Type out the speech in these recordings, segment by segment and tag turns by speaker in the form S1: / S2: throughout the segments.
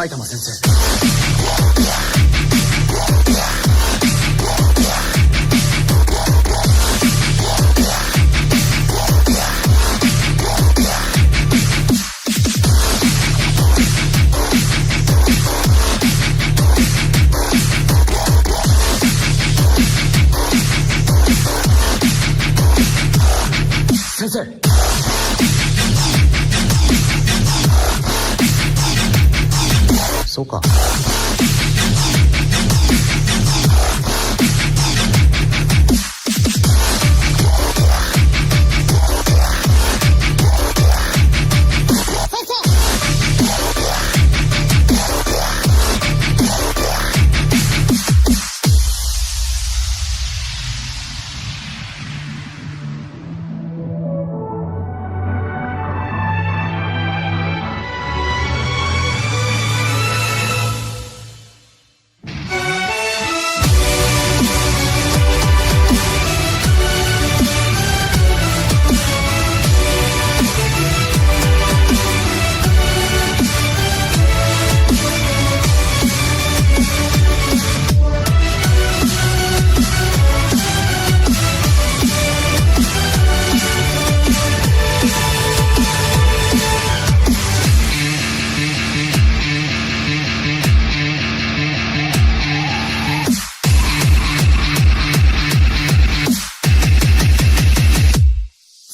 S1: 埼玉先生。先生。そうか。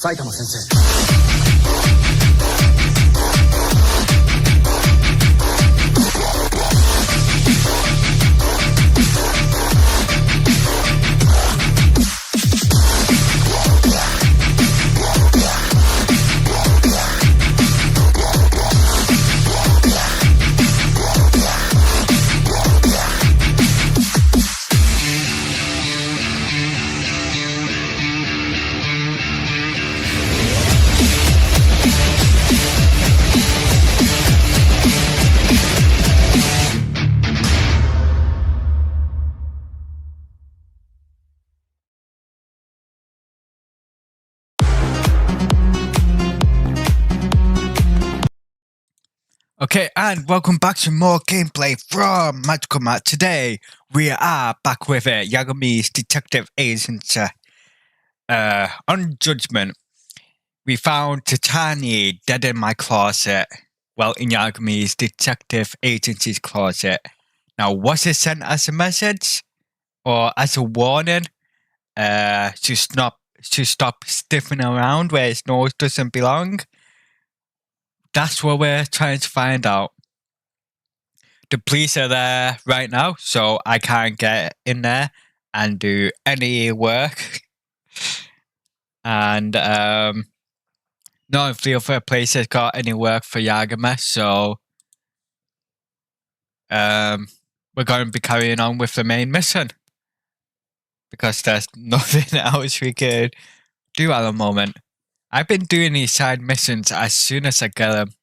S1: 埼玉先生。
S2: Okay, and welcome back to more gameplay from Matsugane. Today, we are back with Yagami's detective agency on Judgement. We found Shintani dead in my closet. Well, in Yagami's detective agency's closet. Now, was it sent as a message? Or as a warning? To stop sniffing around where his nose doesn't belong? That's what we're trying to find out. The police are there right now, so I can't get in there and do any work. And none of the other places got any work for Yagami, so we're going to be carrying on with the main mission. Because there's nothing else we could do at the moment. I've been doing these side missions as soon as I get them.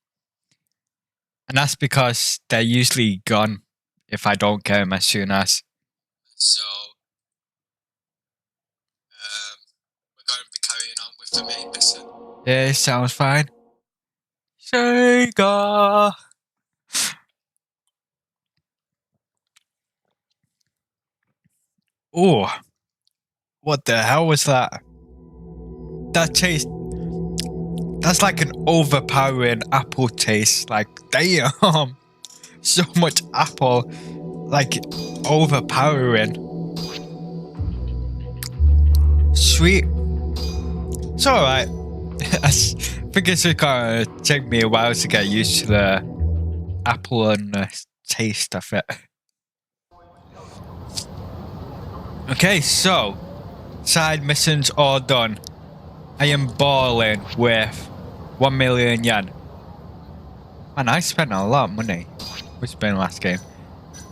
S2: And that's because they're usually gone if I don't get them as soon as. So, we're going to be carrying on with the main mission. Yeah, sounds fine. Sega! Oh, what the hell was that? That taste. That's like an overpowering apple taste. Like, damn. So much apple. Like, overpowering. Sweet. It's alright. I think it's just gonna take me a while to get used to the apple and the taste of it. Okay, so. Side missions all done. I am balling with 1 million yen. Man, I spent a lot of money. What's been last game?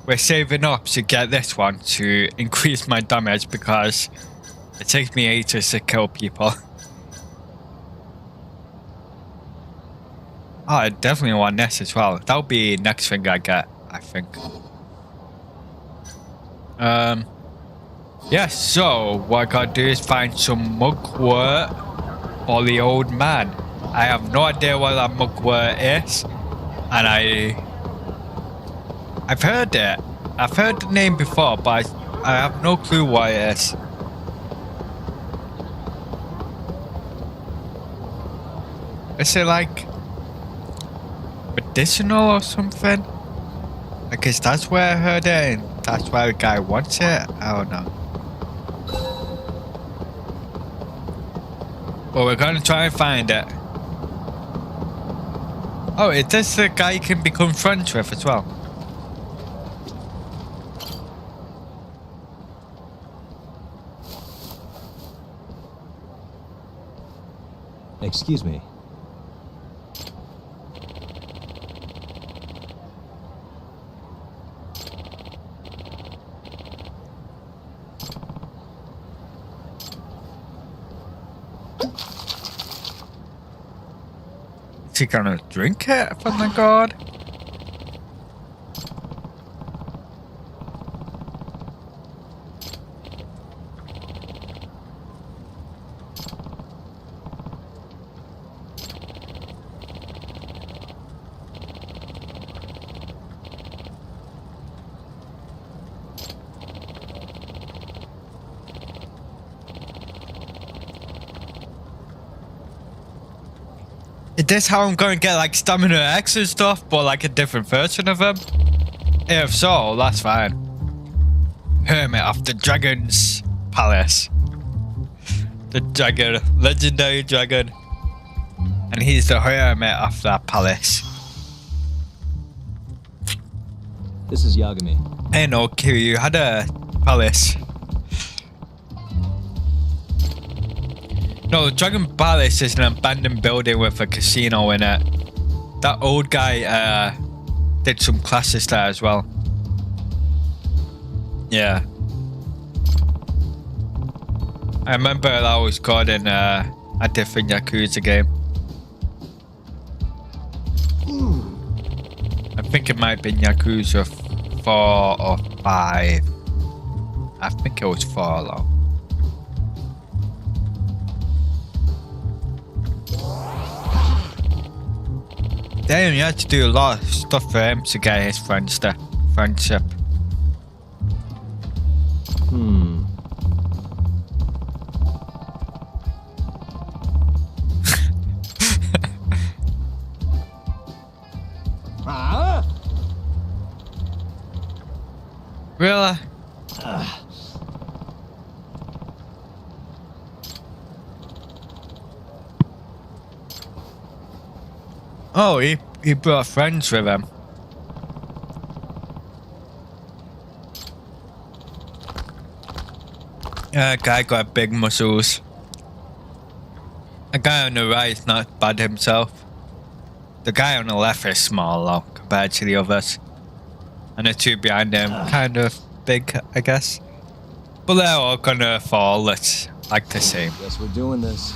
S2: We're saving up to get this one to increase my damage because it takes me ages to kill people. Oh, I definitely want this as well. That'll be next thing I get, I think. Yeah, so what I gotta do is find some mugwort for the old man. I have no idea what that mugwort is, and I I've heard it. I've heard the name before, but I have no clue what it is. Is it like medicinal or something? I guess that's where I heard it, and that's why the guy wants it. I don't know. Well, we're gonna try and find it. Oh, is this the guy you can become friends with as well?
S3: Excuse me.
S2: Is he gonna drink it from the god? Is this how I'm going to get like stamina X and stuff, but like a different version of them? If so, that's fine. Hermit of the Dragon's Palace. The dragon, legendary dragon. And he's the hermit of that palace.
S3: This is Yagami.
S2: Hey no, Kiryu had a palace. No, the Dragon Palace is an abandoned building with a casino in it. That old guy did some classes there as well. Yeah. I remember that was called in a different Yakuza game. I think it might have been Yakuza 4 or 5. I think it was 4 though. Damn, you had to do a lot of stuff for him to get his friendship. Really? Oh, he brought friends with him. Guy got big muscles. The guy on the right is not bad himself. The guy on the left is small though, compared to the others. And the two behind him, kind of big, I guess. But they're all gonna fall, it's like the same.
S3: Guess we're doing this.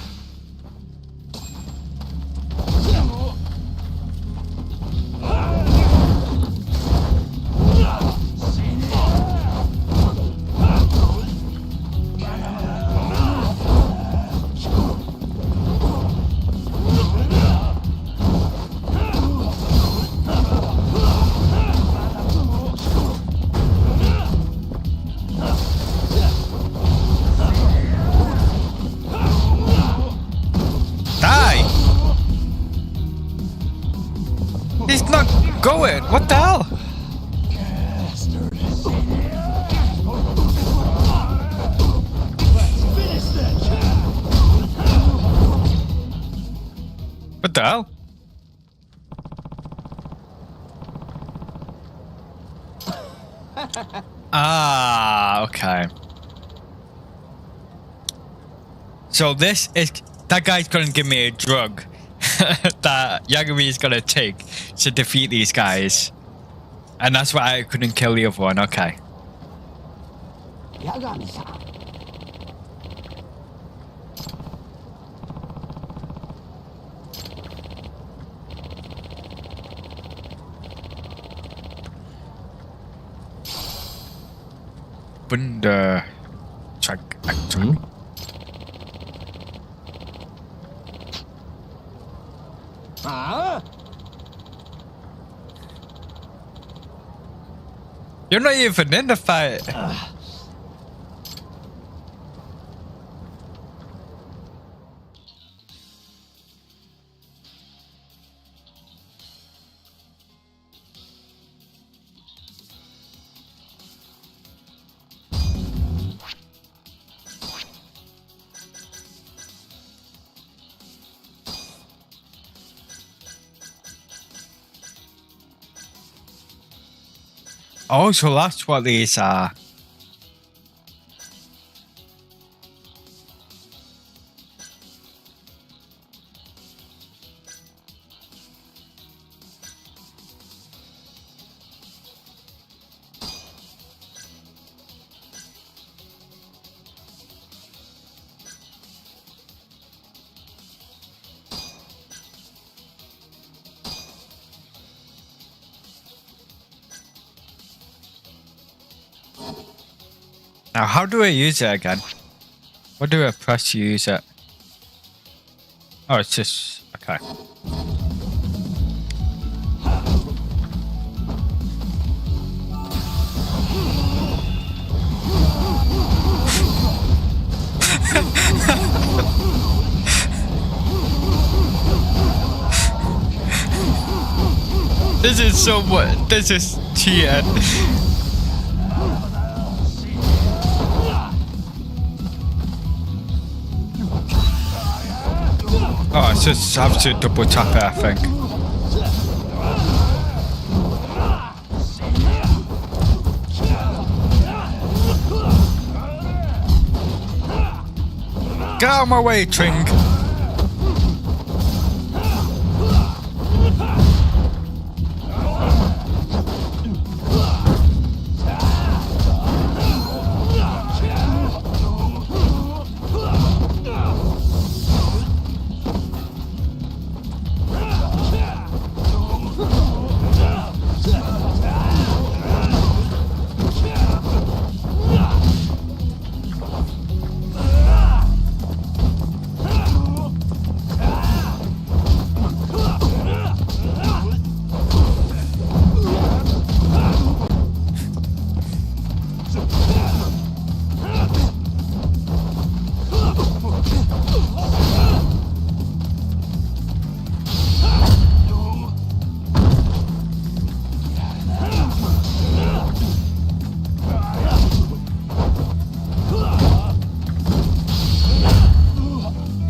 S2: Going? What the hell? What the hell? Ah, okay. So this is that guy's gonna give me a drug that Yagami is gonna take to defeat these guys, and that's why I couldn't kill the other one. Okay.
S4: Yagami-san.
S2: Bunda track. You're not even in the fight. Oh, so that's what these are. Now, how do I use it again? What do I press to use it? Oh, it's just... okay. This is so much... this is cheating. Oh, I just have to double tap it, I think. Get out of my way, Tring.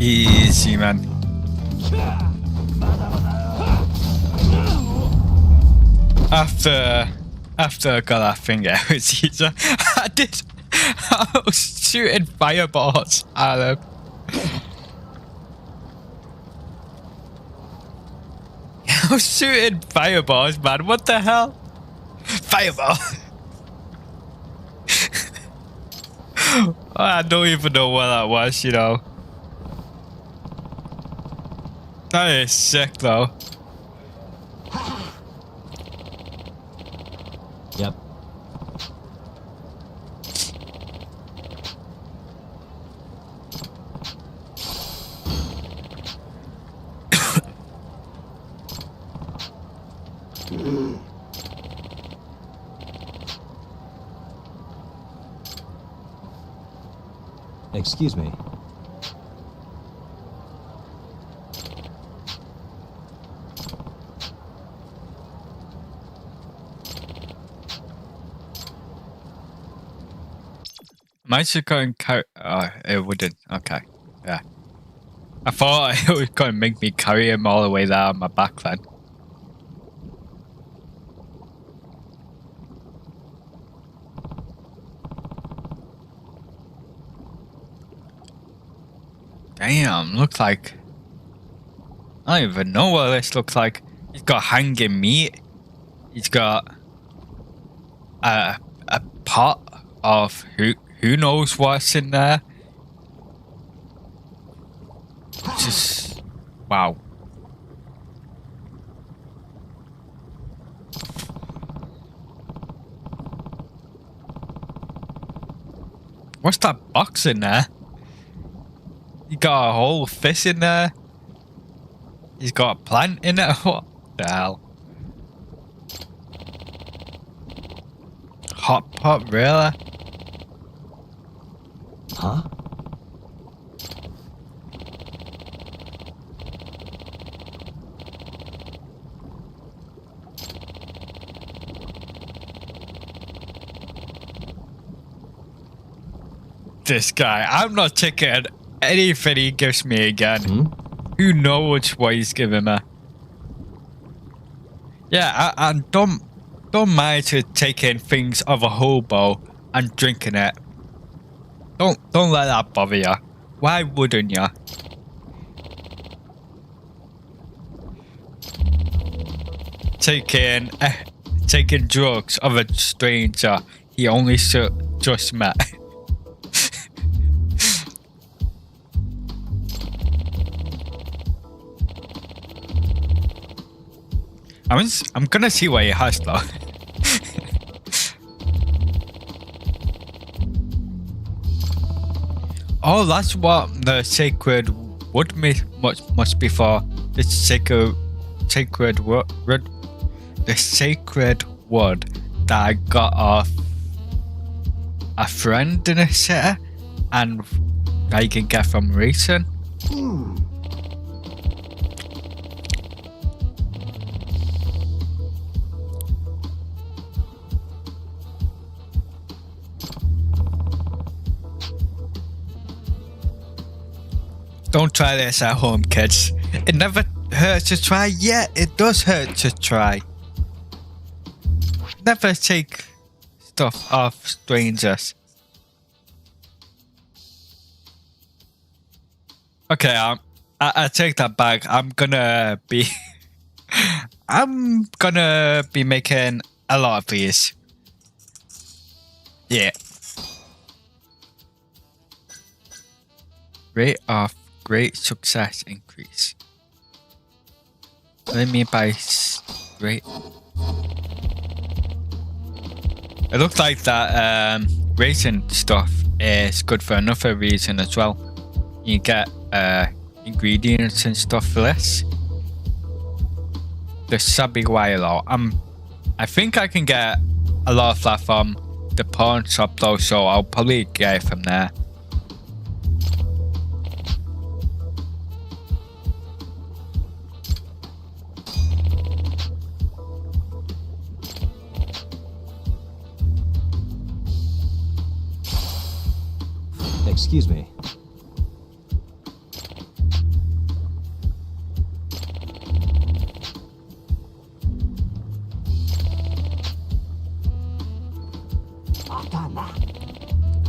S2: Easy, man. After I got that thing out, it's easier. I was shooting fireballs at him. I was shooting fireballs, man. What the hell? Fireball. I don't even know what that was, you know. That is sick, though.
S3: Yep. Excuse me.
S2: Might just go and carry... oh, it wouldn't. Okay. Yeah. I thought it was going to make me carry him all the way there on my back then. Damn, looks like... I don't even know what this looks like. He's got hanging meat. He's got a pot of who knows what's in there. Just wow. What's that box in there? You got a whole fish in there. He's got a plant in it. What the hell? hot pot, really?
S3: Huh?
S2: This guy, I'm not taking anything he gives me again.
S3: Hmm?
S2: Who knows what he's giving me? Yeah, and don't mind to taking things of a hobo and drinking it. Don't let that bother you. Why wouldn't you? Taking drugs of a stranger he only just met. I'm gonna see what he has though. Oh, that's what the sacred wood must be for. The sacred wood. The sacred wood that I got off a friend in a city, and I can get from racing. Don't try this at home, kids. It never hurts to try. Yeah, it does hurt to try. Never take stuff off strangers. Okay, I take that back. I'm gonna be making a lot of these. Yeah. Rate of great success increase. What do I mean by rate? It looks like that racing stuff is good for another reason as well. You get ingredients and stuff for this. The Sabi Wilo. I think I can get a lot of that from the pawn shop though, so I'll probably get it from there.
S3: Excuse me.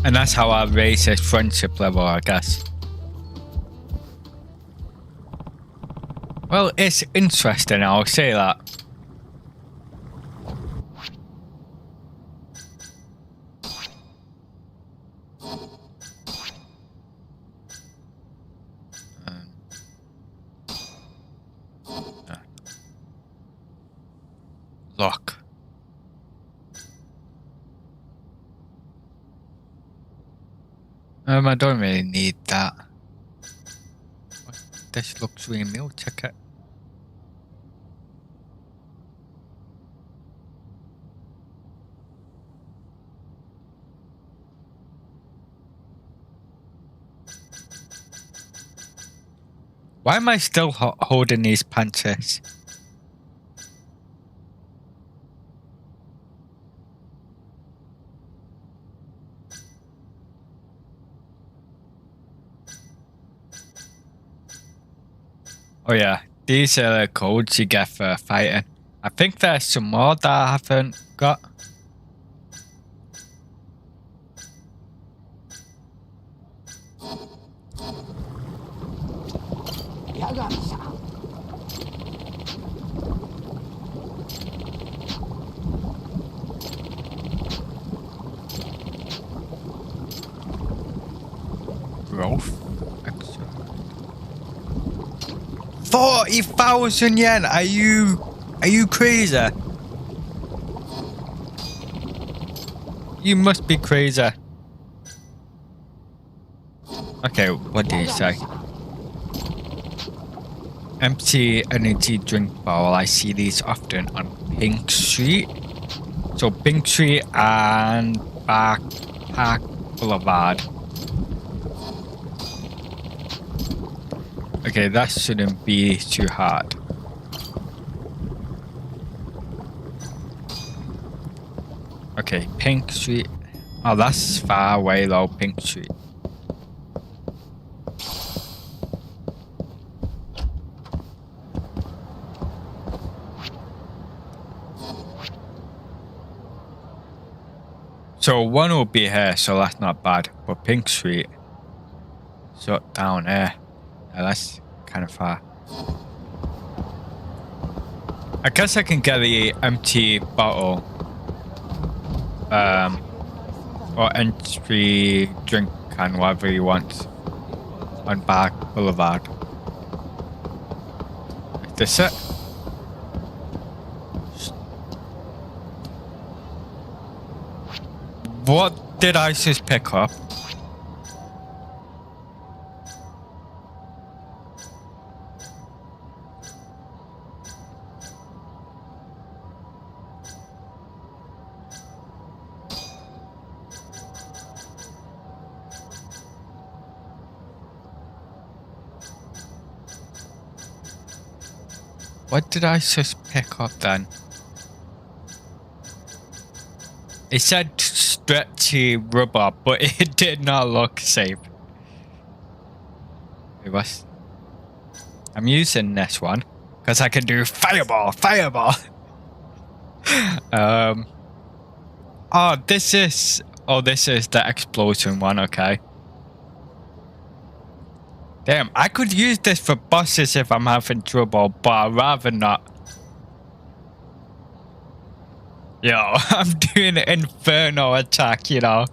S2: And that's how I raise his friendship level, I guess. Well, it's interesting, I'll say that. Lock. I don't really need that. This luxury meal ticket. Why am I still holding these punches? Oh yeah, these are the codes you get for fighting. I think there's some more that I haven't got. Growth. 40,000 yen. Are you crazy? You must be crazy. Okay, what did he say? Empty energy drink bottle. I see these often on Pink Street. So Pink Street and Backpack Boulevard. Okay, that shouldn't be too hard. Okay, Pink Street. Oh, that's far away though, Pink Street. So one will be here, so that's not bad. But Pink Street, so down there, yeah, that's kind of far. I guess I can get the empty bottle, or entry drink can, whatever you want, on Back Boulevard. Is this it? What did I just pick up? What did I just pick up then? It said stretchy rubber, but it did not look safe. It was. I'm using this one because I can do fireball. Oh, this is the explosion one. Okay. Damn, I could use this for bosses if I'm having trouble, but I'd rather not. Yo, I'm doing an inferno attack, you know.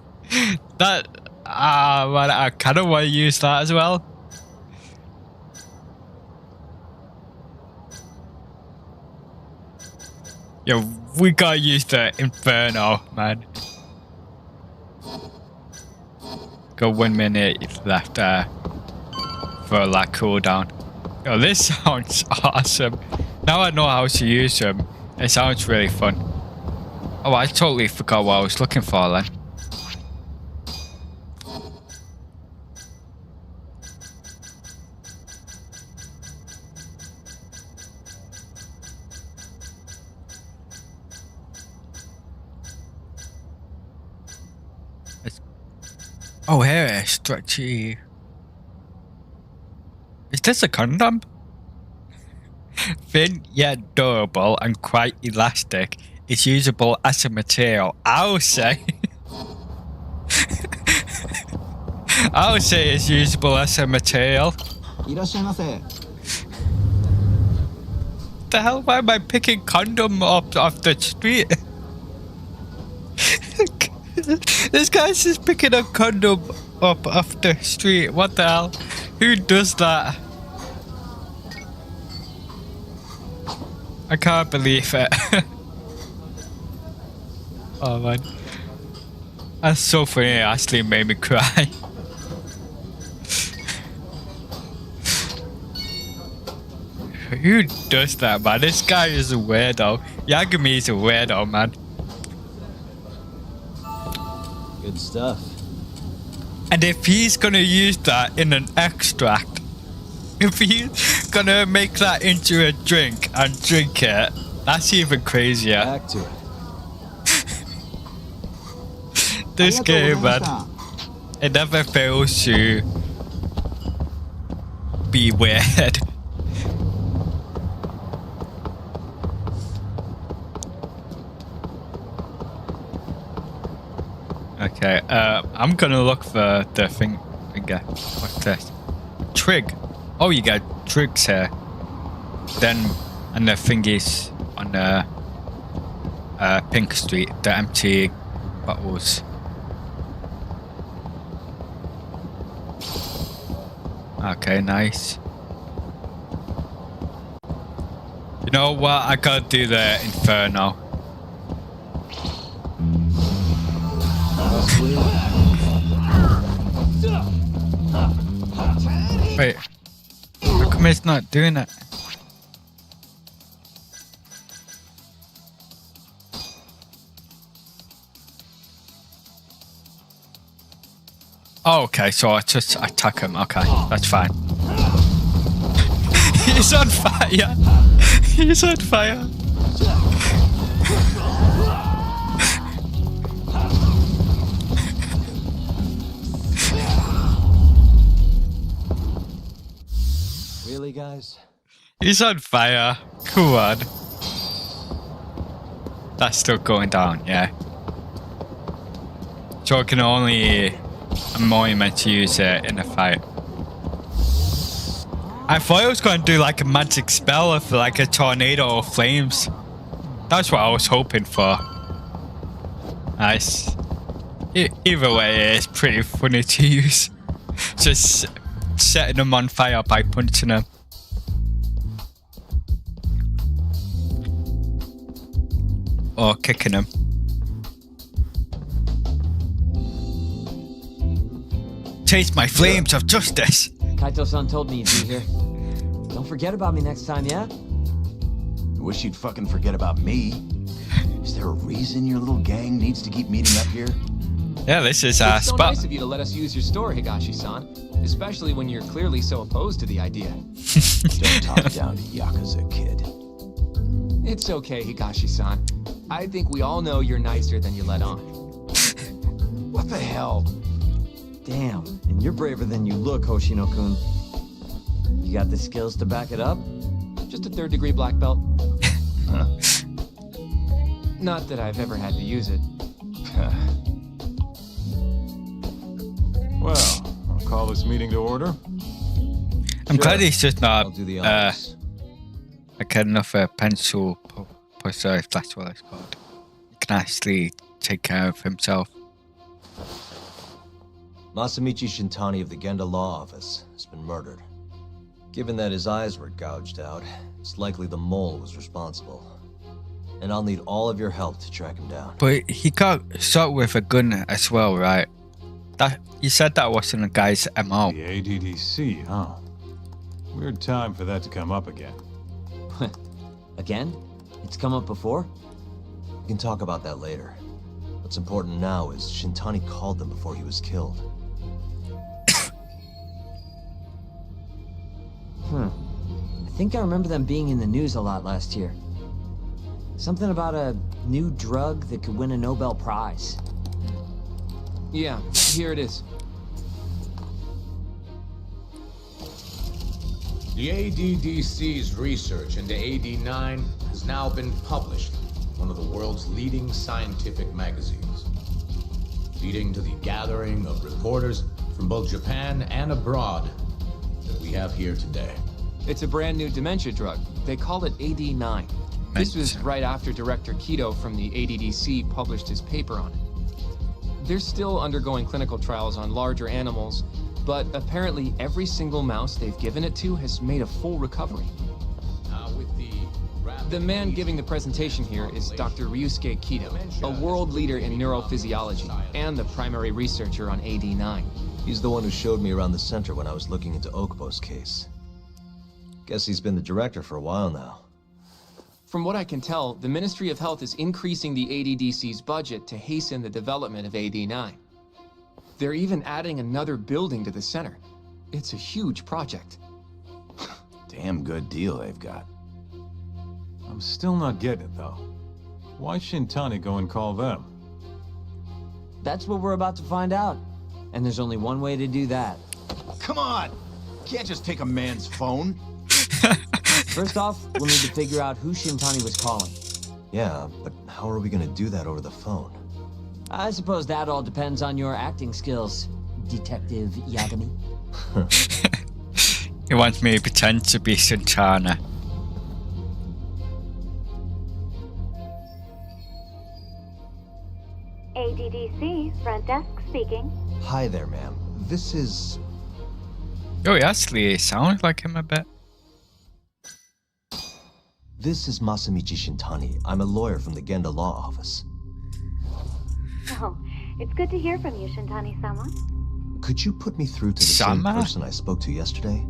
S2: That, man, I kind of want to use that as well. Yo, we gotta use the inferno, man. Got 1 minute left for that cooldown. Yo, this sounds awesome. Now I know how to use them. It sounds really fun. Oh, I totally forgot what I was looking for then. Oh, here it is, stretchy. Is this a condom? Thin yet durable and quite elastic. It's usable as a material. I'll say. I'll say it's usable as a material. The hell, why am I picking condom up off the street? This guy's just picking a condom up off the street. What the hell? Who does that? I can't believe it. Oh man. That's so funny, it actually made me cry. Who does that, man? This guy is a weirdo. Yagami is a weirdo, man.
S3: Good stuff.
S2: And if he's gonna use that in an extract, if he's gonna make that into a drink and drink it, that's even crazier.
S3: Back to it.
S2: This game, man, it never fails to be weird. Okay, I'm gonna look for the finger. What's this? Trig. Oh, you got trigs here. Then, and the thingies on the Pink Street, the empty bottles. Okay, nice. You know what? I gotta do the Inferno. Wait, how come it's not doing it? Oh, okay, so I just attack him. Okay, that's fine. He's on fire. He's on fire.
S3: Really, guys?
S2: He's on fire. Come on. That's still going down, yeah. So I can only... I'm only meant to use it in a fight. I thought I was going to do like a magic spell of like a tornado of flames. That's what I was hoping for. Nice. Either way, it's pretty funny to use. Just setting them on fire by punching them. Or kicking them. Taste my flames of justice.
S4: Kaito-san told me you'd be here. Don't forget about me next time, yeah?
S5: I wish you'd fucking forget about me. Is there a reason your little gang needs to keep meeting up here?
S2: Yeah, this is our
S6: It's so
S2: spot.
S6: nice of you to let us use your store, Higashi-san. Especially when you're clearly so opposed to the idea.
S5: Don't talk down to Yakuza, kid.
S6: It's okay, Higashi-san. I think we all know you're nicer than you let on.
S5: What the hell?
S4: Damn, and you're braver than you look, Hoshino-kun. You got the skills to back it up?
S6: Just a third-degree black belt.
S5: Huh.
S6: Not that I've ever had to use it.
S7: Well, I'll call this meeting to order.
S2: I'm glad he's just
S3: I'll
S2: not
S3: do the honors.
S2: like enough pencil pusher, if that's what it's called. He can actually take care of himself.
S3: Masamichi Shintani of the Genda Law Office has been murdered. Given that his eyes were gouged out, it's likely the mole was responsible. And I'll need all of your help to track him down.
S2: But he got shot with a gun as well, right? That you said that wasn't a guy's MO.
S7: The ADDC, huh? Weird time for that to come up again.
S4: Again? It's come up before?
S3: We can talk about that later. What's important now is Shintani called them before he was killed.
S4: I think I remember them being in the news a lot last year. Something about a new drug that could win a Nobel Prize.
S6: Yeah, here it is.
S8: The ADDC's research into AD9 has now been published in one of the world's leading scientific magazines, leading to the gathering of reporters from both Japan and abroad that we have here today.
S6: It's a brand new dementia drug. They call it AD9. This was right after Director Kido from the ADDC published his paper on it. They're still undergoing clinical trials on larger animals, but apparently every single mouse they've given it to has made a full recovery.
S8: With
S6: The man giving the presentation here is Dr. Ryusuke Kido, a world leader in neurophysiology and the primary researcher on AD9.
S3: He's the one who showed me around the center when I was looking into Okubo's case. Guess he's been the director for a while now.
S6: From what I can tell, the Ministry of Health is increasing the ADDC's budget to hasten the development of AD9. They're even adding another building to the center. It's a huge project.
S5: Damn good deal they've got.
S7: I'm still not getting it, though. Why Shintani go and call them?
S4: That's what we're about to find out. And there's only one way to do that.
S5: Come on! Can't just take a man's phone.
S4: First off, we'll need to figure out who Shintani was calling.
S3: Yeah, but how are we gonna do that over the phone?
S4: I suppose that all depends on your acting skills, Detective Yagami.
S2: He wants me to pretend to be Shintani.
S9: ADDC, front desk speaking.
S3: Hi there, ma'am. This is...
S2: Oh, he actually sounds like him a bit.
S3: This is Masamichi Shintani. I'm a lawyer from the Genda Law Office.
S9: Oh, it's good to hear from you, Shintani-sama.
S3: Could you put me through to the same
S2: Sama?
S3: person I spoke to yesterday?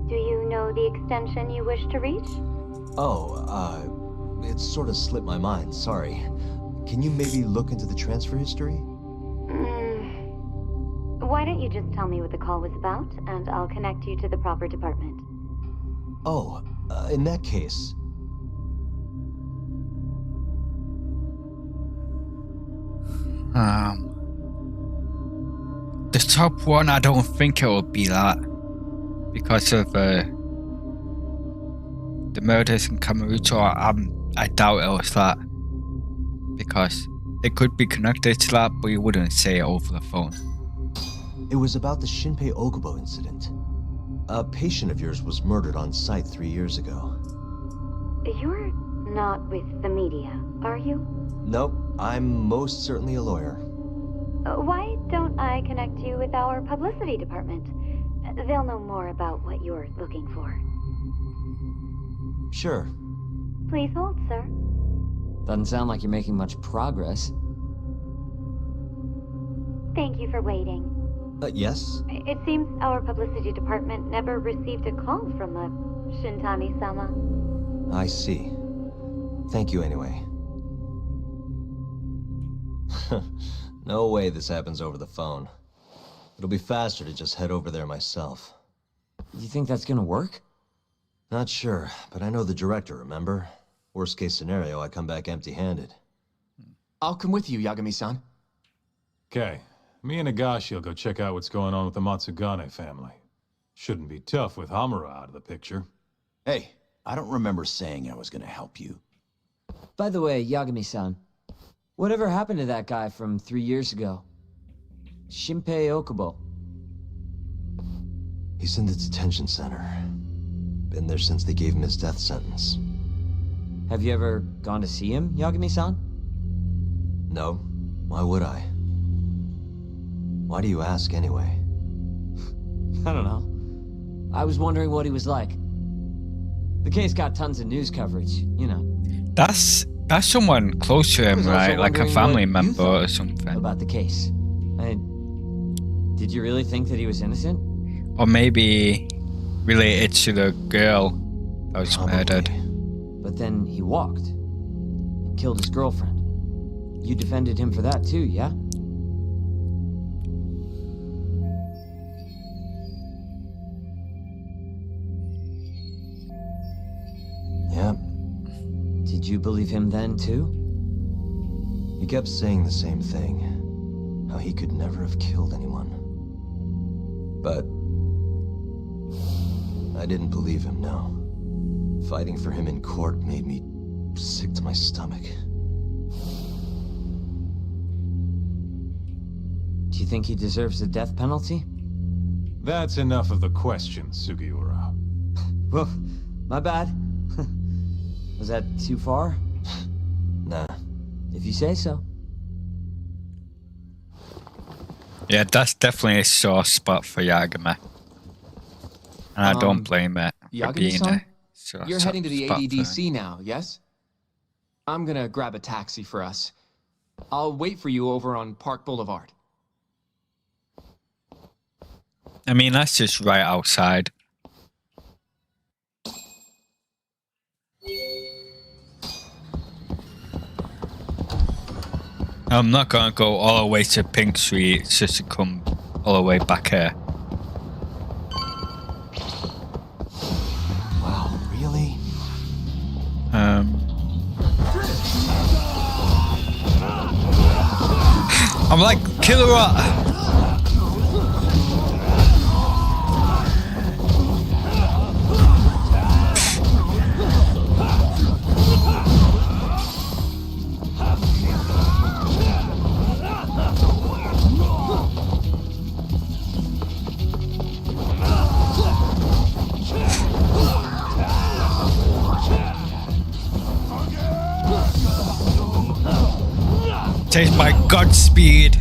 S9: Do you know the extension you wish to reach?
S3: Oh, it sort of slipped my mind, sorry. Can you maybe look into the transfer history?
S9: Why don't you just tell me what the call was about, and I'll connect you to the proper department.
S3: Oh, in that case,
S2: The top one, I don't think it will be that. Because of the murders in Kamurocho, I doubt it was that. Because it could be connected to that, but you wouldn't say it over the phone.
S3: it was about the Shinpei Okubo incident. A patient of yours was murdered on site 3 years ago.
S9: You're not with the media, are you?
S3: Nope, I'm most certainly a lawyer.
S9: Why don't I connect you with our publicity department? They'll know more about what you're looking for.
S3: Sure.
S9: Please hold, sir.
S4: Doesn't sound like you're making much progress.
S9: Thank you for waiting.
S3: Yes?
S9: It seems our publicity department never received a call from a Shintani-sama.
S3: I see. Thank you anyway. No way this happens over the phone. It'll be faster to just head over there myself.
S4: You think that's gonna work?
S3: Not sure, but I know the director, remember? Worst case scenario, I come back empty-handed.
S6: I'll come with you, Yagami-san.
S7: Okay, me and Nagashi will go check out what's going on with the Matsugane family. Shouldn't be tough with Hamura out of the picture.
S5: Hey, I don't remember saying I was gonna help you.
S4: By the way, Yagami-san, whatever happened to that guy from 3 years ago? Shinpei Okubo.
S3: He's in the detention center. Been there since they gave him his death sentence.
S4: Have you ever gone to see him, Yagami-san?
S3: No, why would I? Why do you ask anyway?
S4: I don't know. I was wondering what he was like. The case got tons of news coverage, you know.
S2: That's someone close to him,
S4: was also
S2: right? Like a
S4: wondering
S2: family
S4: what you
S2: member
S4: thought
S2: or something.
S4: about the case. Did you really think that he was innocent?
S2: Or maybe related to the girl that was
S3: Probably.
S2: murdered.
S4: But then he walked. And killed his girlfriend. You defended him for that too, yeah?
S3: Yeah,
S4: Did you believe him then too?
S3: he kept saying the same thing. How he could never have killed anyone. But I didn't believe him, no. Fighting for him in court made me sick to my stomach.
S4: Do you think he deserves the death penalty?
S7: That's enough of the questions, Sugiura.
S4: Well, my bad. Was that too far?
S3: Nah.
S4: If you say so.
S2: Yeah, that's definitely a sore spot for Yagami. And I don't blame it for being
S6: Yagami-san?
S2: a sore
S6: You're heading to the
S2: spot for him.
S6: ADDC now, yes? I'm gonna grab a taxi for us. I'll wait for you over on Park Boulevard.
S2: I mean, that's just right outside. I'm not gonna go all the way to Pink Street just to come all the way back here.
S5: Wow, really?
S2: I'm like Killer Rat. Taste my Godspeed.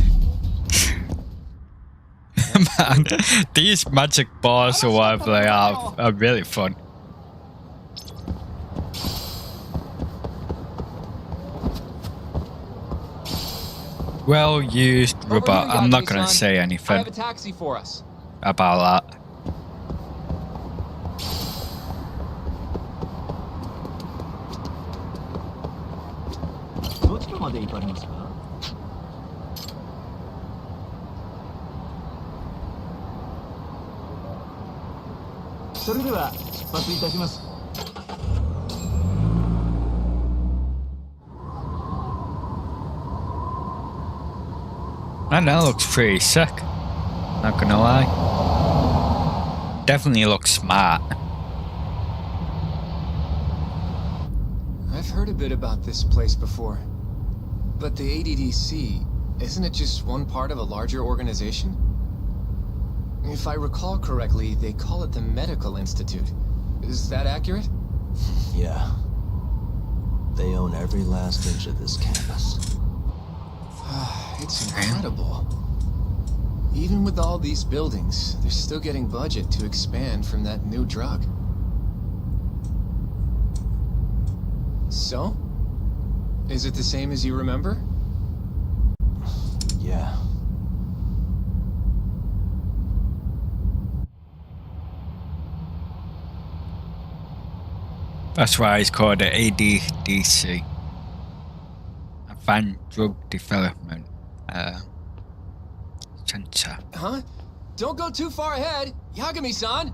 S2: Man, these magic bars or whatever they are really fun. Well used,
S6: Over
S2: rubber.
S6: here,
S2: I'm not gonna
S6: Yagami-san.
S2: say
S6: I
S2: anything
S6: have a taxi for us.
S2: about that.
S4: それでは出発いたします。
S2: And that looks pretty sick. Not gonna lie. Definitely looks smart.
S6: I've heard a bit about this place before. But the ADDC, isn't it just one part of a larger organization? If I recall correctly, they call it the Medical Institute. Is that accurate?
S3: Yeah. They own every last inch of this campus.
S6: It's incredible. Even with all these buildings, they're still getting budget to expand from that new drug. So? Is it the same as you remember?
S3: Yeah.
S2: That's why it's called the ADDC. Advanced Drug Development Center.
S6: Huh? Don't go too far ahead, Yagami-san!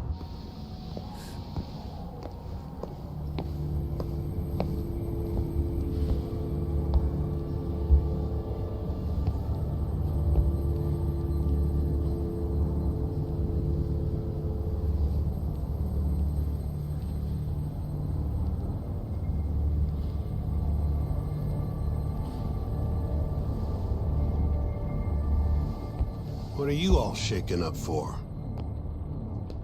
S10: What are you all shaken up for?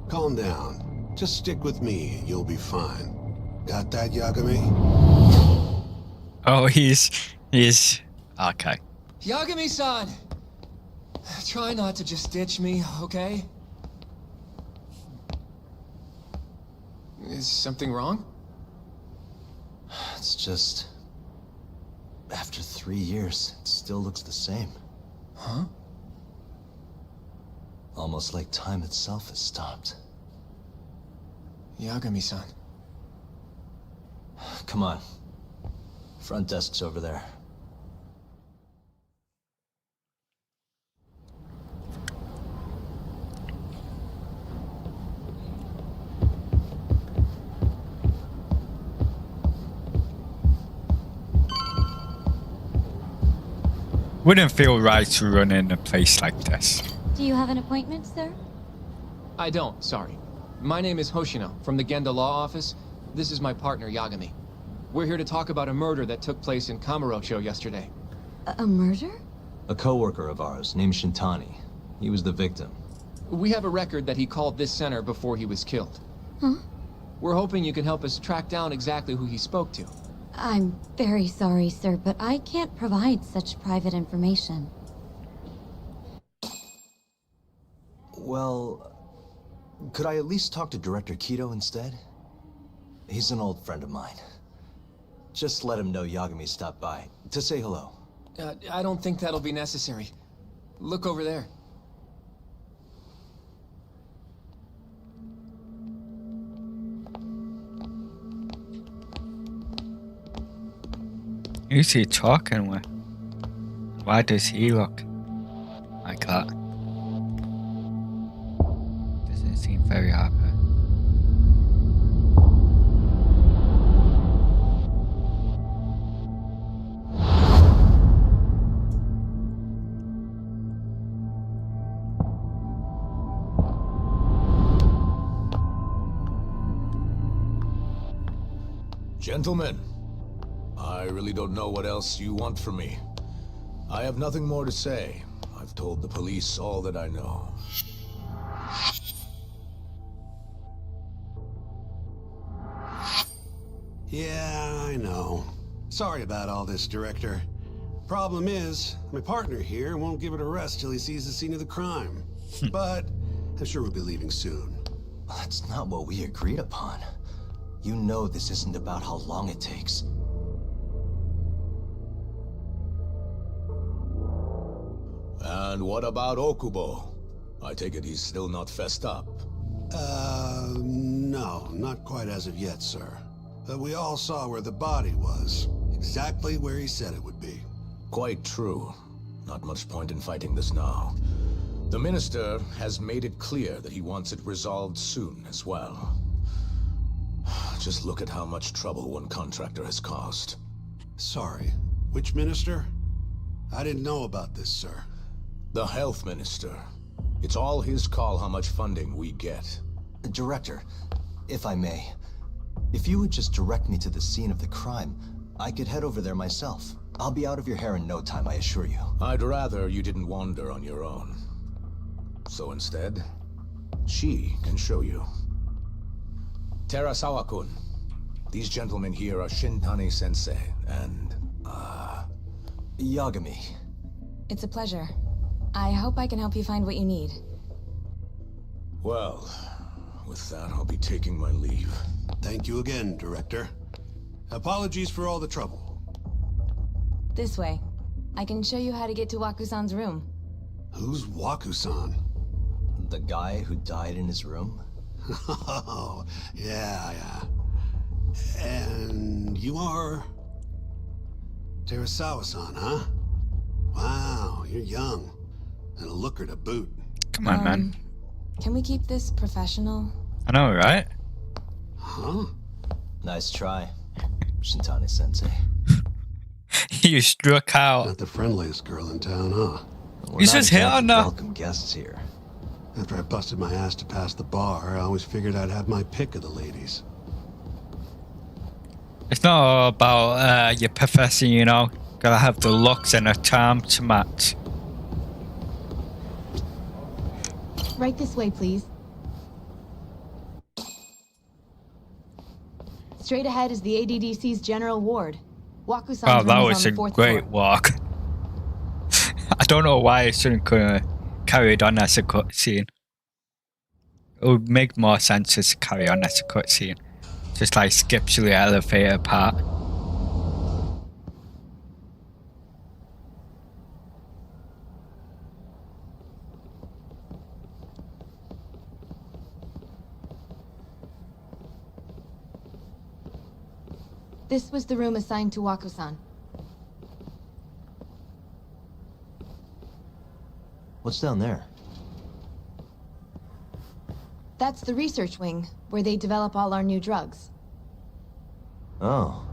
S10: Calm down. Just stick with me and you'll be fine. Got that, Yagami?
S2: Oh, he's okay.
S6: Yagami-san! Try not to just ditch me, okay? Is something wrong?
S3: It's just... After 3 years, it still looks the same.
S6: Huh?
S3: Almost like time itself has stopped.
S6: Yagami-san.
S3: Come on. Front desk's over there.
S2: Wouldn't feel right to run in a place like this.
S9: Do you have an appointment, sir?
S6: I don't, sorry. My name is Hoshino, from the Genda Law Office. This is my partner, Yagami. We're here to talk about a murder that took place in Kamurocho yesterday.
S9: A murder?
S3: A coworker of ours named Shintani. He was the victim.
S6: We have a record that he called this center before he was killed.
S9: Huh?
S6: We're hoping you can help us track down exactly who he spoke to.
S9: I'm very sorry, sir, but I can't provide such private information.
S3: Well, could I at least talk to Director Kido instead? He's an old friend of mine. Just let him know Yagami stopped by, to say hello.
S6: I don't think that'll be necessary. Look over there.
S2: Who's he talking with? Why does he look like that? Doesn't seem very happy.
S8: Gentlemen, I really don't know what else you want from me. I have nothing more to say. I've told the police all that I know.
S10: Yeah, I know. Sorry about all this, Director. Problem is, my partner here won't give it a rest till he sees the scene of the crime. But I'm sure we'll be leaving soon.
S3: That's not what we agreed upon. You know this isn't about how long it takes.
S8: And what about Okubo? I take it he's still not fessed up.
S10: No, not quite as of yet, sir. But we all saw where the body was. Exactly where he said it would be.
S8: Quite true. Not much point in fighting this now. The minister has made it clear that he wants it resolved soon as well. Just look at how much trouble one contractor has caused.
S10: Sorry, which minister? I didn't know about this, sir.
S8: The health minister. It's all his call how much funding we get.
S3: Director, if I may, if you would just direct me to the scene of the crime, I could head over there myself. I'll be out of your hair in no time, I assure you.
S8: I'd rather you didn't wander on your own. So instead, she can show you. Terasawa-kun, these gentlemen here are Shintani sensei and,
S3: Yagami.
S11: It's a pleasure. I hope I can help you find what you need.
S8: Well, with that, I'll be taking my leave.
S10: Thank you again, Director. Apologies for all the trouble.
S11: This way. I can show you how to get to Wakusan's room.
S10: Who's Wakusan?
S3: The guy who died in his room?
S10: Oh, yeah. And you are... Terasawa-san, huh? Wow, you're young. And a looker to boot.
S2: Come on, man.
S11: Can we keep this professional?
S2: I know, right?
S10: Huh?
S3: Nice try, Shintani sensei.
S2: You struck out.
S10: Not the friendliest girl in town, huh?
S3: We're not
S2: just hit
S3: exactly
S2: on the-
S3: welcome guests here.
S10: After I busted my ass to pass the bar, I always figured I'd have my pick of the ladies.
S2: It's not all about your profession, you know. Gotta have the looks and a charm to match.
S11: Right this way, please. Straight ahead is the ADDC's general ward. Wakusan's
S2: Oh,
S11: room
S2: that
S11: is
S2: was
S11: on
S2: a
S11: the 4th
S2: great
S11: floor.
S2: walk. I don't know why it shouldn't carried on as a cutscene. It would make more sense to carry on as a cutscene. Just like skip to the elevator part.
S11: This was the room assigned to Wakusan.
S3: What's down there?
S11: That's the research wing, where they develop all our new drugs.
S3: Oh.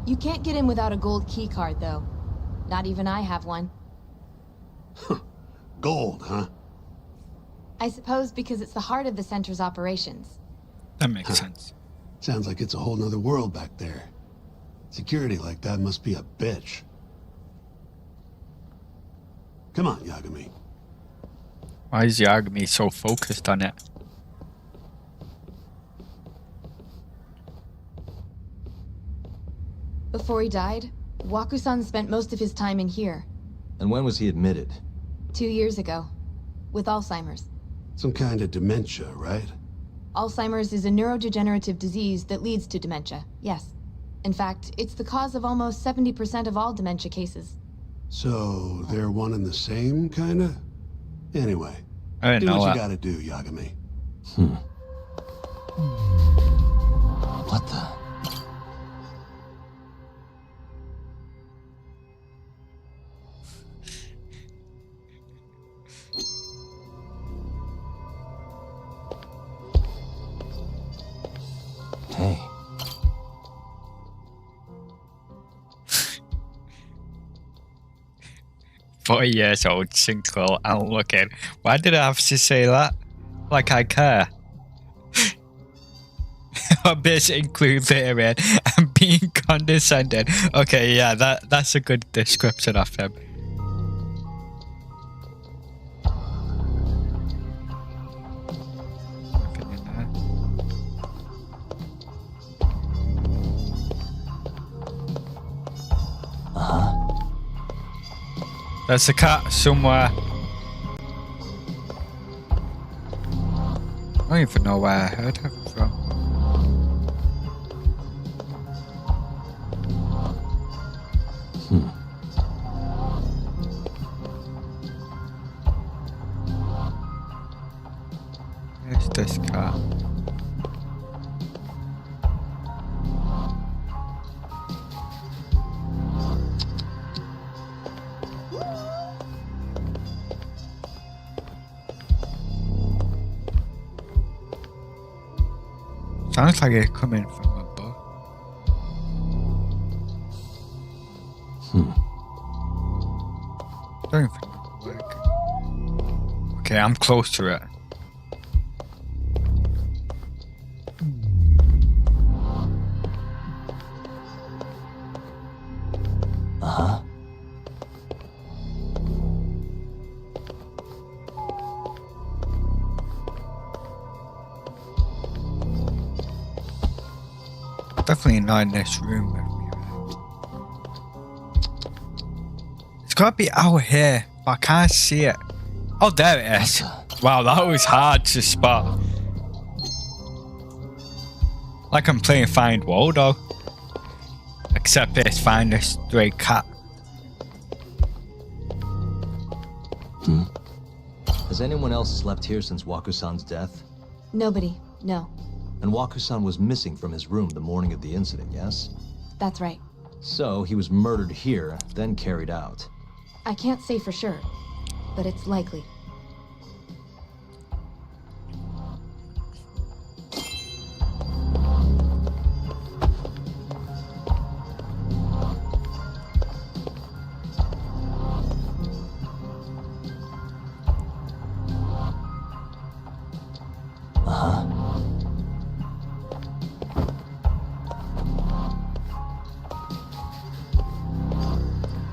S11: You can't get in without a gold key card, though. Not even I have one.
S10: Gold, huh?
S11: I suppose because it's the heart of the center's operations.
S2: That makes sense.
S10: Sounds like it's a whole nother world back there. Security like that must be a bitch. Come on, Yagami.
S2: Why is Yagami so focused on it?
S11: Before he died, Wakusan spent most of his time in here.
S3: And when was he admitted?
S11: 2 years ago. With Alzheimer's.
S10: Some kind of dementia, right?
S11: Alzheimer's is a neurodegenerative disease that leads to dementia, yes. In fact, it's the cause of almost 70% of all dementia cases.
S10: So, they're one and the same, kinda? Anyway,
S2: I didn't
S10: do
S2: know
S10: what
S2: that.
S10: you gotta do, Yagami.
S3: What the? Hey.
S2: 4 years old, single, and looking. Why did I have to say that? Like I care. A bitch includes therein and being condescending. Okay, yeah, that's a good description of him. Nothing in there. There's a cat somewhere. I don't even know where I heard her from. Where's this cat? Sounds like it's coming from above. Don't think it'll work. Okay, I'm close to it.
S3: Uh-huh.
S2: Definitely not in this room. It's gotta be out here, but I can't see it. Oh, there it is. Wow, that was hard to spot. Like I'm playing Find Waldo. Except it's Find a Stray Cat.
S3: Has anyone else slept here since Waku-san's death?
S11: Nobody, no.
S3: And Waku-san was missing from his room the morning of the incident, yes?
S11: That's right.
S3: So he was murdered here, then carried out.
S11: I can't say for sure, but it's likely.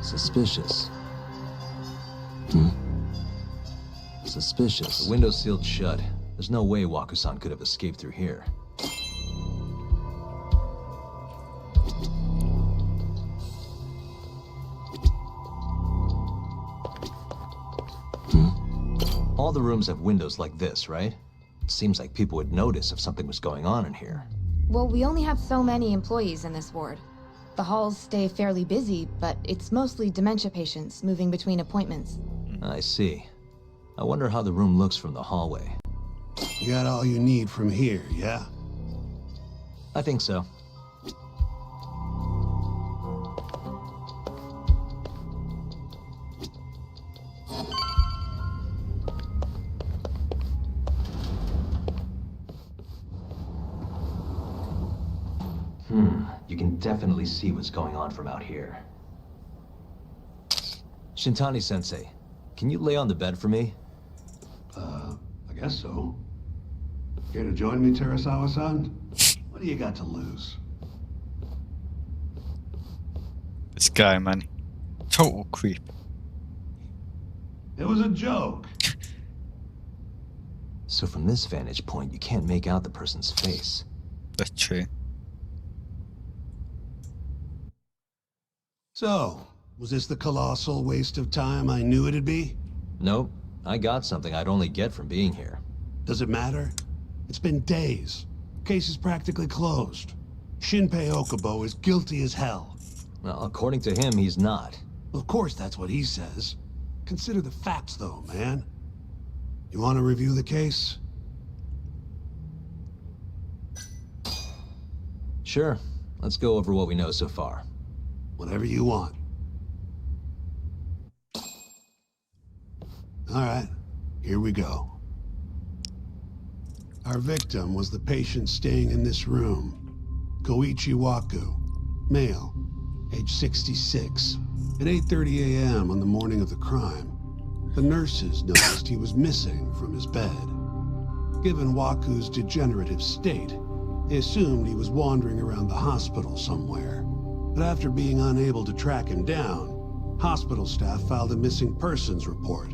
S3: Suspicious. Suspicious. The window's sealed shut. There's no way Waku-san could have escaped through here. All the rooms have windows like this, right? It seems like people would notice if something was going on in here.
S11: Well, we only have so many employees in this ward. The halls stay fairly busy, but it's mostly dementia patients moving between appointments.
S3: I see. I wonder how the room looks from the hallway.
S10: You got all you need from here, yeah?
S3: I think so. You can definitely see what's going on from out here. Shintani-sensei, can you lay on the bed for me?
S10: I guess so. Care to join me, Terasawa-san? What do you got to lose?
S2: This guy, man. Total creep.
S10: It was a joke.
S3: So from this vantage point, you can't make out the person's face.
S2: That's true.
S10: So, was this the colossal waste of time I knew it'd be?
S3: Nope. I got something I'd only get from being here.
S10: Does it matter? It's been days. Case is practically closed. Shinpei Okubo is guilty as hell.
S3: Well, according to him, he's not.
S10: Of course that's what he says. Consider the facts, though, man. You want to review the case?
S3: Sure. Let's go over what we know so far.
S10: Whatever you want. All right, here we go. Our victim was the patient staying in this room. Koichi Waku, male, age 66. At 8:30 a.m. on the morning of the crime, the nurses noticed he was missing from his bed. Given Waku's degenerative state, they assumed he was wandering around the hospital somewhere. But after being unable to track him down, hospital staff filed a missing persons report.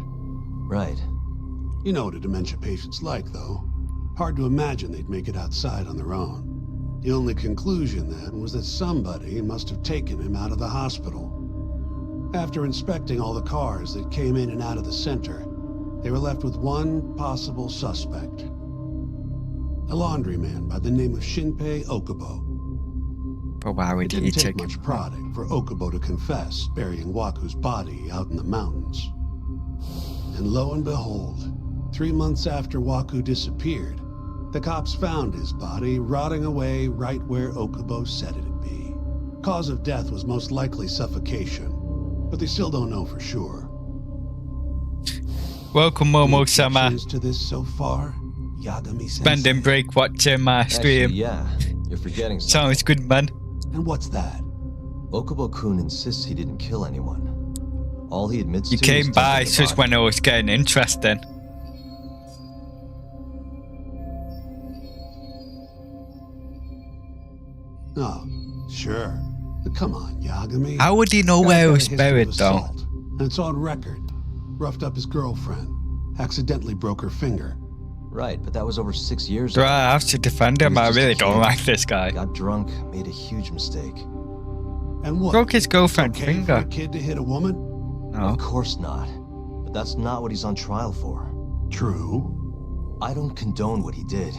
S3: Right.
S10: You know what a dementia patient's like, though. Hard to imagine they'd make it outside on their own. The only conclusion then was that somebody must have taken him out of the hospital. After inspecting all the cars that came in and out of the center, they were left with one possible suspect. A laundryman by the name of Shinpei Okubo.
S2: But why would
S10: It
S2: he
S10: didn't take
S2: take
S10: much
S2: him?
S10: prodding for Okubo to confess burying Waku's body out in the mountains. And lo and behold, 3 months after Waku disappeared, the cops found his body rotting away right where Okubo said it'd be. Cause of death was most likely suffocation, but they still don't know for sure.
S2: Welcome,
S10: Any
S2: Momo-sama.
S10: objections to this so far? Yagami
S2: Spending break watching my stream.
S3: Actually, yeah. You're forgetting something.
S2: Sounds good, man.
S10: And what's that?
S3: Okubo-kun insists he didn't kill anyone. All he admits
S2: You
S3: to
S2: came
S3: is
S2: by
S3: dumping the
S2: just
S3: body.
S2: when it was getting interesting.
S10: Oh, sure. But come on, Yagami.
S2: How would he know
S10: Guy's
S2: where
S10: got
S2: it
S10: a
S2: was
S10: history
S2: buried,
S10: of
S2: though?
S10: assault, and it's on record. Roughed up his girlfriend. Accidentally broke her finger.
S3: Right, but that was over 6 years
S2: Do
S3: ago.
S2: I have to defend him?
S3: He was
S2: I
S3: just a
S2: really don't
S3: kid.
S2: like this guy.
S3: Got drunk, made a huge mistake.
S10: And what?
S2: Broke his girlfriend's
S10: Okay for
S2: finger.
S10: a kid to hit a woman?
S2: No.
S3: Of course not. But that's not what he's on trial for.
S10: True.
S3: I don't condone what he did.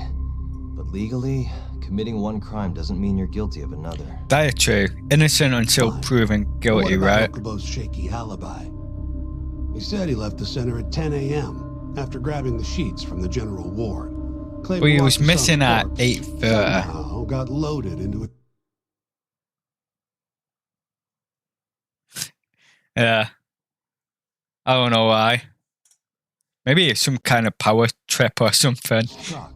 S3: But legally, committing one crime doesn't mean you're guilty of another.
S2: That is true. Innocent until
S10: Fine.
S2: proven
S10: But
S2: guilty,
S10: what about
S2: right?
S10: Okubo's shaky alibi? He said he left the center at 10 a.m. after grabbing the sheets from the general ward. Claimed
S2: Well, he
S10: to
S2: was
S10: walk to some
S2: missing at
S10: corpse.
S2: 8:30.
S10: Somehow got loaded into a...
S2: Yeah. I don't know why. Maybe it's some kind of power trip or something.
S10: truck.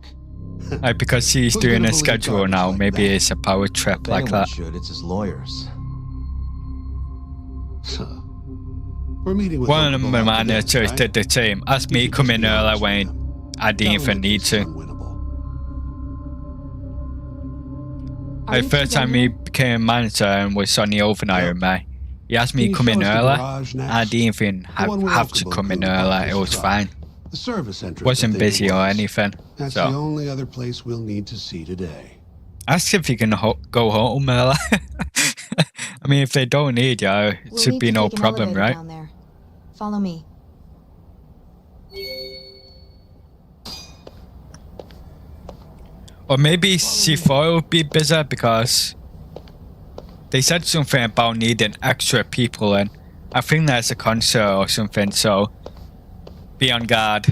S2: Like because he's
S10: Who's
S2: doing
S10: gonna
S2: a
S10: believe
S2: schedule
S10: garbage
S2: now,
S10: like
S2: maybe
S10: that?
S2: it's a power trip
S3: If
S2: like
S3: anyone
S2: that.
S3: should, it's his lawyers.
S10: We're meeting with
S2: One of
S10: Okubo
S2: my
S10: after
S2: managers
S10: this, right?
S2: did the same. Asked
S10: You
S2: me
S10: should
S2: come
S10: just
S2: in
S10: be
S2: early
S10: honest with
S2: when
S10: them.
S2: I didn't
S10: Tell
S2: even
S10: them
S2: need
S10: it's
S2: to.
S10: unwinnable.
S11: Are
S2: Like
S11: you
S2: first
S11: two
S2: time
S11: done
S2: he
S11: yet?
S2: became manager and was on the overnight with me. He asked me
S10: Can
S2: to
S10: you
S2: come
S10: show
S2: in
S10: us the
S2: early.
S10: garage next?
S2: I didn't even
S10: The one where
S2: have to
S10: Okubo
S2: come in
S10: Kun parked
S2: early.
S10: his
S2: It was
S10: truck.
S2: fine.
S10: The service entrance. I
S2: Wasn't
S10: think it
S2: busy or
S10: was.
S2: anything.
S10: That's
S2: So
S10: the only other place we'll need to see today.
S2: ask if you can go home early. I mean, if they don't need you, it
S11: We'll
S2: should
S11: need
S2: be
S11: to
S2: no
S11: take an
S2: problem,
S11: elevator
S2: right?
S11: down there. Follow me.
S2: Or maybe C4 would be busy because they said something about needing extra people in. I think there's a concert or something, so be on guard.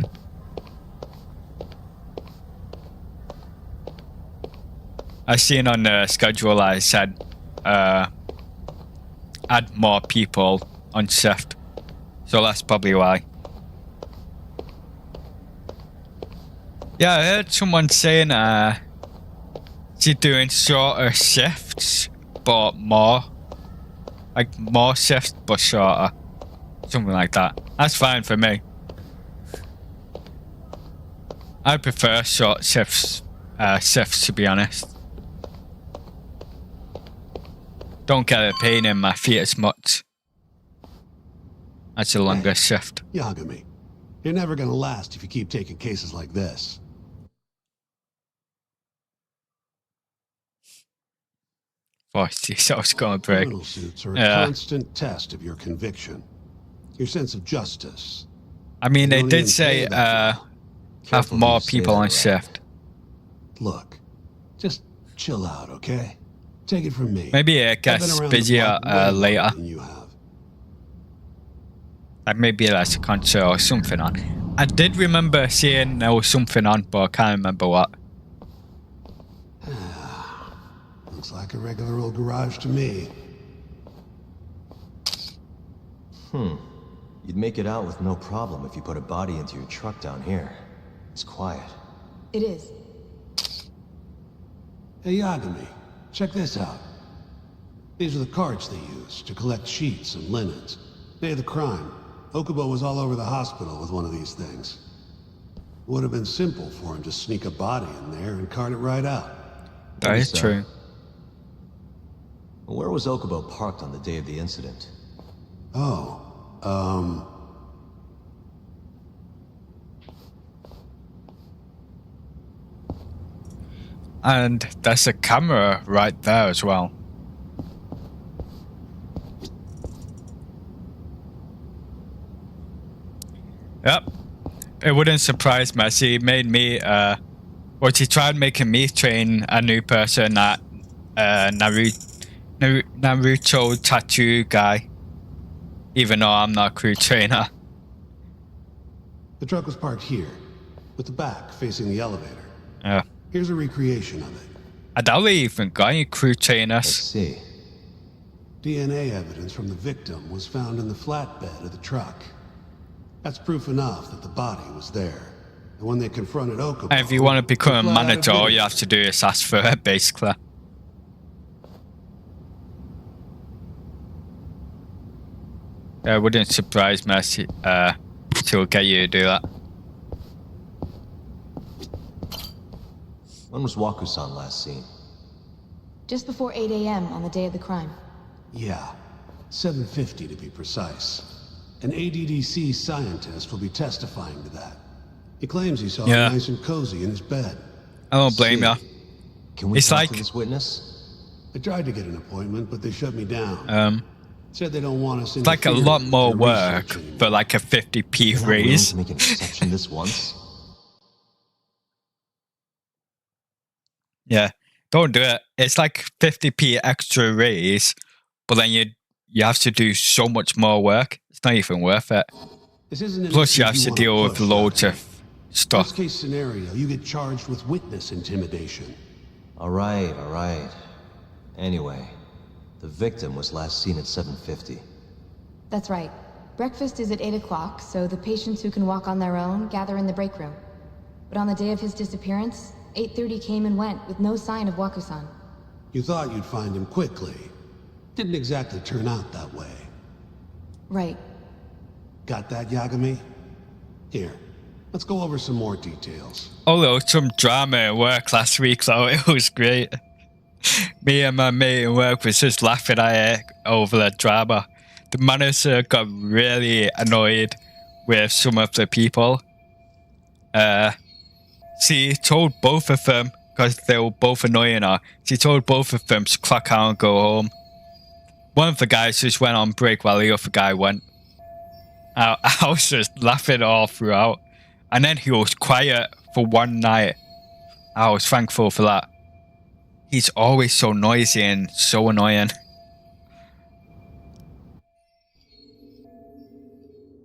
S2: I seen on the schedule I said add more people on shift, so that's probably why. Yeah, I heard someone saying she's doing shorter shifts, but more. Like more shifts, but shorter. Something like that. That's fine for me. I prefer short shifts, to be honest. Don't get a pain in my feet as much. That's a longer shift.
S10: Yagami, you're never gonna last if you keep taking cases like this.
S2: Voice, so it's gonna break.
S10: Criminal suits are a
S2: Yeah.
S10: constant test of your conviction, your sense of justice.
S2: I mean,
S10: They
S2: they
S10: don't
S2: did
S10: even
S2: say
S10: pay that well.
S2: have
S3: Careful who
S2: more
S3: you say
S2: people
S3: that
S2: on
S3: around.
S2: shift.
S10: Look, just chill out, okay? Take it from me.
S2: Maybe it
S10: I've been
S2: gets
S10: around the
S2: busier
S10: block way longer
S2: later.
S10: than you have.
S2: Like maybe there's a concert or something on. I did remember seeing there was something on, but I can't remember what.
S10: Looks like a regular old garage to me.
S3: You'd make it out with no problem if you put a body into your truck down here. It's quiet.
S11: It is.
S10: Hey, Yagami, check this out. These are the carts they used to collect sheets and linens. Day of the crime, Okubo was all over the hospital with one of these things. Would have been simple for him to sneak a body in there and cart it right out.
S2: That is
S3: so.
S2: true.
S3: Where was Okubo parked on the day of the incident?
S10: Oh,
S2: And there's a camera right there as well. Yep. It wouldn't surprise me. He made me, he tried making me train a new person at Naruto tattoo guy. Even though I'm not a crew trainer.
S10: the truck was parked here, with the back facing the elevator.
S2: Yeah.
S10: Here's a recreation of it.
S2: I doubt we even got any crew
S3: Let's
S2: trainers.
S3: see.
S10: DNA evidence from the victim was found in the flatbed of the truck. That's proof enough that the body was there. And when they confronted Okubo,
S2: And if you want to become a
S10: he flat out
S2: manager, all
S10: admitted
S2: you have to do is ask for it, basically. It wouldn't surprise me if she'll get you to do that.
S3: When was Waku-san last seen?
S11: Just before 8 a.m. on the day of the crime.
S10: Yeah, 7:50 to be precise. An ADDC scientist will be testifying to that. He claims he saw
S2: Yeah.
S10: him nice and cozy in his bed.
S2: I don't blame you.
S3: Can we
S2: It's
S3: talk
S2: like-
S3: to this witness?
S10: I tried to get an appointment, but they shut me down.
S2: It's
S10: Said they don't want us
S2: like a
S10: interfering
S2: lot
S10: with
S2: more
S10: their
S2: work
S10: research anymore.
S2: for like a 50p
S3: You're not willing
S2: raise.
S3: to make an exception this once?
S2: Yeah, don't do it. It's like 50p extra raise, but then you have to do so much more work. It's not even worth it.
S10: This isn't an
S2: Plus, you
S10: issue
S2: have to
S10: wanna
S2: deal with
S10: push,
S2: loads
S10: Yagami.
S2: of stuff.
S10: Worst case scenario, you get charged with witness intimidation.
S3: All right. Anyway, the victim was last seen at 7:50.
S11: That's right. Breakfast is at 8 o'clock, so the patients who can walk on their own gather in the break room. But on the day of his disappearance, 8:30 came and went with no sign of Waku-san.
S10: You thought you'd find him quickly. Didn't exactly turn out that way.
S11: Right.
S10: Got that, Yagami? Here, let's go over some more details.
S2: Although some drama at work last week, so it was great. Me and my mate at work was just laughing at it over the drama. The manager got really annoyed with some of the people. She told both of them, because they were both annoying her, she told both of them to clock out and go home. One of the guys just went on break while the other guy went. I was just laughing all throughout. And then he was quiet for one night. I was thankful for that. He's always so noisy and so annoying.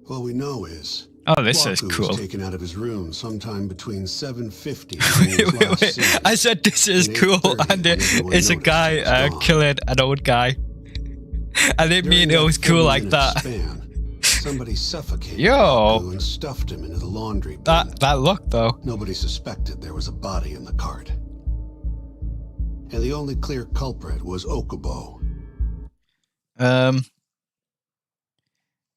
S10: What we know is...
S2: Oh, this is
S10: Waku
S2: cool.
S10: was taken out of his room sometime between 7:50 and his last
S2: Wait.
S10: scene.
S2: I said this is
S10: And
S2: cool,
S10: 8:30
S2: and
S10: when everyone
S2: it's a
S10: noticed
S2: guy
S10: he was gone.
S2: killing an old guy. I didn't mean it
S10: During
S2: was
S10: that
S2: cool like
S10: 30-minute
S2: that.
S10: Span, somebody suffocated
S2: Yo.
S10: Waku and stuffed him into the laundry bin.
S2: That look though.
S10: Nobody suspected there was a body in the cart. And the only clear culprit was Okubo.
S2: The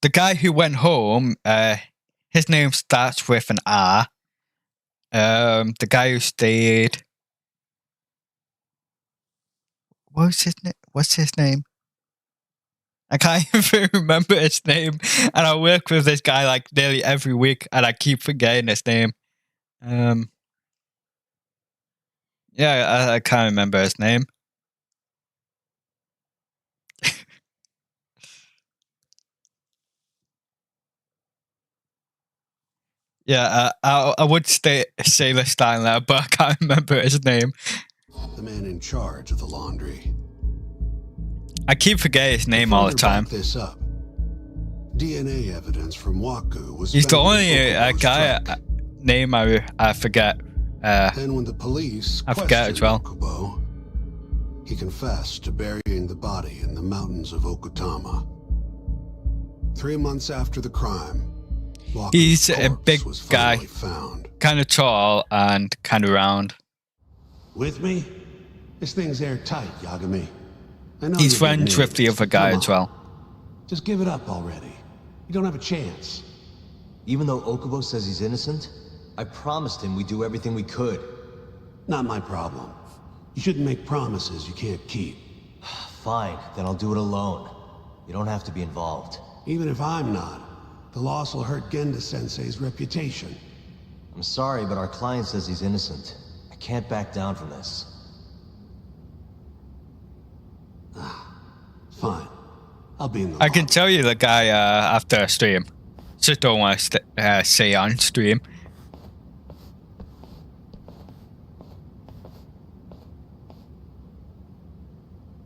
S2: guy who went home, his name starts with an R. The guy who stayed. What's his name? I can't even remember his name. And I work with this guy like nearly every week, and I keep forgetting his name. Yeah, I can't remember his name. Yeah, I would say the Steinler, but I can't remember his name.
S10: The man in charge of the laundry.
S2: I keep forgetting his name all the
S10: Further back
S2: time.
S10: This up. DNA evidence from Waku was
S2: He's the
S10: found
S2: only
S10: in Okubo's
S2: guy
S10: truck.
S2: name I forget.
S10: And when the police
S2: I forget as well.
S10: questioned Okubo, he confessed to burying the body in the mountains of Okutama. 3 months after the crime, Waku's
S2: He's a
S10: corpse
S2: big
S10: was
S2: guy,
S10: finally found.
S2: kind of tall and kind of round.
S10: With me? This thing's airtight, Yagami. I know
S2: He's
S10: you're
S2: friends
S10: getting
S2: with the
S10: it.
S2: other guy
S10: Come
S2: as
S10: on.
S2: well.
S10: Just give it up already. You don't have a chance.
S3: Even though Okubo says he's innocent, I promised him we'd do everything we could.
S10: Not my problem. You shouldn't make promises you can't keep.
S3: Fine, then I'll do it alone. You don't have to be involved.
S10: Even if I'm not, the loss will hurt Genda-sensei's reputation.
S3: I'm sorry, but our client says he's innocent. I can't back down from this.
S10: Fine. I'll be in the
S2: I can
S10: lobby.
S2: tell you the guy after a stream. Just don't want to say on stream.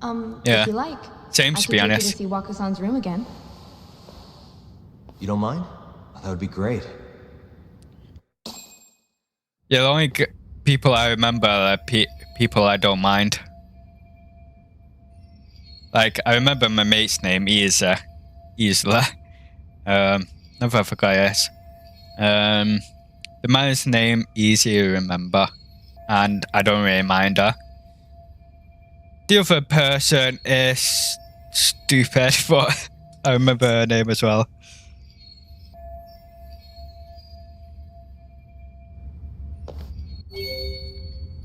S2: Yeah.
S11: If you like,
S2: Same,
S11: I
S2: to
S11: could
S2: be
S11: take
S2: honest.
S11: you to see Waku-san's room again.
S3: You don't mind? That would be great.
S2: Yeah, the only people I remember are people I don't mind. Like, I remember my mate's name, Isla. Never forgot his. The man's name easy to remember, and I don't really mind her. The other person is stupid, but I remember her name as well.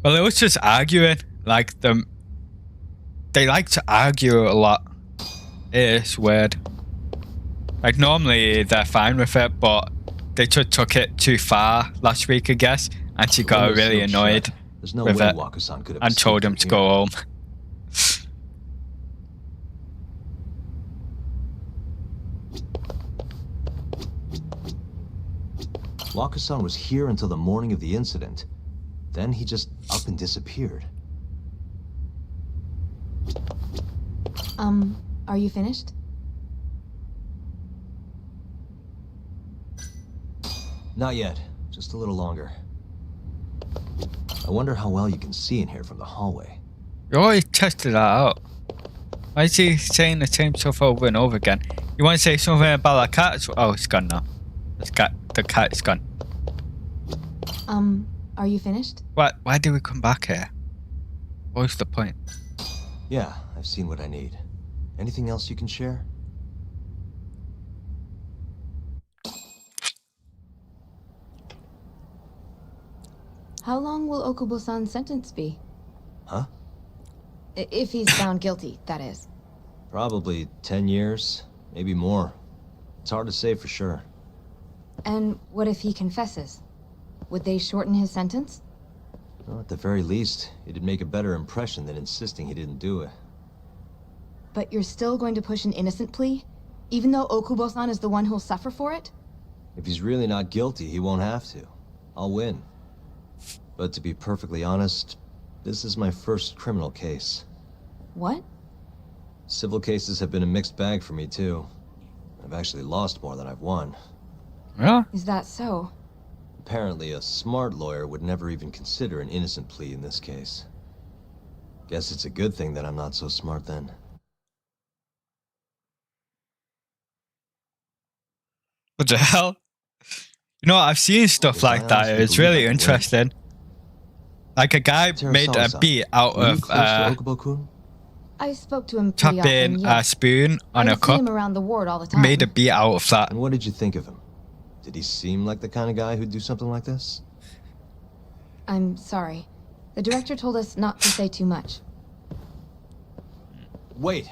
S2: Well, it was just arguing. Like they like to argue a lot. It is weird. Like normally they're fine with it, but they just took it too far last week, I guess, and she got really annoyed
S3: There's no
S2: with
S3: way
S2: it
S3: Waku-san could have
S2: and told him to go home.
S3: Waku-san was here until the morning of the incident. Then he just up and disappeared.
S11: Are you finished?
S3: Not yet. Just a little longer. I wonder how well you can see in here from the hallway.
S2: You always tested that out. Why is he saying the same stuff over and over again? You want to say something about the cat? Oh, it's gone now. The cat is gone.
S11: Are you finished?
S2: What? Why did we come back here? What was the point?
S3: Yeah, I've seen what I need. Anything else you can share?
S11: How long will Okubo-san's sentence be?
S3: Huh?
S11: If he's found guilty, that is.
S3: Probably 10 years, maybe more. It's hard to say for sure.
S11: And what if he confesses? Would they shorten his sentence?
S3: Well, at the very least, it'd make a better impression than insisting he didn't do it.
S11: But you're still going to push an innocent plea? Even though Okubo-san is the one who'll suffer for it?
S3: If he's really not guilty, he won't have to. I'll win. But to be perfectly honest, this is my first criminal case.
S11: What?
S3: Civil cases have been a mixed bag for me, too. I've actually lost more than I've won.
S2: Yeah.
S11: Is that so?
S3: Apparently, a smart lawyer would never even consider an innocent plea in this case. Guess it's a good thing that I'm not so smart then.
S2: What the hell? You know, I've seen stuff like that. It's really interesting. Like a guy made a beat out of
S11: I spoke to him pretty
S2: tapping
S11: often, yes.
S2: a spoon on
S11: I
S2: a
S11: see
S2: cup.
S11: him around the ward all the time.
S2: Made a beat out of that.
S3: And what did you think of him? Did he seem like the kind of guy who'd do something like this?
S11: I'm sorry. The director told us not to say too much.
S3: Wait.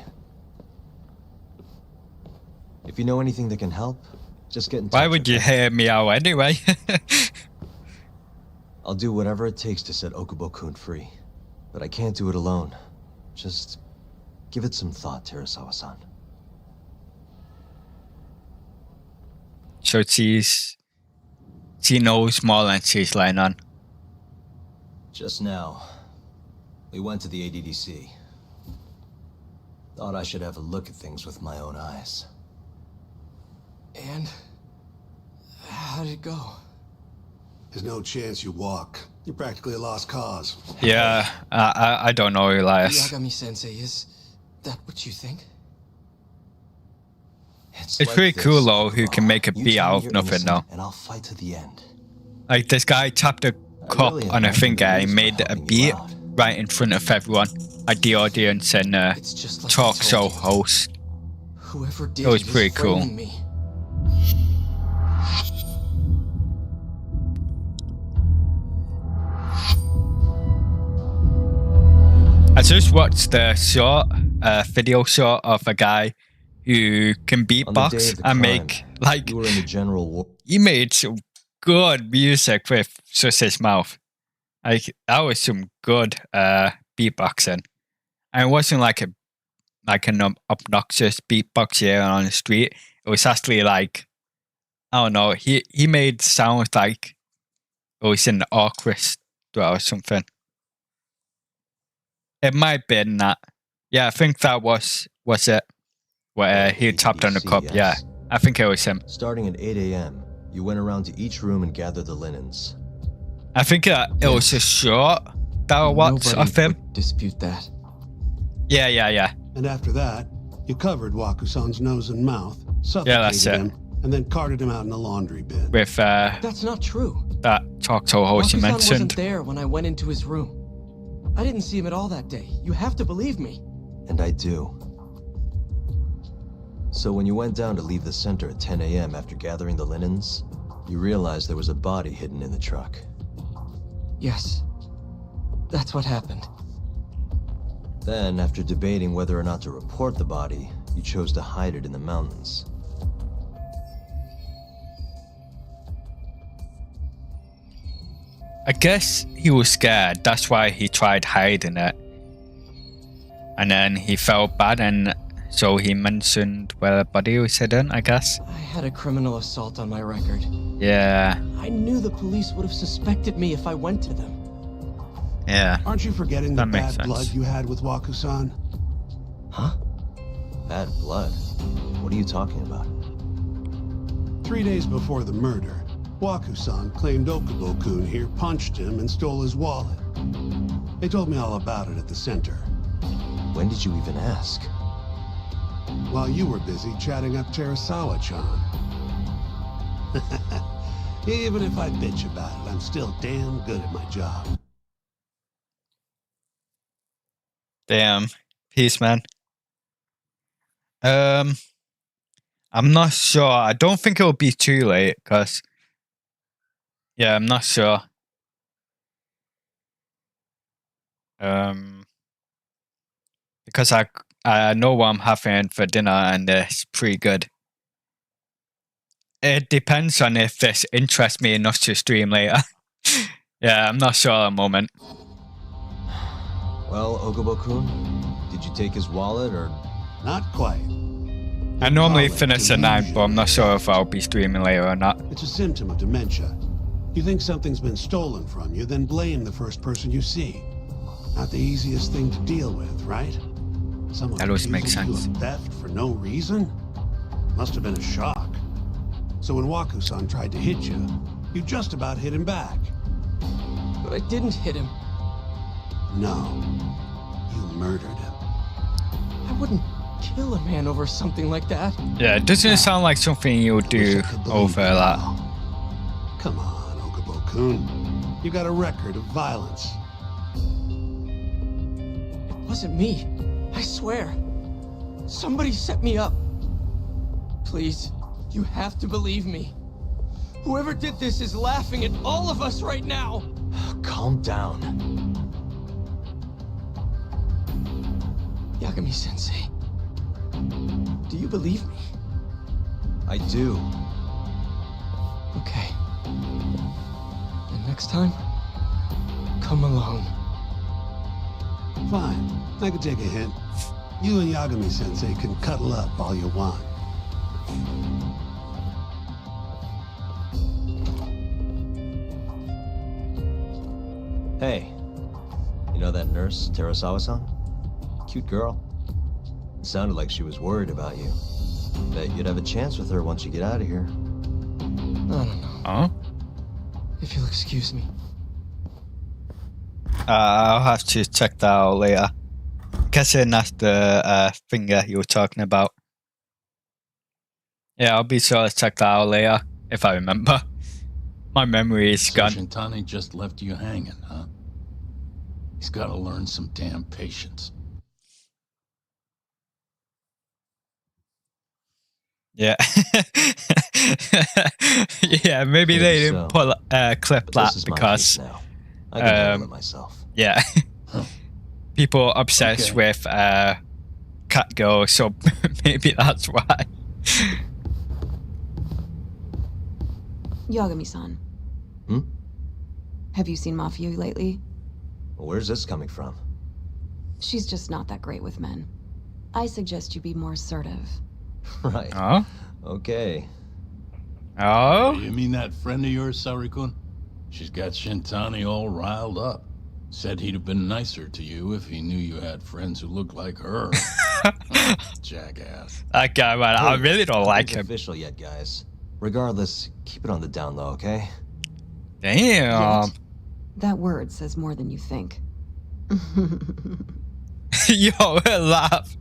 S3: If you know anything that can help, just get in touch.
S2: Why would you hear me out anyway?
S3: I'll do whatever it takes to set Okubo-kun free. But I can't do it alone. Just give it some thought, Terasawa-san.
S2: So she knows more than she's lying on.
S3: Just now, we went to the ADDC. Thought I should have a look at things with my own eyes.
S6: And how did it go?
S10: There's no chance you walk. You're practically a lost cause.
S2: Yeah, I don't know, Elias.
S6: Yagami-sensei, is that what you think?
S2: It's pretty cool though, who can make a beat out of nothing though.
S3: And I'll fight to the end.
S2: Like this guy tapped a cup on a finger and made a beat right in front of everyone, like the audience and talk show host.
S6: Whoever did
S2: it was pretty cool.
S6: Me.
S2: I just watched the short video short of a guy who can beatbox and make like
S3: you were in the general war.
S2: He made some good music with just his mouth. Like that was some good beatboxing. And it wasn't like an obnoxious beatbox here on the street. It was actually like, I don't know, he made sounds like it was in the orchestra or something. It might have been that. Yeah, I think that was it. Where he tapped on the cup.
S3: Yes.
S2: Yeah, I think it was him.
S3: Starting at 8 a.m., you went around to each room and gathered the linens.
S2: I think it was a short that I watched of him.
S6: Would dispute that.
S2: Yeah.
S10: And after that, you covered Waku-san's nose and mouth, suffocated him, and then carted him out in a laundry bin.
S2: With
S6: That's not true.
S2: that Choctaw horse you
S12: Wakusan
S2: mentioned.
S12: wasn't there when I went into his room. I didn't see him at all that day. You have to believe me.
S3: And I do. So when you went down to leave the center at 10 a.m. after gathering the linens, you realized there was a body hidden in the truck.
S12: Yes. That's what happened.
S3: Then, after debating whether or not to report the body, you chose to hide it in the mountains.
S2: I guess he was scared. That's why he tried hiding it. And then he felt bad, and so he mentioned where the body was hidden, I guess.
S12: I had a criminal assault on my record.
S2: Yeah.
S12: I knew the police would have suspected me if I went to them.
S2: Yeah.
S10: Aren't you forgetting the
S2: That makes
S10: bad
S2: sense.
S10: blood you had with Wakusan?
S3: Huh? Bad blood? What are you talking about?
S10: 3 days before the murder, Wakusan claimed Okubo-kun here punched him and stole his wallet. They told me all about it at the center.
S3: When did you even ask?
S10: While you were busy chatting up Terasawa-chan. Even if I bitch about it, I'm still damn good at my job.
S2: Damn. Peace, man. I'm not sure. I don't think it'll be too late, because... Yeah, I'm not sure. Because I know what I'm having for dinner, and it's pretty good. It depends on if this interests me enough to stream later. Yeah, I'm not sure at the moment.
S3: Well, Okubo-kun, did you take his wallet or...
S10: Not quite.
S2: I normally
S10: Wallet,
S2: finish at 9, but I'm not sure if I'll be streaming later or not.
S10: It's a symptom of dementia. You think something's been stolen from you, then blame the first person you see. Not the easiest thing to deal with, right? Someone
S2: That always makes
S10: accusing you
S2: sense.
S10: of theft for no reason? Must have been a shock. So when Waku-san tried to hit you, you just about hit him back.
S12: But I didn't hit him.
S10: No, you murdered him.
S12: I wouldn't kill a man over something like that.
S2: Yeah, it doesn't sound like something you'll do over that.
S10: Come on, Okubo-kun. You got a record of violence.
S12: It wasn't me. I swear. Somebody set me up. Please, you have to believe me. Whoever did this is laughing at all of us right now.
S3: Calm down.
S12: Yagami-sensei, do you believe me?
S3: I do.
S12: Okay. And next time, come alone.
S10: Fine, I can take a hint. You and Yagami-sensei can cuddle up all you want.
S3: Hey, you know that nurse, Terasawa-san? Cute girl. Sounded like she was worried about you. Bet you'd have a chance with her once you get out of here.
S12: I don't know.
S2: Huh?
S12: If you'll excuse me.
S2: I'll have to check that out later. Guessing that's the finger you were talking about. Yeah, I'll be sure to check that out later, if I remember. My memory is
S13: So
S2: gone.
S13: Shintani just left you hanging, huh? He's got to learn some damn patience.
S2: Yeah. Yeah, maybe they didn't put a clip that because
S3: I can handle it myself.
S2: yeah. People obsessed with cat girl, so maybe that's why.
S11: Yagami-san.
S3: Hmm?
S11: Have you seen Mafia lately?
S3: Where's this coming from?
S11: She's just not that great with men. I suggest you be more assertive.
S3: Right.
S2: Oh?
S3: Okay.
S2: Oh?
S13: You mean that friend of yours, Sarikun? She's got Shintani all riled up. Said he'd have been nicer to you if he knew you had friends who looked like her. Jackass.
S2: That guy, man, I really don't like him.
S3: Official yet, guys. Regardless, keep it on the down low, okay?
S2: Damn.
S11: Yet, that word says more than you think.
S2: Yo, laugh.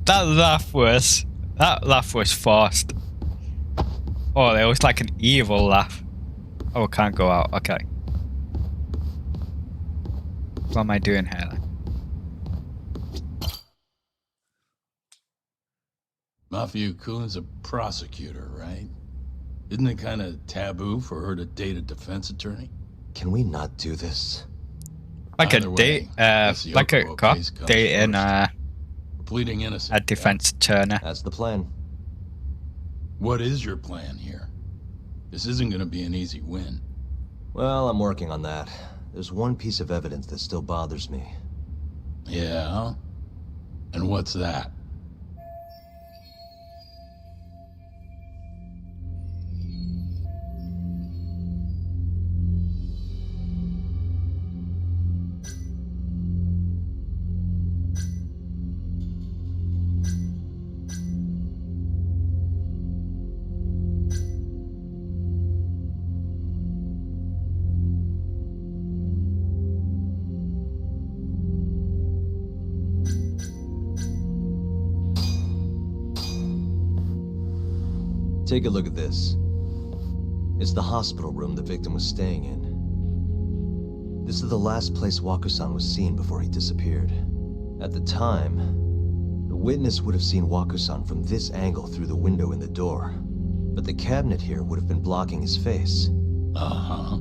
S2: That laugh was forced. Oh, it was like an evil laugh. Oh, I can't go out. Okay. What am I doing here then?
S13: Mafia-kun's a prosecutor, right? Isn't it kind of taboo for her to date a defense attorney?
S3: Can we not do this?
S2: Like
S13: Either
S2: a
S13: way,
S2: date,
S13: guess the
S2: like a
S13: Okubo
S2: cop
S13: case comes
S2: dating
S13: first. We're pleading innocent.
S2: a defense attorney.
S3: That's the plan.
S13: What is your plan here? This isn't going to be an easy win.
S3: Well, I'm working on that. There's one piece of evidence that still bothers me.
S13: Yeah? And what's that?
S3: Take a look at this. It's the hospital room the victim was staying in. This is the last place Waku-san was seen before he disappeared. At the time, the witness would have seen Waku-san from this angle through the window in the door. But the cabinet here would have been blocking his face.
S13: Uh-huh.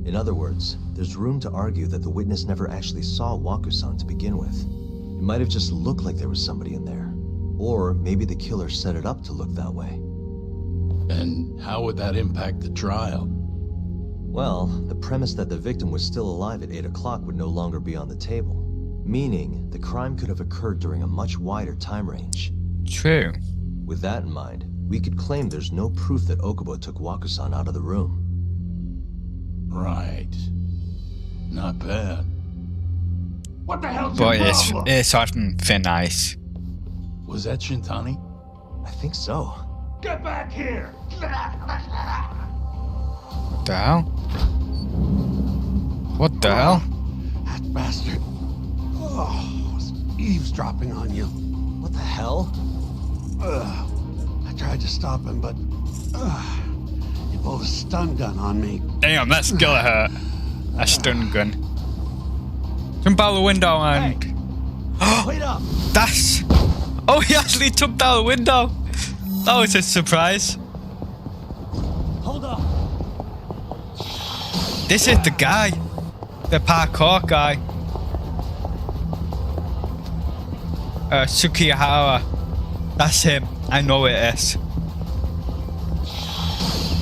S3: In other words, there's room to argue that the witness never actually saw Waku-san to begin with. It might have just looked like there was somebody in there. Or maybe the killer set it up to look that way.
S13: And how would that impact the trial?
S3: Well, the premise that the victim was still alive at 8 o'clock would no longer be on the table. Meaning, the crime could have occurred during a much wider time range.
S2: True.
S3: With that in mind, we could claim there's no proof that Okubo took Waku-san out of the room.
S13: Right. Not bad.
S5: What the hell's
S2: But
S5: your problem?
S2: it's often thin ice.
S13: Was that Shintani?
S3: I think so.
S5: Get back here!
S2: What the hell? What the hell?
S10: That bastard. Oh, was eavesdropping on you.
S3: What the hell?
S10: I tried to stop him, but he pulled a stun gun on me.
S2: Damn, that skill hurt. A stun gun. Jump out the window and...
S3: Wait up!
S2: That's... Oh, he actually jumped out the window. That was a surprise.
S3: Hold up!
S2: This is the guy. The parkour guy. Sukihara. That's him. I know it is.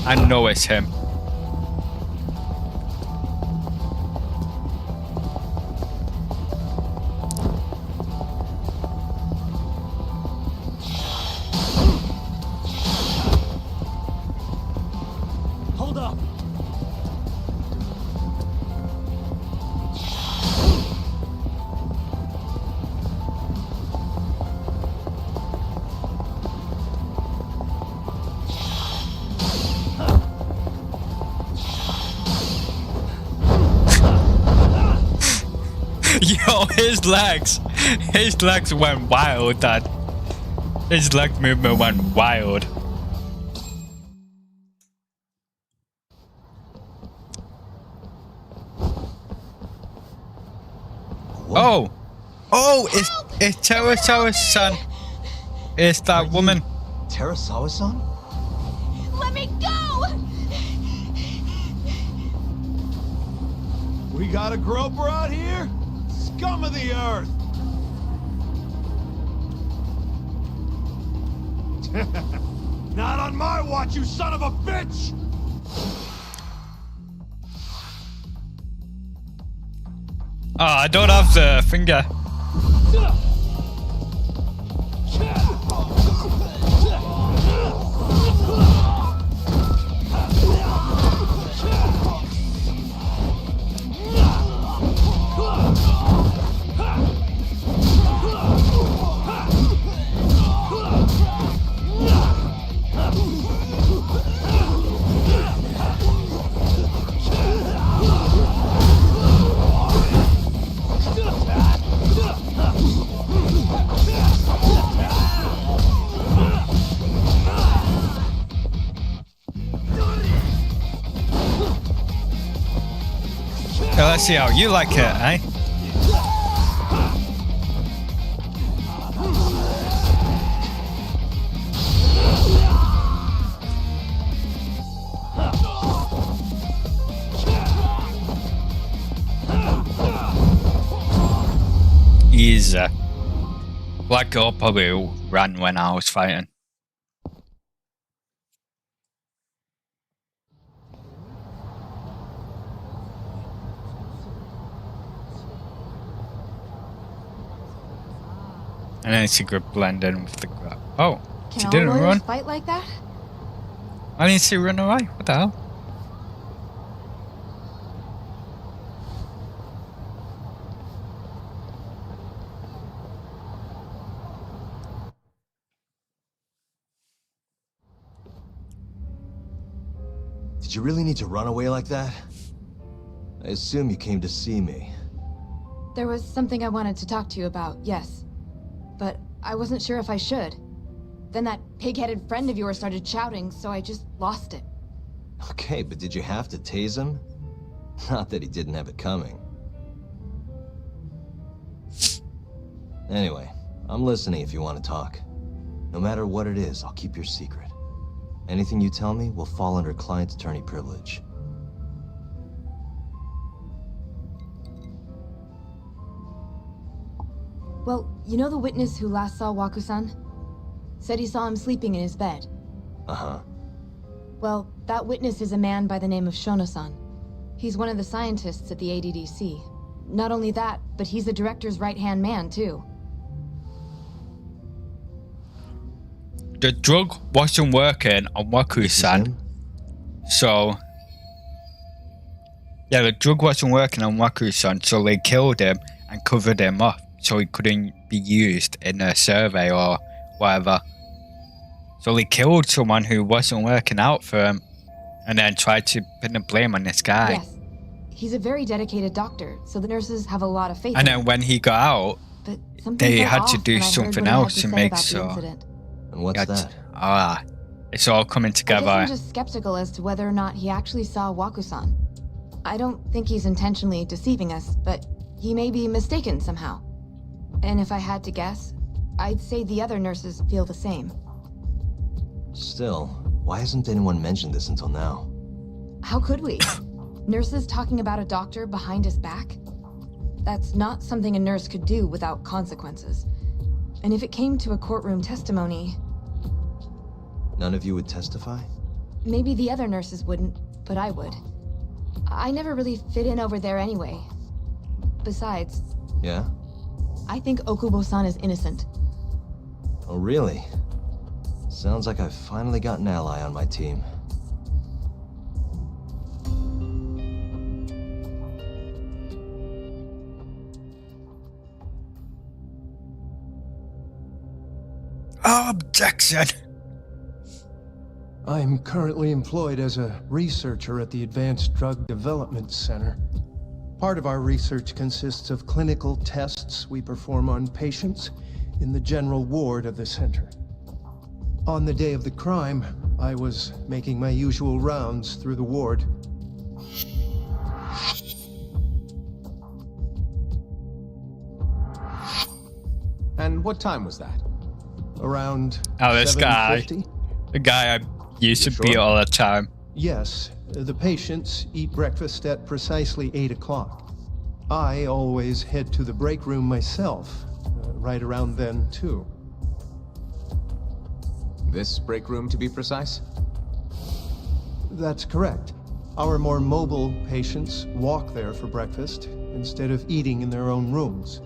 S2: I know it's him.
S3: Hold up!
S2: Yo, his legs went wild, Dad. His leg movement went wild.
S3: Whoa.
S2: Oh, it's Terasawa-san. It's that woman.
S3: Terasawa-san?
S11: Let me go!
S5: We got a groper out here? Scum of the earth! Not on my watch, you son of a bitch!
S2: Oh, I don't have the finger. let's see how you like it, eh? Easy. Black girl probably ran when I was fighting. And then she could blend in with the crowd. Oh, she
S11: Can
S2: didn't
S11: all lawyers
S2: run?
S11: fight like that?
S2: Why didn't she run away? What the hell?
S3: Did you really need to run away like that? I assume you came to see me.
S11: There was something I wanted to talk to you about, yes. But I wasn't sure if I should. Then that pig-headed friend of yours started shouting, so I just lost it.
S3: Okay, but did you have to tase him? Not that he didn't have it coming. Anyway, I'm listening if you want to talk. No matter what it is, I'll keep your secret. Anything you tell me will fall under client attorney privilege.
S11: Well, you know the witness who last saw Waku-san? Said he saw him sleeping in his bed.
S3: Uh-huh.
S11: Well, that witness is a man by the name of Shono-san. He's one of the scientists at the ADDC. Not only that, but he's the director's right-hand man, too.
S2: The drug wasn't working on Waku-san. So... yeah, the drug wasn't working on Waku-san, so they killed him and covered him up so he couldn't be used in a survey or whatever. So they killed someone who wasn't working out for him and then tried to put the blame on this guy.
S11: Yes. He's a very dedicated doctor, so the nurses have a lot of faith
S2: And
S11: in
S2: then
S11: him.
S2: when he got out,
S11: But something
S2: they
S11: felt
S2: had to
S11: off
S2: do
S11: when I heard
S2: something
S11: what he had
S2: else to
S11: say
S2: make
S11: about the
S2: sure.
S11: incident.
S3: And what's that?
S2: It's all coming
S11: I guess
S2: together.
S11: I'm just skeptical as to whether or not he actually saw Waku-san. I don't think he's intentionally deceiving us, but he may be mistaken somehow. And if I had to guess, I'd say the other nurses feel the same.
S3: Still, why hasn't anyone mentioned this until now?
S11: How could we? Nurses talking about a doctor behind his back? That's not something a nurse could do without consequences. And if it came to a courtroom testimony,
S3: None of you would testify?
S11: maybe the other nurses wouldn't, but I would. I never really fit in over there anyway. Besides,
S3: Yeah?
S11: I think Okubo-san is innocent.
S3: Oh, really? Sounds like I've finally got an ally on my team.
S2: Objection!
S14: I'm currently employed as a researcher at the Advanced Drug Development Center. Part of our research consists of clinical tests we perform on patients in the general ward of the center. On the day of the crime, I was making my usual rounds through the ward.
S6: And what time was that?
S14: Around
S2: Oh, this guy.
S14: 7:50?
S2: The guy I used to beat all the time.
S14: Yes, the patients eat breakfast at precisely 8 o'clock. I always head to the break room myself, right around then, too.
S6: This break room, to be precise?
S14: That's correct. Our more mobile patients walk there for breakfast instead of eating in their own rooms.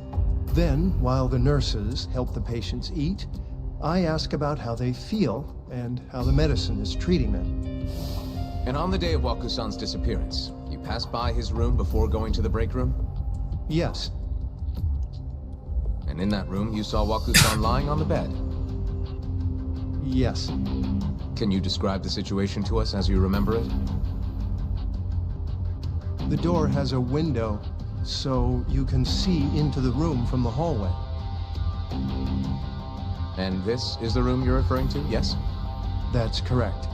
S14: Then, while the nurses help the patients eat, I ask about how they feel and how the medicine is treating them.
S6: And on the day of Waku-san's disappearance, you passed by his room before going to the break room?
S14: Yes.
S6: And in that room, you saw Waku-san lying on the bed?
S14: Yes.
S6: Can you describe the situation to us as you remember it?
S14: The door has a window, so you can see into the room from the hallway.
S6: And this is the room you're referring to, yes?
S14: That's correct.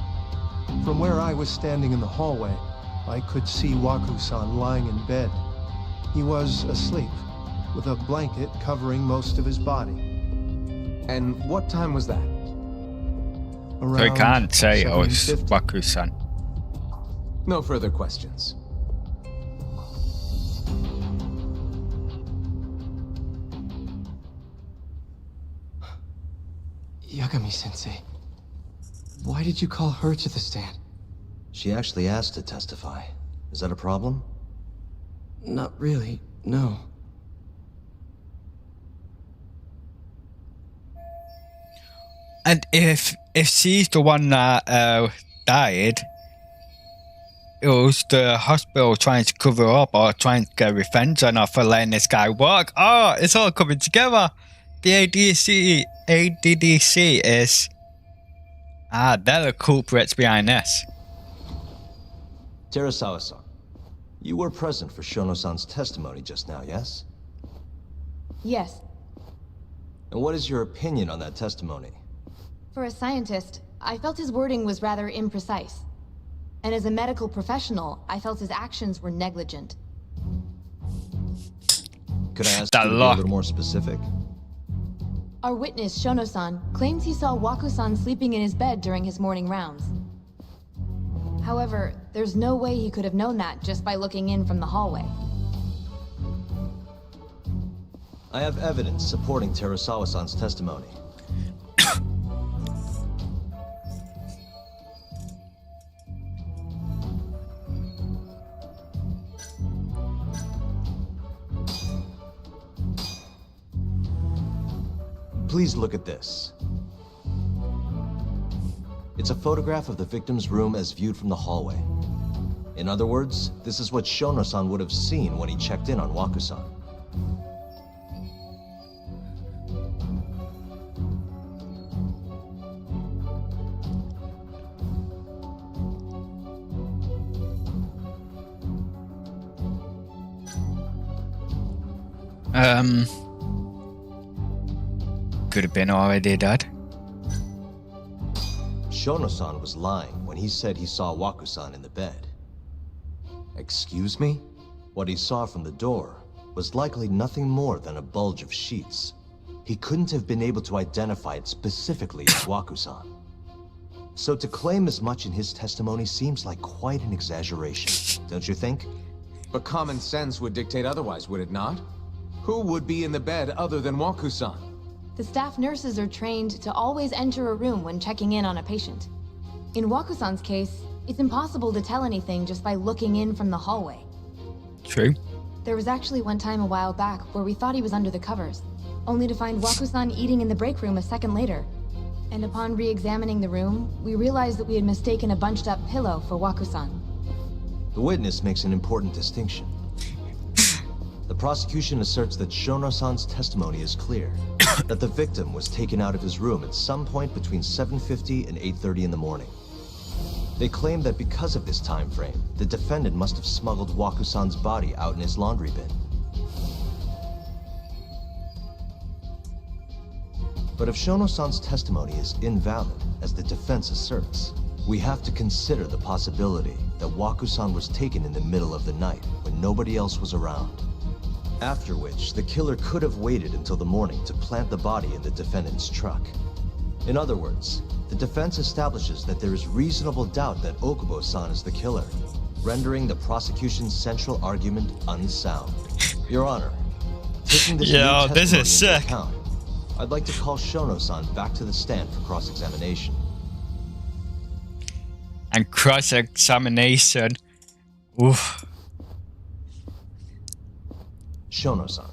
S14: From where I was standing in the hallway, I could see Waku-san lying in bed, He was asleep, with a blanket covering most of his body.
S15: And what time was that?
S2: So I can't say it was
S14: 7:50.
S2: Waku-san.
S15: No further questions.
S12: Yagami-sensei, why did you call her to the stand?
S3: She actually asked to testify. Is that a problem?
S12: Not really, no.
S2: And if she's the one that died, it was the hospital trying to cover up or trying to get revenge on her for letting this guy work. Oh, it's all coming together. The ADDC is... they're the culprits behind this.
S3: Terasawa-san, you were present for Shono-san's testimony just now, yes?
S11: Yes.
S3: And what is your opinion on that testimony?
S11: For a scientist, I felt his wording was rather imprecise. And as a medical professional, I felt his actions were negligent.
S3: Could I ask you to be a little more specific?
S11: Our witness, Shono-san, claims he saw Waku-san sleeping in his bed during his morning rounds. However, there's no way he could have known that just by looking in from the hallway.
S3: I have evidence supporting Terasawa-san's testimony. Please look at this. It's a photograph of the victim's room as viewed from the hallway. In other words, this is what Shono-san would have seen when he checked in on Waku-san.
S2: Could have been already dead.
S3: Shono-san was lying when he said he saw Waku-san in the bed. Excuse me? What he saw from the door was likely nothing more than a bulge of sheets. He couldn't have been able to identify it specifically as Waku-san. So to claim as much in his testimony seems like quite an exaggeration, don't you think?
S15: But common sense would dictate otherwise, would it not? Who would be in the bed other than Waku-san?
S11: The staff nurses are trained to always enter a room when checking in on a patient. In Waku-san's case, it's impossible to tell anything just by looking in from the hallway.
S2: True.
S11: There was actually one time a while back where we thought he was under the covers, only to find Waku-san eating in the break room a second later. And upon re-examining the room, we realized that we had mistaken a bunched-up pillow for Waku-san.
S3: The witness makes an important distinction. The prosecution asserts that Shono-san's testimony is clear, that the victim was taken out of his room at some point between 7:50 and 8:30 in the morning. They claim that because of this time frame, the defendant must have smuggled Waku-san's body out in his laundry bin. But if Shono-san's testimony is invalid, as the defense asserts, we have to consider the possibility that Waku-san was taken in the middle of the night when nobody else was around. After which, the killer could have waited until the morning to plant the body in the defendant's truck. In other words, the defense establishes that there is reasonable doubt that Okubo-san is the killer, rendering the prosecution's central argument unsound. Your Honor, taking this new testimony into account, I'd like to call Shono-san back to the stand for cross-examination.
S2: And cross-examination. Oof.
S3: Shono-san.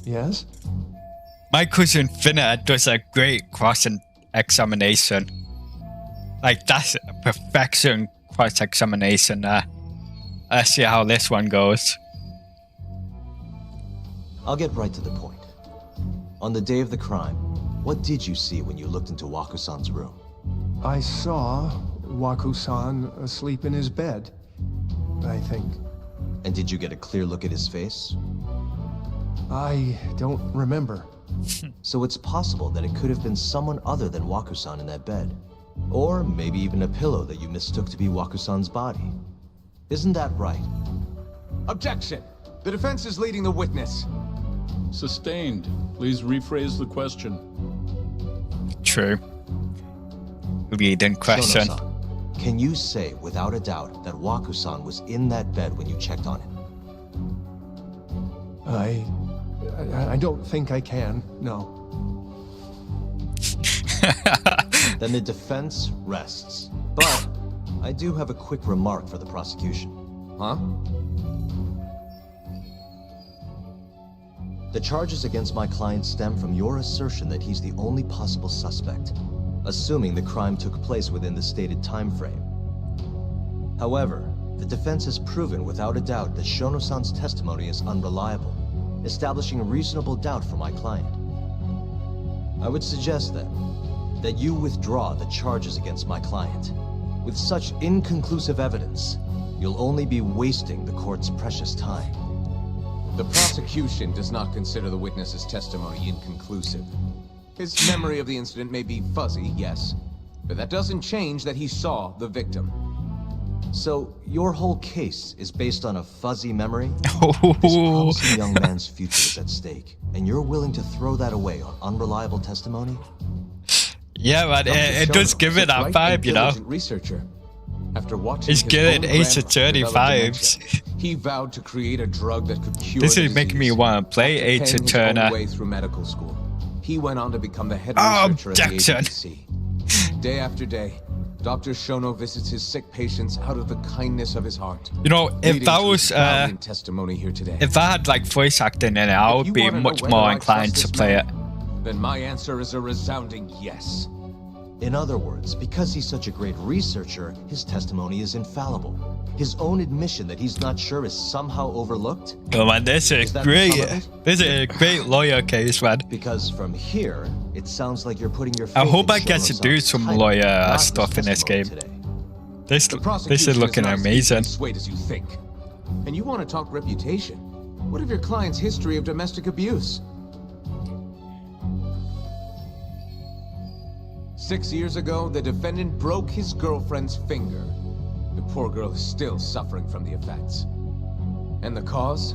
S14: Yes?
S2: My cousin Finna does a great cross-examination. Like, that's a perfection cross-examination there. Let's see how this one goes.
S3: I'll get right to the point. On the day of the crime, what did you see when you looked into Waku-san's room?
S14: I saw Waku-san asleep in his bed, I think.
S3: And did you get a clear look at his face?
S14: I don't remember.
S3: So it's possible that it could have been someone other than Waku-san in that bed. Or maybe even a pillow that you mistook to be Waku-san's body. Isn't that right?
S15: Objection! The defense is leading the witness.
S13: Sustained. Please rephrase the question.
S2: True. Leading question.
S3: Shono-san, can you say without a doubt that Waku-san was in that bed when you checked on him?
S14: I don't think I can, no.
S3: Then the defense rests. But I do have a quick remark for the prosecution.
S15: Huh?
S3: The charges against my client stem from your assertion that he's the only possible suspect, assuming the crime took place within the stated time frame. However, the defense has proven without a doubt that Shono-san's testimony is unreliable, establishing reasonable doubt for my client. I would suggest then that you withdraw the charges against my client. With such inconclusive evidence, you'll only be wasting the court's precious time.
S15: The prosecution does not consider the witness's testimony inconclusive. His memory of the incident may be fuzzy, yes, but that doesn't change that he saw the victim.
S3: So, your whole case is based on a fuzzy memory? This promising young man's future is at stake, and you're willing to throw that away on unreliable testimony?
S2: Yeah, man, it does give it that vibe, you know.
S15: Researcher. After watching
S2: He's getting Ace Attorney vibes.
S15: He vowed to create a drug that could cure
S2: This is making me want to play Ace Attorney.
S15: Way through medical school. He went on to become the head researcher at the ADC. Day after day, Dr. Shono visits his sick patients out of the kindness of his heart.
S2: You know, if that was
S15: testimony here today.
S2: if that had like voice acting in it, I would be much more inclined to play it.
S15: Then my answer is a resounding yes.
S3: In other words, because he's such a great researcher, his testimony is infallible. His own admission that he's not sure is somehow overlooked?
S2: Oh man, this is a great lawyer case, man.
S3: Because from here, it sounds like you're putting your faith
S2: I hope I
S3: in
S2: get to do some lawyer stuff in this game. This is looking amazing.
S15: Swayed as you think. And you want to talk reputation? What of your client's history of domestic abuse? 6 years ago, the defendant broke his girlfriend's finger. The poor girl is still suffering from the effects. And the cause?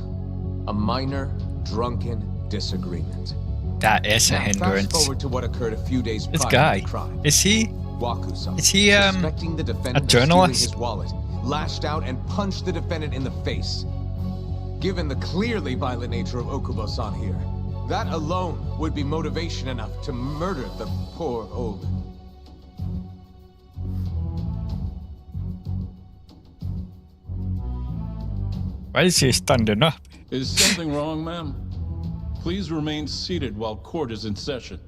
S15: A minor, drunken disagreement.
S2: That is a hindrance.
S15: Fast forward to what occurred a few days
S2: This
S15: prior
S2: guy,
S15: to the crime.
S2: is he
S15: Suspecting the defendant
S2: a journalist?
S15: of stealing his wallet, lashed out and punched the defendant in the face. Given the clearly violent nature of Okubo-san here, that alone would be motivation enough to murder the poor old.
S2: Why is he standing up?
S13: Is something wrong, ma'am? Please remain seated while court is in session.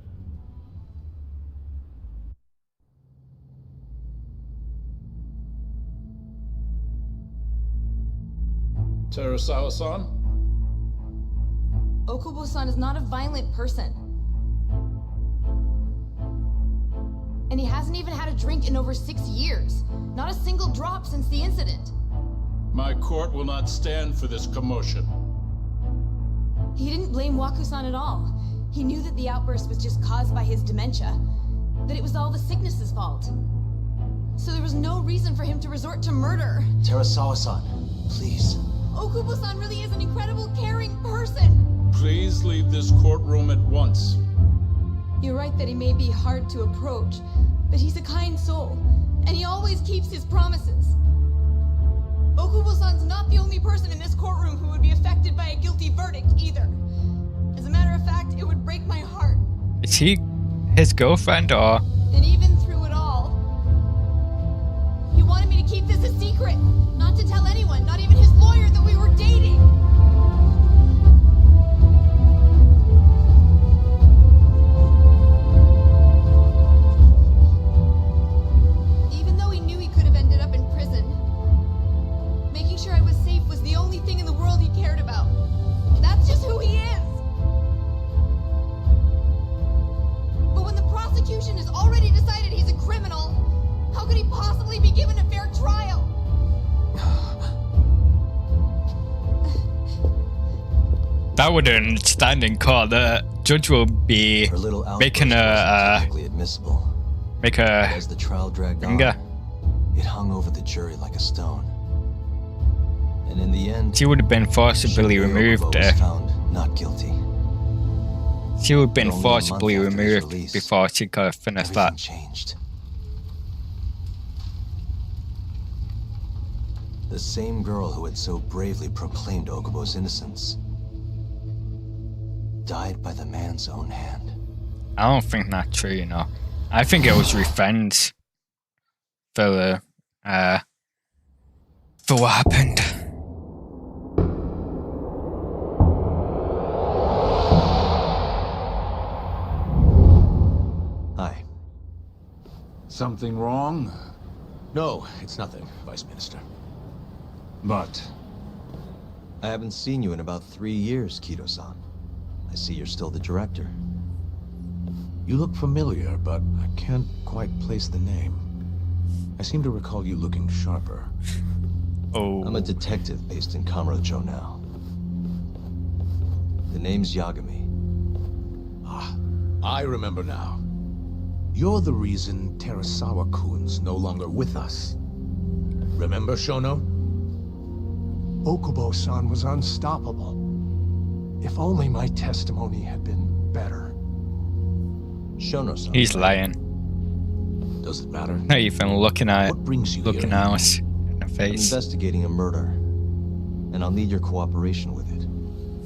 S13: Terasawa-san?
S11: Okubo-san is not a violent person. And he hasn't even had a drink in over 6 years. Not a single drop since the incident.
S13: My court will not stand for this commotion.
S11: He didn't blame Waku-san at all. He knew that the outburst was just caused by his dementia. That it was all the sickness's fault. So there was no reason for him to resort to murder.
S3: Terasawa-san, please.
S11: Okubo-san really is an incredible, caring person.
S13: Please leave this courtroom at once.
S11: You're right that he may be hard to approach, but he's a kind soul, and he always keeps his promises. Okubo-san's not the only person in this courtroom who would be affected by a guilty verdict, either. As a matter of fact, it would break my heart.
S2: Is he his girlfriend or?
S11: And even through it all, he wanted me to keep this a secret, not to tell anyone, not even his lawyer, that we were dating. Even though he knew he could have ended up in prison, making sure I was safe was the only thing in the world he cared about. That's just who he is. But when the prosecution has already decided he's a criminal, how could he possibly be given a fair trial?
S2: That wouldn't stand in court. The judge will be making a make a
S3: As the trial dragged on,
S2: finger.
S3: it hung over the jury like a stone. And in the end,
S2: she would have been forcibly removed.
S3: Okubo was found not guilty.
S2: She would have been
S3: Only a
S2: forcibly
S3: month after his
S2: removed
S3: release,
S2: before she could have finished that.
S3: changed. The same girl who had so bravely proclaimed Okubo's innocence died by the man's own hand.
S2: I don't think that's true, you know. I think it was revenge for what happened.
S3: Hi.
S5: Something wrong?
S8: No, it's nothing, Vice Minister.
S5: But
S3: I haven't seen you in about 3 years, Kido-san. I see you're still the director.
S8: You look familiar, but I can't quite place the name. I seem to recall you looking sharper.
S2: Oh.
S3: I'm a detective based in Kamurocho now. The name's Yagami.
S8: Ah, I remember now. You're the reason Terasawa-kun's no longer with us. Remember, Shono?
S14: Okubo-san was unstoppable. If only my testimony had been better.
S3: Shono-san.
S2: He's lying.
S8: Does it matter?
S2: Not even looking at it.
S8: Brings you
S2: Looking
S8: here?
S2: at us in the
S3: I'm
S2: face.
S3: investigating a murder, and I'll need your cooperation with it.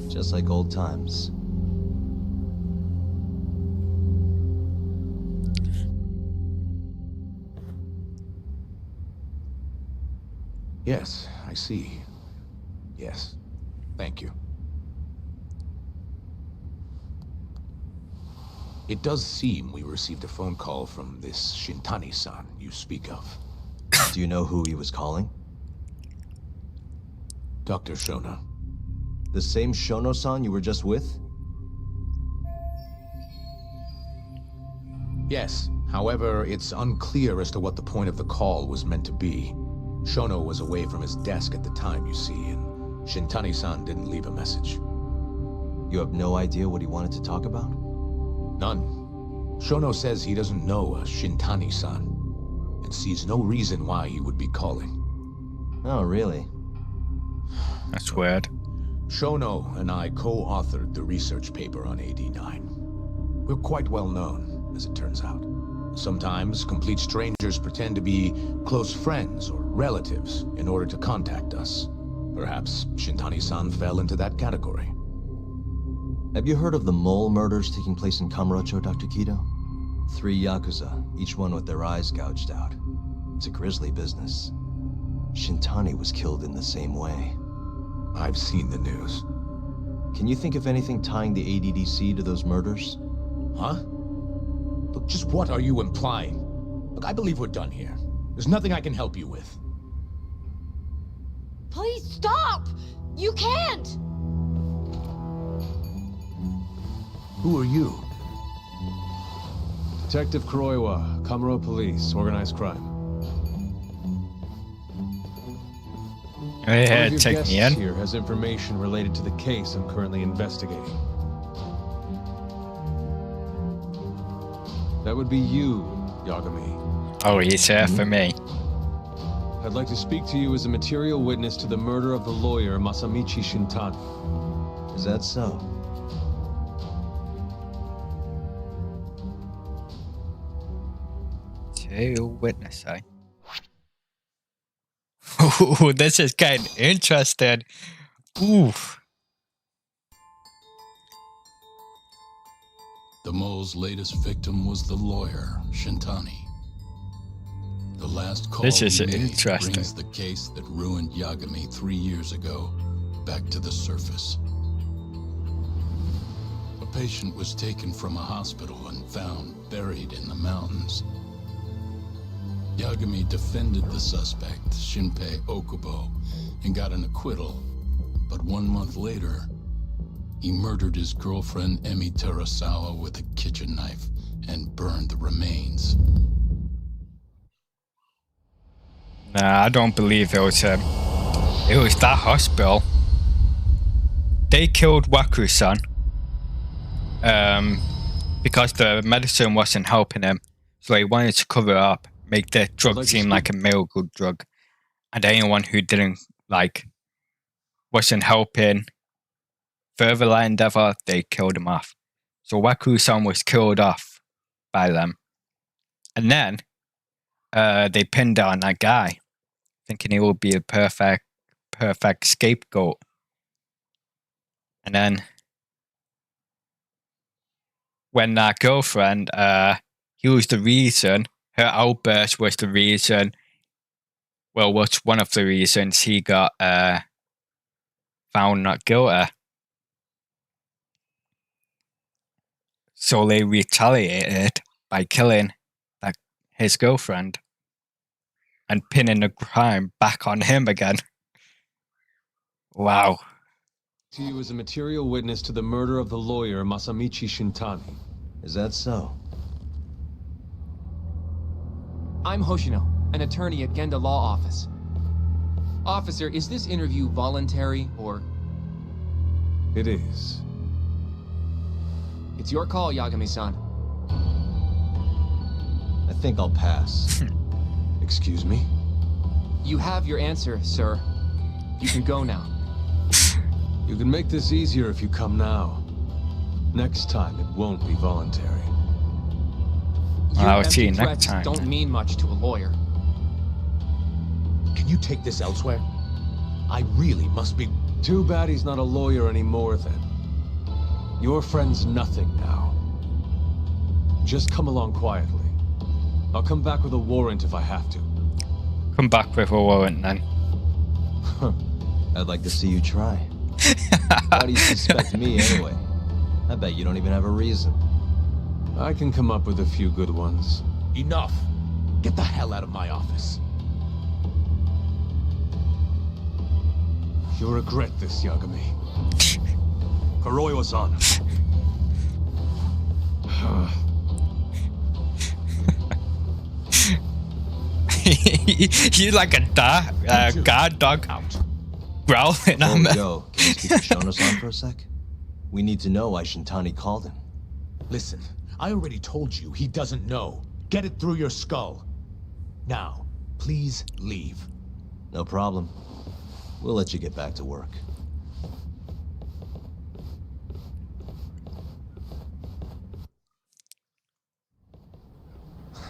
S3: Just like old times.
S8: Yes, I see. Yes. Thank you. It does seem we received a phone call from this Shintani-san you speak of.
S3: Do you know who he was calling?
S8: Dr. Shono.
S3: The same Shono-san you were just with?
S8: Yes. However, it's unclear as to what the point of the call was meant to be. Shono was away from his desk at the time, you see, and Shintani-san didn't leave a message.
S3: You have no idea what he wanted to talk about?
S8: None. Shono says he doesn't know a Shintani-san, and sees no reason why he would be calling.
S3: Oh, really?
S2: That's weird.
S8: Shono and I co-authored the research paper on AD9. We're quite well known, as it turns out. Sometimes complete strangers pretend to be close friends or relatives in order to contact us. Perhaps Shintani-san fell into that category.
S3: Have you heard of the mole murders taking place in Kamurocho, Dr. Kido? 3 Yakuza, each one with their eyes gouged out. It's a grisly business. Shintani was killed in the same way.
S8: I've seen the news.
S3: Can you think of anything tying the ADDC to those murders?
S8: Huh? Look, just what are you implying? Look, I believe we're done here. There's nothing I can help you with.
S11: Please stop! You can't!
S8: Who are you?
S16: Detective Kuroiwa, Kamuro Police, Organized Crime.
S2: Hey,
S16: One of your
S2: take
S16: guests
S2: me in.
S16: here has information related to the case I'm currently investigating. That would be you, Yagami.
S2: Oh, he's here for me.
S16: I'd like to speak to you as a material witness to the murder of the lawyer Masamichi Shintani.
S3: Is that so?
S2: Two witness, eh? Ooh, this is kind of interesting. Ooh.
S13: The mole's latest victim was the lawyer, Shintani. The last call
S2: This is
S13: he made
S2: interesting.
S13: brings the case that ruined Yagami 3 years ago back to the surface. A patient was taken from a hospital and found buried in the mountains. Yagami defended the suspect, Shinpei Okubo, and got an acquittal. But 1 month later, he murdered his girlfriend Emi Terasawa with a kitchen knife and burned the remains.
S2: Nah, I don't believe it was him. It was that hospital. They killed Waku-san. Because the medicine wasn't helping him. So he wanted to cover it up, make the drug seem like a miracle drug. And anyone who didn't, like, wasn't helping further that endeavor, they killed him off. So Waku-san was killed off by them. And then they pinned down that guy, thinking he would be a perfect scapegoat. And then when that girlfriend, he was the reason, her outburst was the reason, well, what's one of the reasons he got found not guilty. So they retaliated by killing his girlfriend and pinning the crime back on him again. Wow.
S16: To you as a material witness to the murder of the lawyer Masamichi Shintani.
S3: Is that so?
S6: I'm Hoshino, an attorney at Genda Law Office. Officer, is this interview voluntary or...
S16: It is.
S6: It's your call, Yagami-san.
S3: I think I'll pass.
S16: Excuse me?
S6: You have your answer, sir. You can go now.
S16: You can make this easier if you come now. Next time, it won't be voluntary.
S2: I'll see you
S6: empty
S2: next
S6: threats
S2: time.
S6: Don't mean much to a lawyer.
S8: Can you take this elsewhere? I really must be...
S16: Too bad he's not a lawyer anymore, then. Your friend's nothing now. Just come along quietly. I'll come back with a warrant if I have to.
S2: Come back with a warrant then.
S3: I'd like to see you try. Why do you suspect me anyway? I bet you don't even have a reason.
S16: I can come up with a few good ones.
S8: Enough! Get the hell out of my office.
S16: You'll regret this, Yagami.
S5: Kuroiwa-san.
S2: He's like a guard dog growling at me.
S3: Go. Can you speak to Shono-san for a sec? We need to know why Shintani called him.
S8: Listen, I already told you he doesn't know. Get it through your skull. Now, please leave.
S3: No problem. We'll let you get back to work.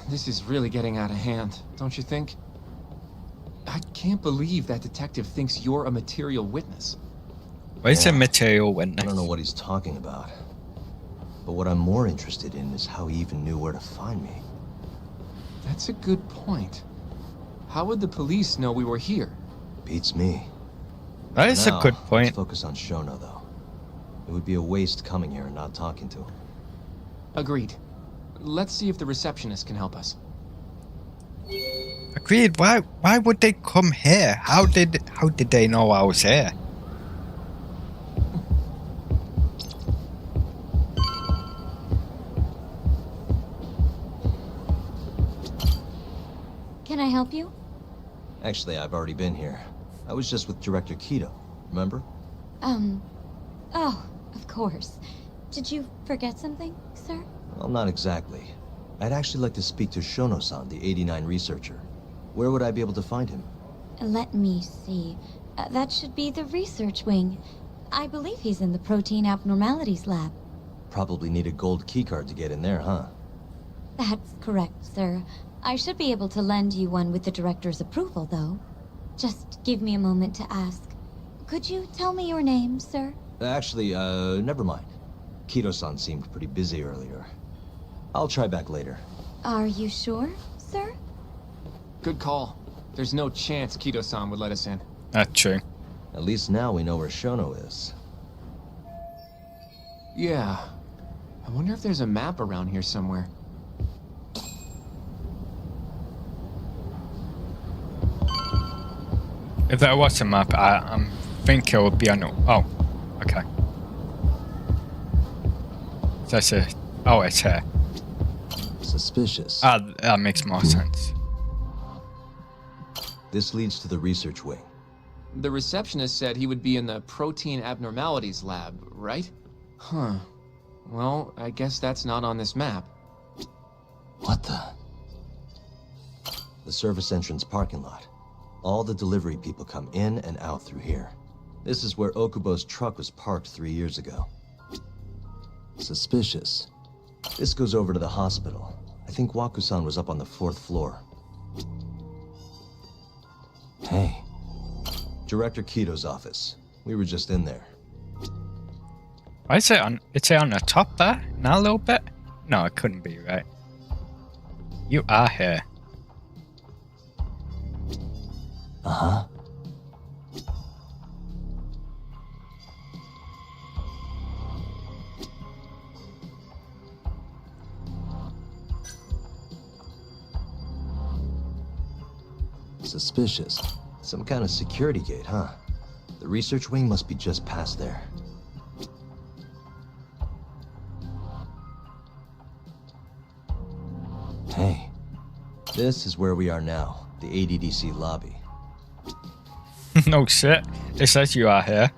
S6: This is really getting out of hand, don't you think? I can't believe that detective thinks you're a material witness.
S2: Where's the material witness?
S3: I don't know what he's talking about. But what I'm more interested in is how he even knew where to find me.
S6: That's a good point. How would the police know we were here?
S3: Beats me.
S2: That is a good point.
S3: Let's focus on Shono, though. It would be a waste coming here and not talking to him.
S6: Agreed. Let's see if the receptionist can help us.
S2: Agreed. Why would they come here? How did they know I was here?
S17: Can I help you?
S3: Actually, I've already been here. I was just with Director Kido, remember?
S17: Oh, of course. Did you forget something, sir?
S3: Well, not exactly. I'd actually like to speak to Shono-san, the 89 researcher. Where would I be able to find him?
S17: Let me see. That should be the research wing. I believe he's in the protein abnormalities lab.
S3: Probably need a gold keycard to get in there, huh?
S17: That's correct, sir. I should be able to lend you one with the director's approval, though. Just give me a moment to ask. Could you tell me your name, sir?
S3: Actually, never mind. Kido-san seemed pretty busy earlier. I'll try back later.
S17: Are you sure, sir?
S6: Good call. There's no chance Kido-san would let us in.
S2: That's true.
S3: At least now we know where Shono is.
S6: Yeah. I wonder if there's a map around here somewhere.
S2: If there was a map, I think it would be on. Oh, okay. That's it. Oh, it's here.
S3: Suspicious.
S2: That makes more sense.
S3: This leads to the research wing.
S6: The receptionist said he would be in the protein abnormalities lab, right? Huh. Well, I guess that's not on this map.
S3: What the? The service entrance parking lot. All the delivery people come in and out through here. This is where Okubo's truck was parked 3 years ago. Suspicious. This goes over to the hospital. I think Wakusan was up on the 4th floor. Hey. Director Kito's office. We were just in there.
S2: Why is it on? It's on the top there? Now a little bit? No, it couldn't be, right? You are here.
S3: Uh-huh. Suspicious. Some kind of security gate, huh? The research wing must be just past there. Hey, this is where we are now, the ADDC lobby.
S2: No shit. It says you are here.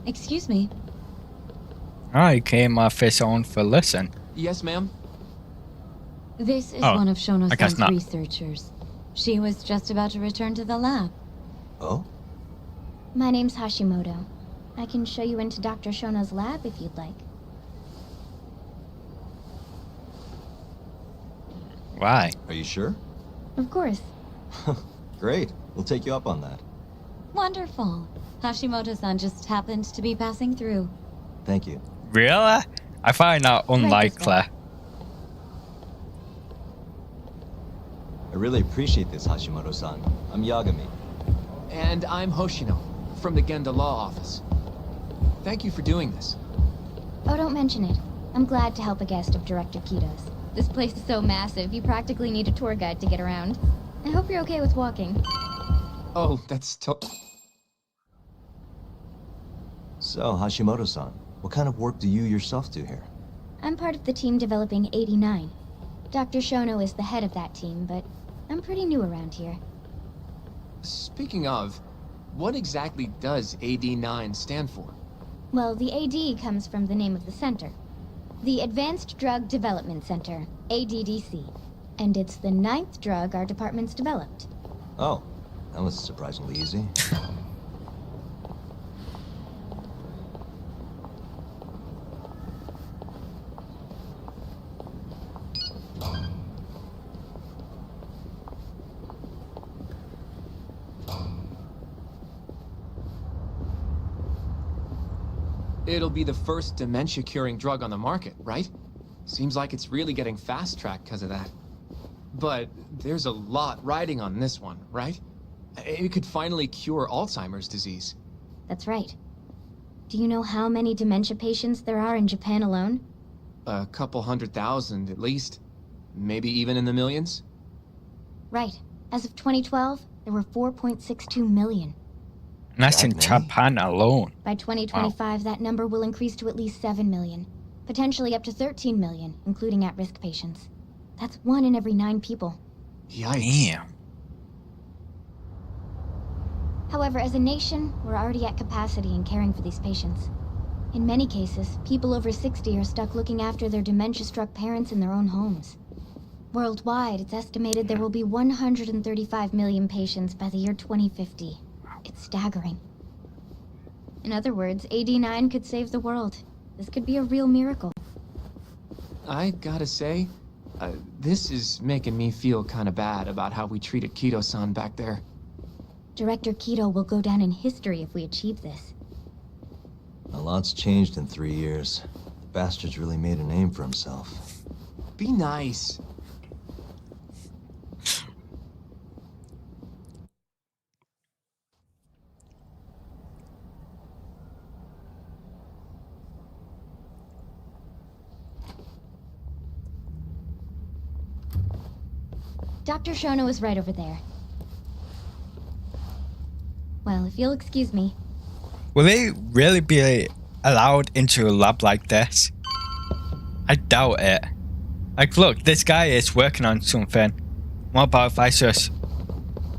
S17: Excuse me.
S2: I came off his own for listen.
S6: Yes, ma'am?
S17: This is
S2: Oh,
S17: one of
S2: I guess
S17: Shono-san's
S2: not.
S17: researchers. She was just about to return to the lab.
S3: Oh?
S18: My name's Hashimoto. I can show you into Dr. Shono's lab if you'd like.
S2: Why?
S3: Are you sure?
S18: Of course.
S3: Great. We'll take you up on that.
S17: Wonderful. Hashimoto-san just happened to be passing through.
S3: Thank you.
S2: Really? I find that unlikely.
S3: I really appreciate this, Hashimoto-san. I'm Yagami.
S6: And I'm Hoshino, from the Genda Law Office. Thank you for doing this.
S18: Oh, don't mention it. I'm glad to help a guest of Director Kito's. This place is so massive, you practically need a tour guide to get around. I hope you're okay with walking.
S6: Oh, that's
S3: So, Hashimoto-san, what kind of work do you yourself do here?
S18: I'm part of the team developing 89. Dr. Shono is the head of that team, but I'm pretty new around here.
S6: Speaking of, what exactly does AD9 stand for?
S18: Well, the AD comes from the name of the center. The Advanced Drug Development Center, ADDC. And it's the 9th drug our department's developed.
S3: Oh, that was surprisingly easy.
S6: It'll be the first dementia-curing drug on the market, right? Seems like it's really getting fast-tracked because of that. But there's a lot riding on this one, right? It could finally cure Alzheimer's disease.
S18: That's right. Do you know how many dementia patients there are in Japan alone?
S6: A couple 100,000 at least. Maybe even in the millions?
S18: Right. As of 2012, there were 4.62 million.
S2: And that's in Japan alone.
S18: By 2025, that number will increase to at least 7 million. Potentially up to 13 million, including at-risk patients. That's 1 in every 9 people.
S6: Yikes.
S2: Damn.
S18: However, as a nation, we're already at capacity in caring for these patients. In many cases, people over 60 are stuck looking after their dementia-struck parents in their own homes. Worldwide, it's estimated there will be 135 million patients by the year 2050. It's staggering. In other words, AD9 could save the world. This could be a real miracle.
S6: I gotta say, this is making me feel kind of bad about how we treated Kito-san back there.
S18: Director Kito will go down in history if we achieve this.
S3: A lot's changed in 3 years. The bastard's really made a name for himself.
S6: Be nice.
S18: Dr. Shono is right over there. Well, if you'll excuse me.
S2: Will they really be allowed into a lab like this? I doubt it. Like, look, this guy is working on something. What about if I just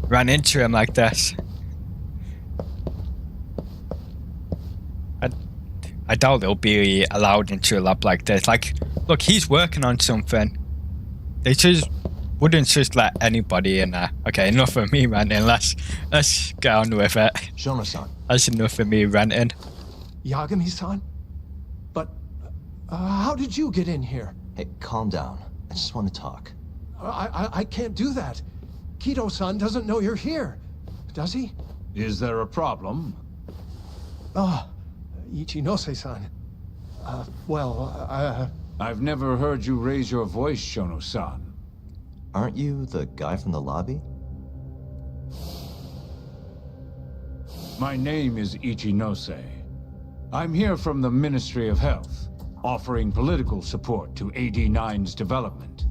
S2: ran into him like this? I doubt they'll be allowed into a lab like this. Like, look, he's working on something. They just wouldn't just let anybody in there. Okay, enough of me ranting. Let's get on with it.
S3: Shono-san.
S2: That's enough of me ranting.
S14: Yagami-san? But how did you get in here?
S3: Hey, calm down. I just want to talk.
S14: I can't do that. Kido-san doesn't know you're here. Does he?
S5: Is there a problem?
S14: Oh, Ichinose-san.
S5: I've never heard you raise your voice, Shono-san.
S3: Aren't you the guy from the lobby?
S5: My name is Ichinose. I'm here from the Ministry of Health, offering political support to AD9's development.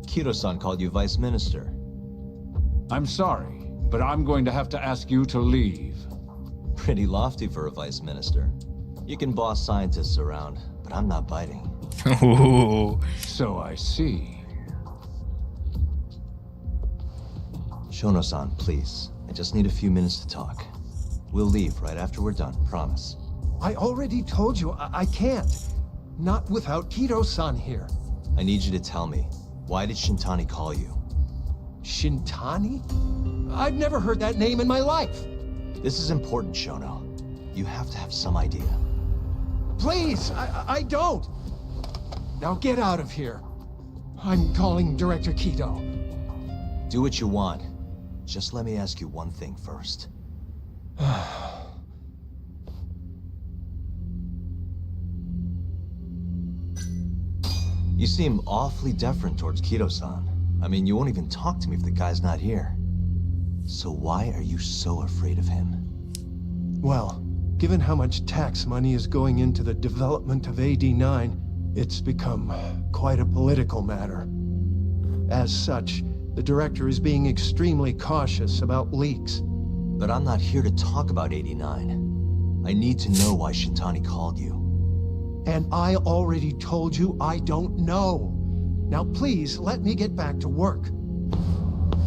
S3: Kido-san called you Vice Minister.
S5: I'm sorry, but I'm going to have to ask you to leave.
S3: Pretty lofty for a Vice Minister. You can boss scientists around, but I'm not biting.
S5: So I see.
S3: Shono-san, please. I just need a few minutes to talk. We'll leave right after we're done, promise.
S14: I already told you I can't. Not without Kido-san here.
S3: I need you to tell me, why did Shintani call you?
S14: Shintani? I've never heard that name in my life.
S3: This is important, Shono. You have to have some idea.
S14: Please, I don't. Now get out of here. I'm calling Director Kido.
S3: Do what you want. Just let me ask you one thing first. You seem awfully deferent towards Kido-san. I mean, you won't even talk to me if the guy's not here. So why are you so afraid of him?
S14: Well, given how much tax money is going into the development of AD9, it's become quite a political matter. As such, the director is being extremely cautious about leaks.
S3: But I'm not here to talk about 89. I need to know why Shintani called you.
S14: And I already told you I don't know. Now please, let me get back to work.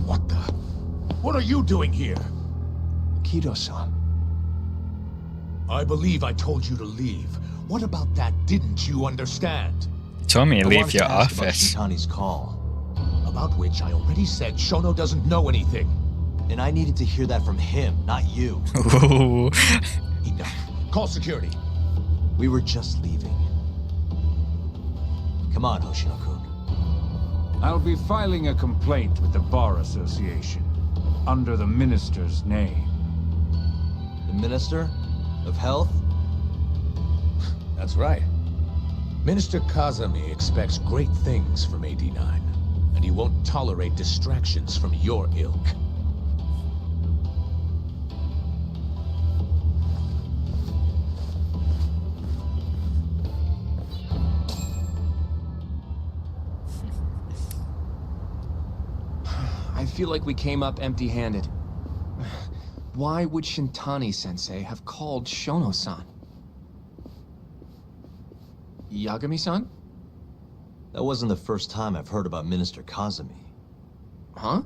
S8: What the? What are you doing here?
S14: Kido-san.
S8: I believe I told you to leave. What about that didn't you understand?
S2: You told me to leave your office.
S3: About Shintani's call.
S8: About which I already said Shono doesn't know anything.
S3: And I needed to hear that from him, not you.
S8: Enough. Call security.
S3: We were just leaving. Come on, Hoshino-kun.
S5: I'll be filing a complaint with the Bar Association, under the Minister's name.
S3: The Minister of Health?
S8: That's right. Minister Kazami expects great things from AD9, and he won't tolerate distractions from your ilk.
S6: I feel like we came up empty-handed. Why would Shintani-sensei have called Shono-san? Yagami-san?
S3: That wasn't the first time I've heard about Minister Kazami.
S6: Huh?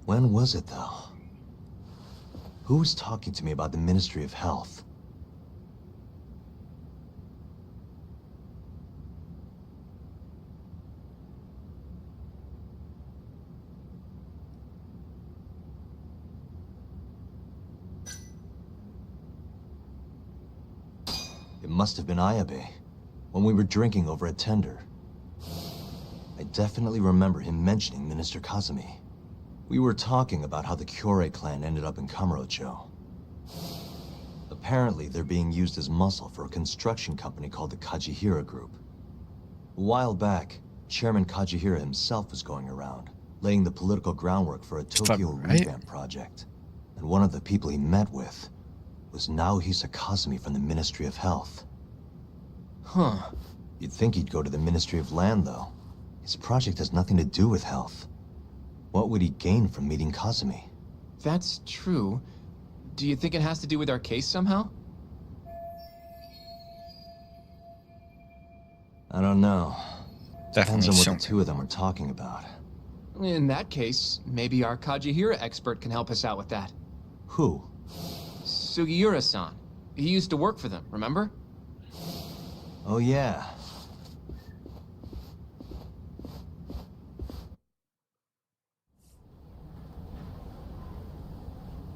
S3: When was it, though? Who was talking to me about the Ministry of Health? It must have been Ayabe, when we were drinking over at Tender. I definitely remember him mentioning Minister Kazami. We were talking about how the Kyorei clan ended up in Kamurocho. Apparently, they're being used as muscle for a construction company called the Kajihira Group. A while back, Chairman Kajihira himself was going around, laying the political groundwork for a Tokyo revamp project. And one of the people he met with was Naohisa Kazami from the Ministry of Health.
S6: Huh.
S3: You'd think he'd go to the Ministry of Land, though. His project has nothing to do with health. What would he gain from meeting Kazami?
S6: That's true. Do you think it has to do with our case somehow?
S3: I don't know.
S2: Definitely
S3: Depends on what
S2: something.
S3: the two of them are talking about.
S6: In that case, maybe our Kajihira expert can help us out with that.
S3: Who?
S6: Sugiura-san. He used to work for them, remember?
S3: Oh, yeah.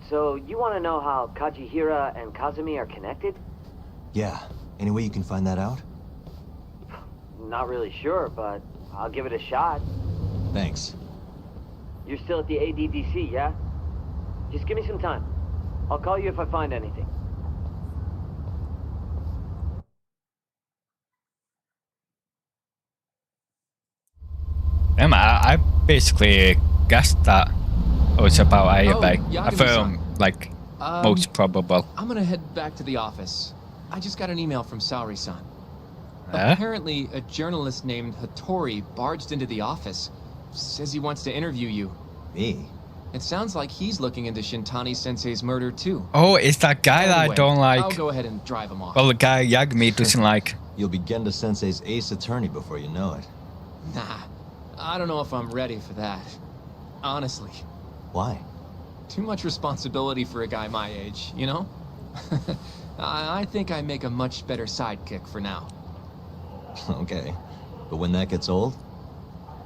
S19: So, you want to know how Kajihira and Kazumi are connected?
S3: Yeah. Any way you can find that out?
S19: Not really sure, but I'll give it a shot.
S3: Thanks.
S19: You're still at the ADDC, yeah? Just give me some time. I'll call you if I find anything.
S2: I basically guessed that it was about Ayabe. I
S6: Yagami-san.
S2: feel like most probable.
S6: I'm gonna head back to the office. I just got an email from Saori-san.
S2: Eh?
S6: Apparently, a journalist named Hattori barged into the office. Says he wants to interview you.
S3: Me?
S6: It sounds like he's looking into Shintani-sensei's murder, too.
S2: Oh, it's that guy that I
S6: Anyway,
S2: don't like.
S6: I'll go ahead and drive him off.
S2: Well, the guy Yagami doesn't like.
S3: You'll be Genda Sensei's ace attorney before you know it.
S6: Nah, I don't know if I'm ready for that. Honestly.
S3: Why?
S6: Too much responsibility for a guy my age, you know? I think I make a much better sidekick for now.
S3: Okay. But when that gets old?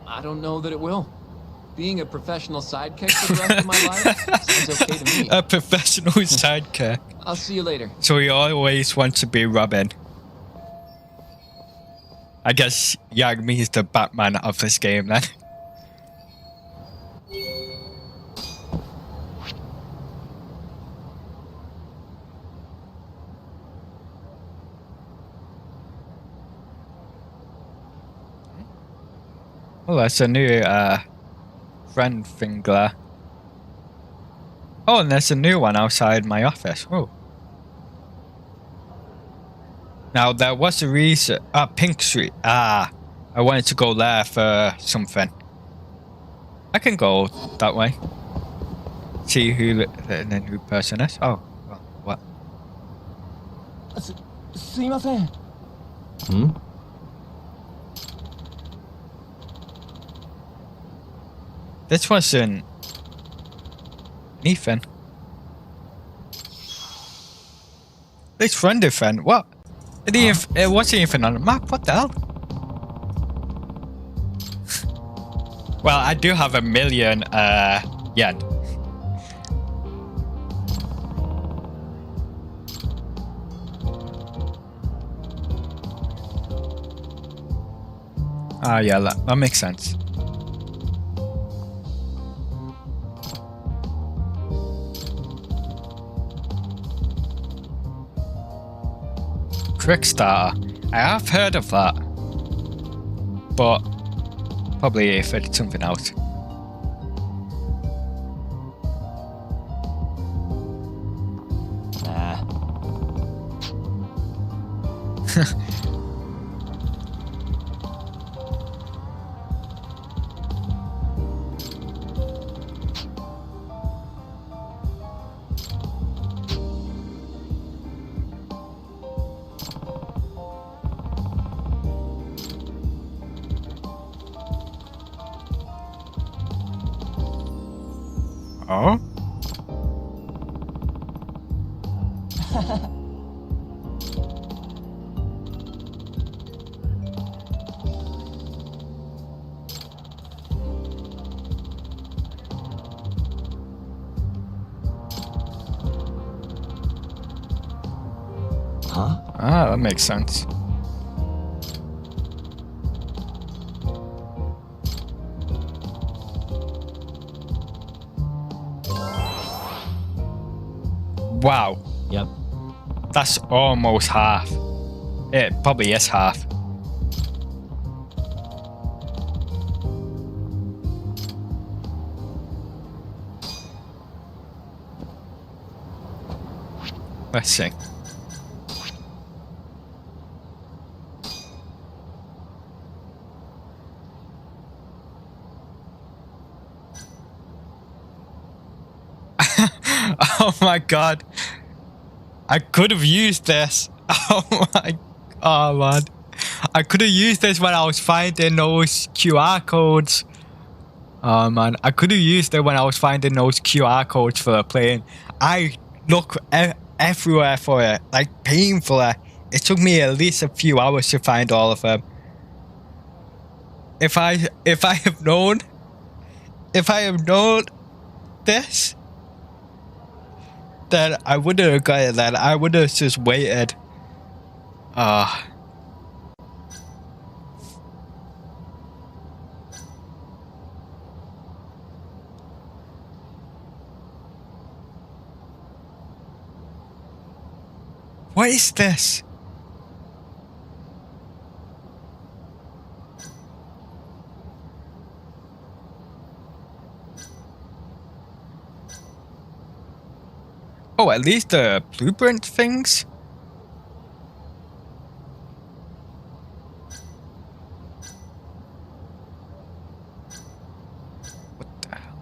S6: I don't know that it will. Being a professional sidekick for the rest of my life sounds okay to me.
S2: A professional sidekick.
S6: I'll see you later.
S2: So he always wants to be Robin. I guess Yagami is the Batman of this game then. Well, that's a new friend thing there. Oh, and there's a new one outside my office. Oh. Now, there was a reason... Pink Street. I wanted to go there for something. I can go that way. See who the new person is. Oh, well, what?
S12: すいません。
S3: Hmm?
S2: This wasn't... Ethan. This friend event. What? It wasn't even on the map. What the hell? Well, I do have 1 million yen. Ah, yeah, that makes sense. Quickstarter. I have heard of that, but probably if it's something else.
S3: Nah.
S2: Oh?
S3: Huh?
S2: Ah, that makes sense. Wow.
S3: Yep.
S2: That's almost half. It probably is half. Let's see. Oh my god. I could have used this. Oh man. I could have used this when I was finding those QR codes. Oh man, I could have used it when I was finding those QR codes for the plane. I look everywhere for it, like painfully. It took me at least a few hours to find all of them. If I have known this, then I wouldn't have got it then. I would have just waited. What is this? Oh, at least the blueprint things? What the hell?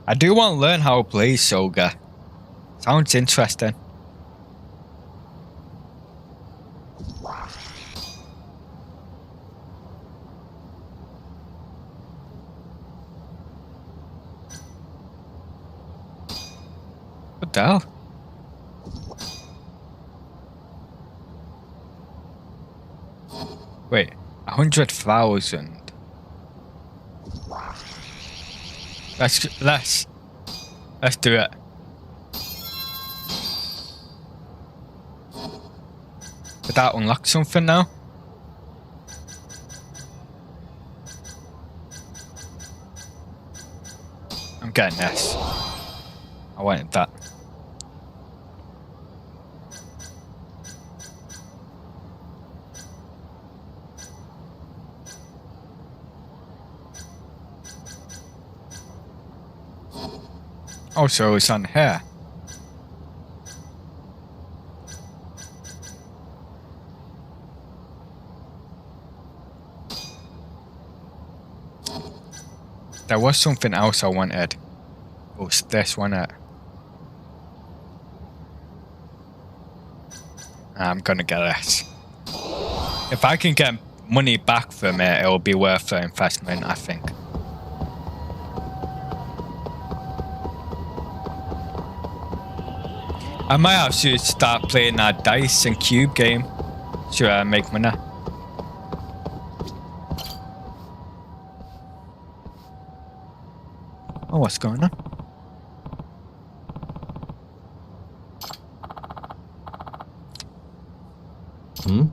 S2: I do want to learn how to play Soga. Sounds interesting. What the hell? Wait, 100,000. Let's do it. Did that unlock something now? I'm getting this. I wanted that. Oh, so it's on here. There was something else I wanted. It was this, wasn't it? I'm gonna get this. If I can get money back from it, it'll be worth the investment, I think. I might have to start playing that dice and cube game to make money. Oh, what's going on?
S3: Hmm?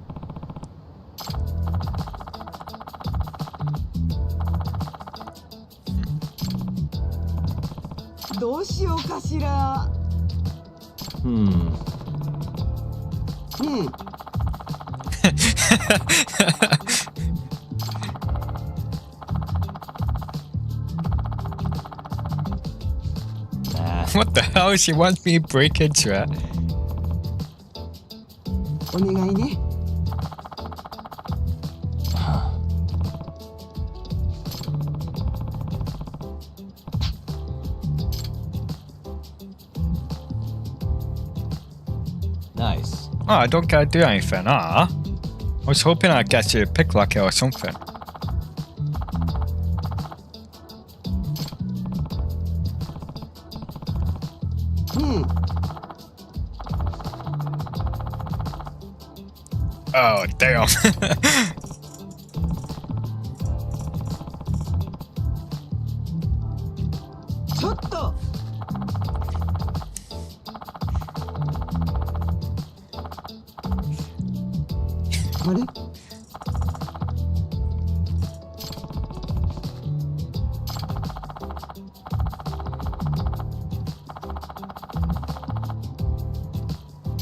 S2: What the hell? She wants me to break into it.
S3: Nice.
S2: Oh, I don't gotta do anything, I was hoping I'd get you a picklock or something. Oh, damn.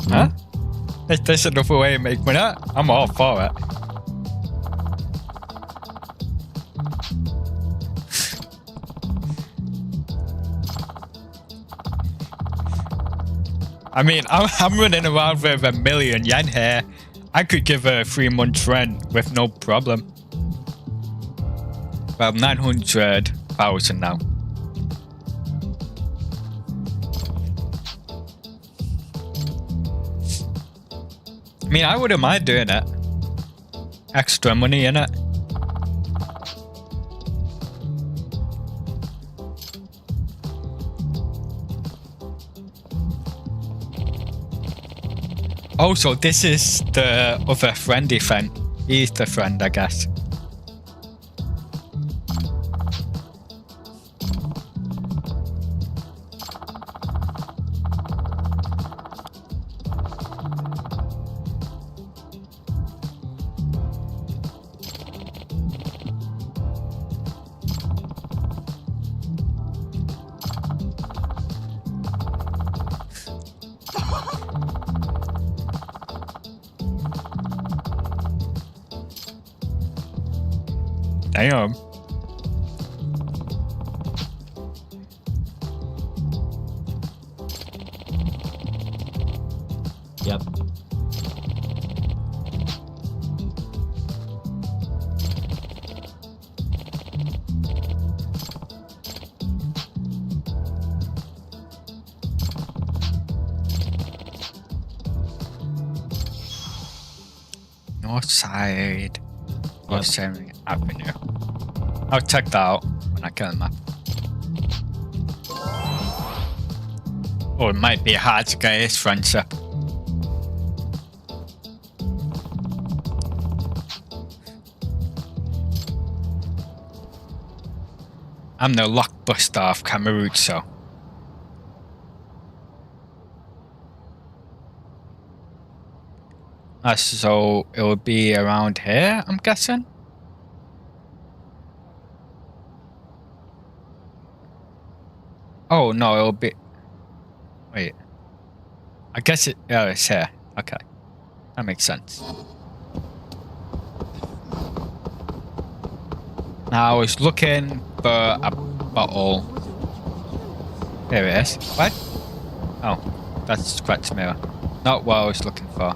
S2: Huh? Is this another way to make money? I'm all for it. I mean, I'm running around with $1 million yen here. I could give her 3 months rent with no problem. Well, 900,000 now. I mean, I wouldn't mind doing it. Extra money in it. Also, this is the other friendly friend. He's the friend, I guess. Damn.
S3: Yep.
S2: North side. Yosemite Avenue. I'll check that out when I get the map. Or it might be hard to get his friendship. I'm the lockbuster of Kamurocho. So it will be around here, I'm guessing. Oh no, it'll be. Wait. I guess it. Oh, it's here. Okay, that makes sense. Now I was looking for a bottle. Here it is. What? Oh, that's a scratch mirror. Not what I was looking for.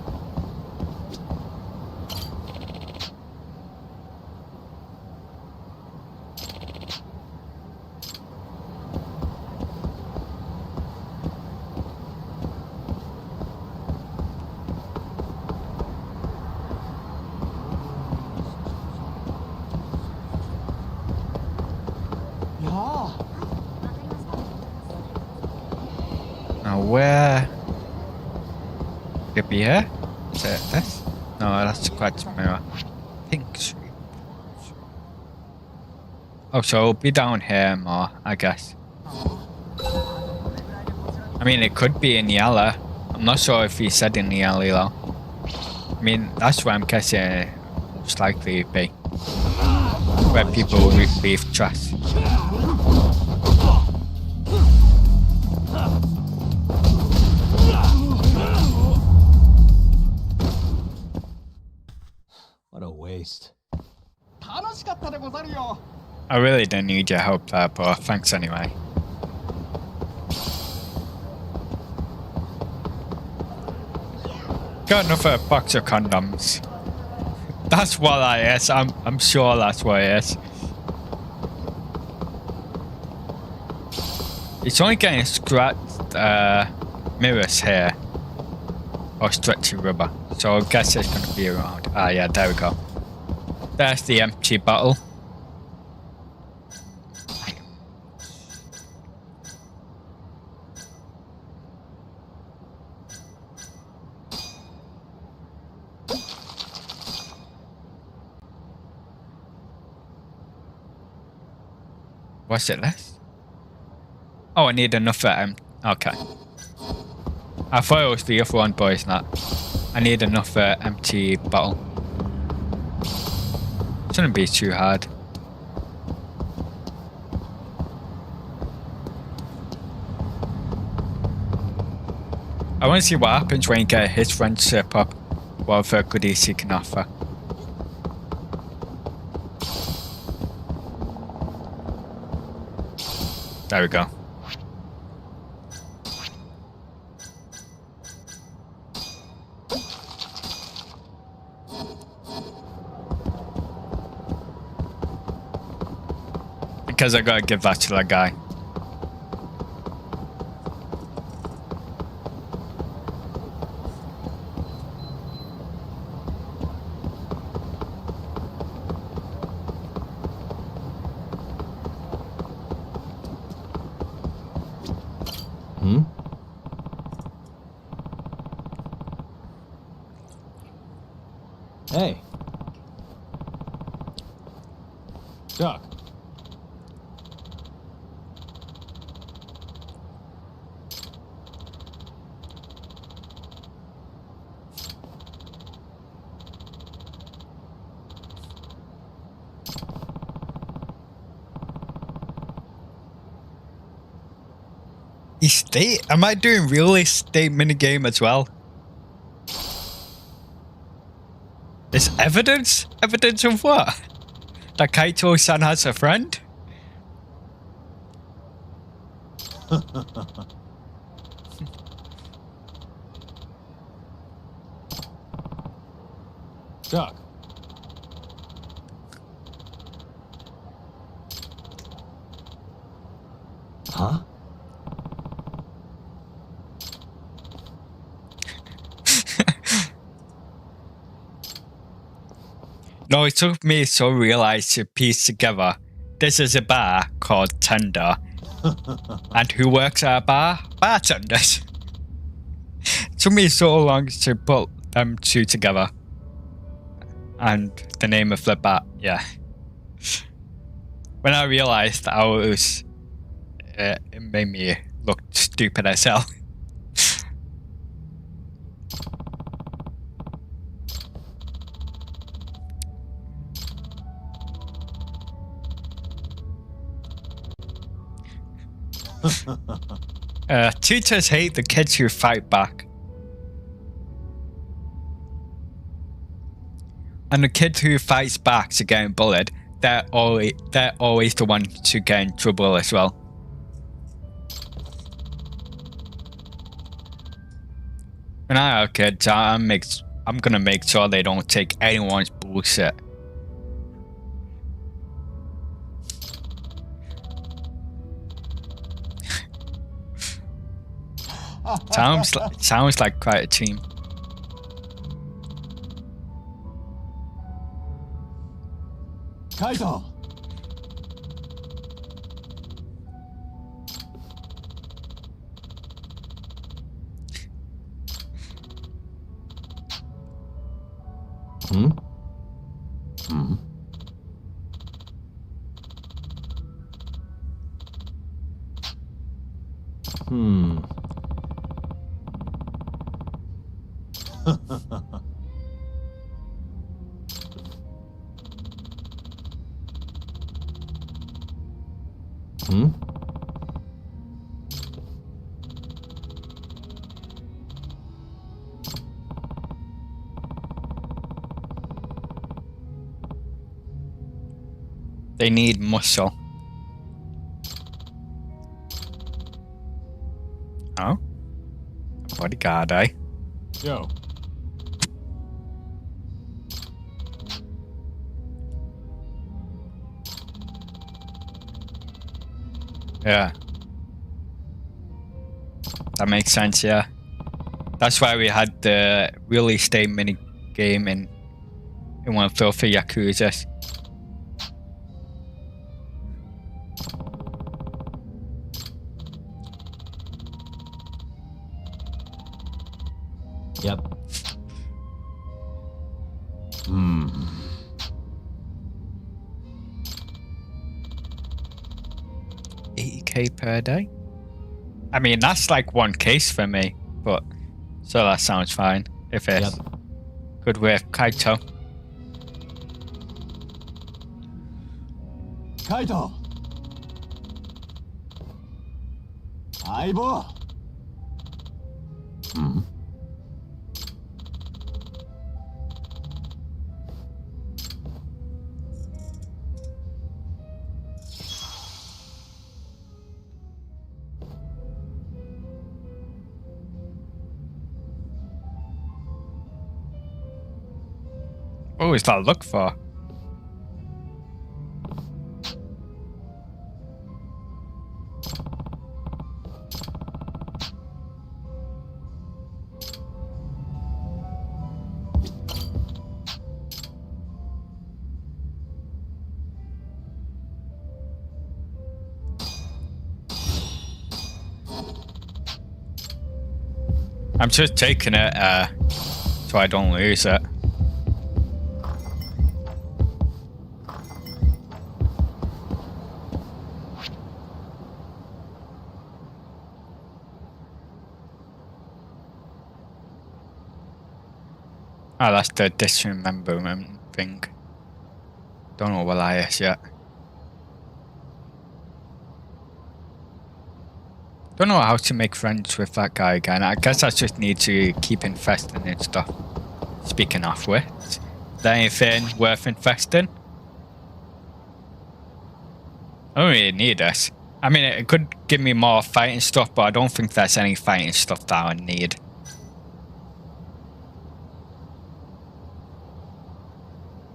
S2: Now where? Could it be here? Is it this? No, that's a scratch mirror. Pink Street. Oh, so it'll be down here more, I guess. I mean, it could be in the alley. I'm not sure if he said in the alley though. I mean, that's where I'm guessing it most likely be. Where people leave trash.
S3: What a waste.
S2: I really don't need your help there, but thanks anyway. Got another box of condoms. That's what that is. I'm sure that's what it is. It's only getting scratched mirrors here. Or stretchy rubber. So I guess it's going to be around. Ah, yeah, there we go. There's the empty bottle. What's it less? Oh, I need another okay. I thought it was the other one, but it's not. I need another empty bottle. Shouldn't be too hard. I want to see what happens when you get his friendship up. What other goodies he can offer. There we go. Because I gotta give that to that guy.
S5: Doc.
S2: Estate? Am I doing real estate minigame as well? Is evidence? Evidence of what? That Kaito-san has a friend?
S5: Doc.
S3: Huh?
S2: No, it took me to realize to piece together. This is a bar called Tender. And who works at a bar? Bartenders. It took me so long to put them two together. And the name of the bar, yeah. When I realized I was, it made me look stupid as hell. Tutors hate the kids who fight back. And the kid who fights back to getting bullied, they're always the ones to get in trouble as well. When I have kids, I'm gonna make sure they don't take anyone's bullshit. Sounds like quite a team.
S5: Kaito!
S3: Hmm? Hmm? Hmm. Hmm?
S2: They need muscle. Oh? Bodyguard, eh?
S5: Yo.
S2: Yeah. That makes sense, yeah. That's why we had the real estate mini game in one of Filthy Yakuza.
S3: Yep. Hmm.
S2: 80k per day? I mean, that's like one case for me, but so that sounds fine. If it's good with Kaito.
S5: Kaito! Aibo!
S3: Hmm.
S2: What was that look for? I'm just taking it so I don't lose it. Oh, that's the dismemberment thing. Don't know what that is yet. Don't know how to make friends with that guy again. I guess I just need to keep infesting and stuff. Speaking of which, is there anything worth infesting? I don't really need this. I mean, it could give me more fighting stuff, but I don't think there's any fighting stuff that I need.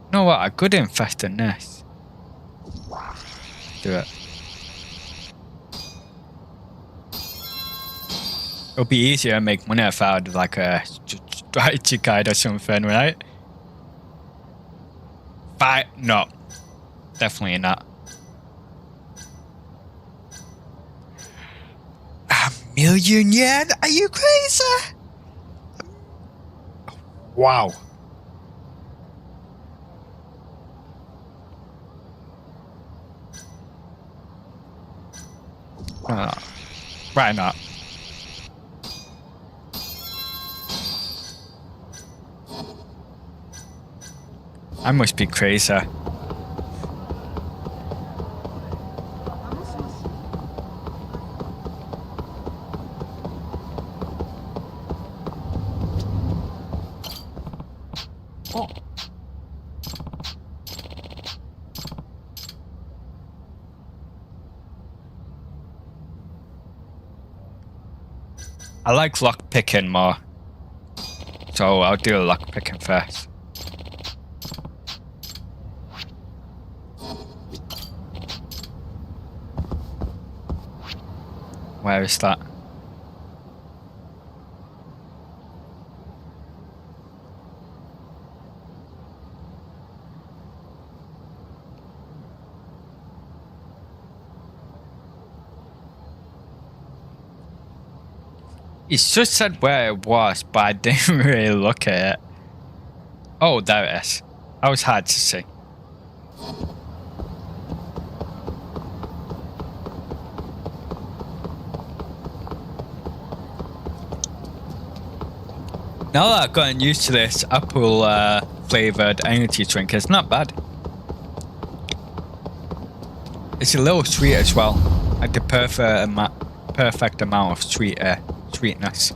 S2: You know what? I could invest in this. Do it. It'll be easier to make money if I had like a strategy guide or something, right? No. Definitely not. $1,000,000 yen? Are you crazy? Wow. Why not? I must be crazy.
S12: Oh.
S2: I like lock picking more, so I'll do lock picking first. Where is that? It's just said where it was, but I didn't really look at it. Oh, there it is. That was hard to see. Now that I've gotten used to this apple flavored energy drink, it's not bad. It's a little sweet as well, like the perfect amount of sweetness.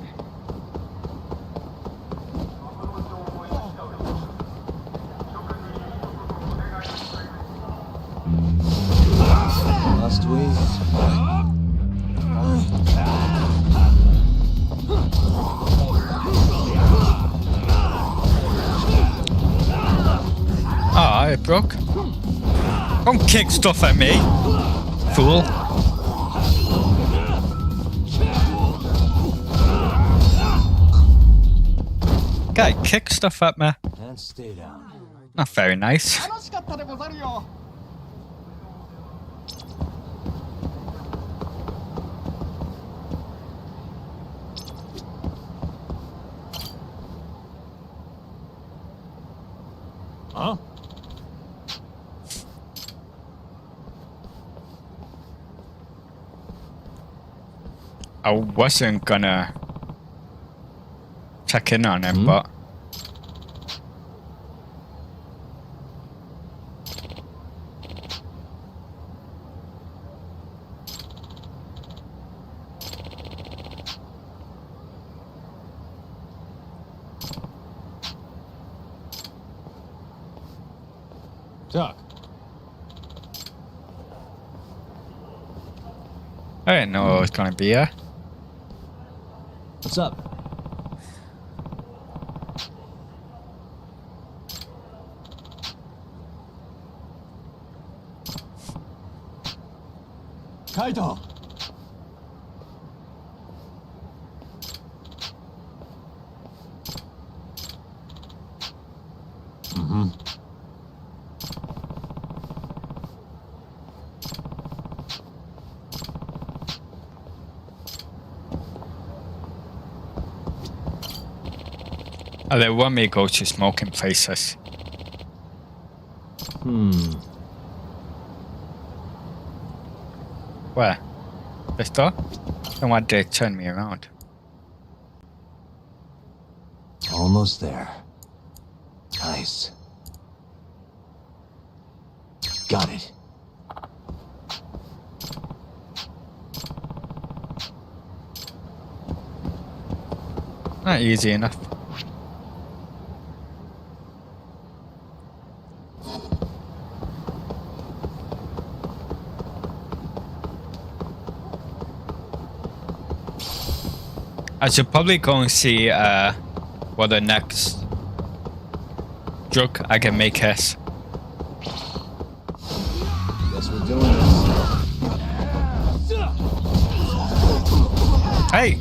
S3: Last week.
S2: Ah, it broke. Don't kick stuff at me, fool. Guy, kick stuff at me.
S3: And stay down.
S2: Not very nice.
S7: Huh?
S2: I wasn't gonna check in on him, but
S7: Doc.
S2: I didn't know I was gonna be here.
S3: What's up?
S12: Kaito!
S3: Mm-hmm.
S2: Oh, they want me to go to smoking places. Where? This door? Then why'd they turn me around?
S3: Almost there.
S15: place. Got it.
S2: Not easy enough. I should probably go and see what the next drug I can make is.
S15: Guess we're doing this.
S2: Hey,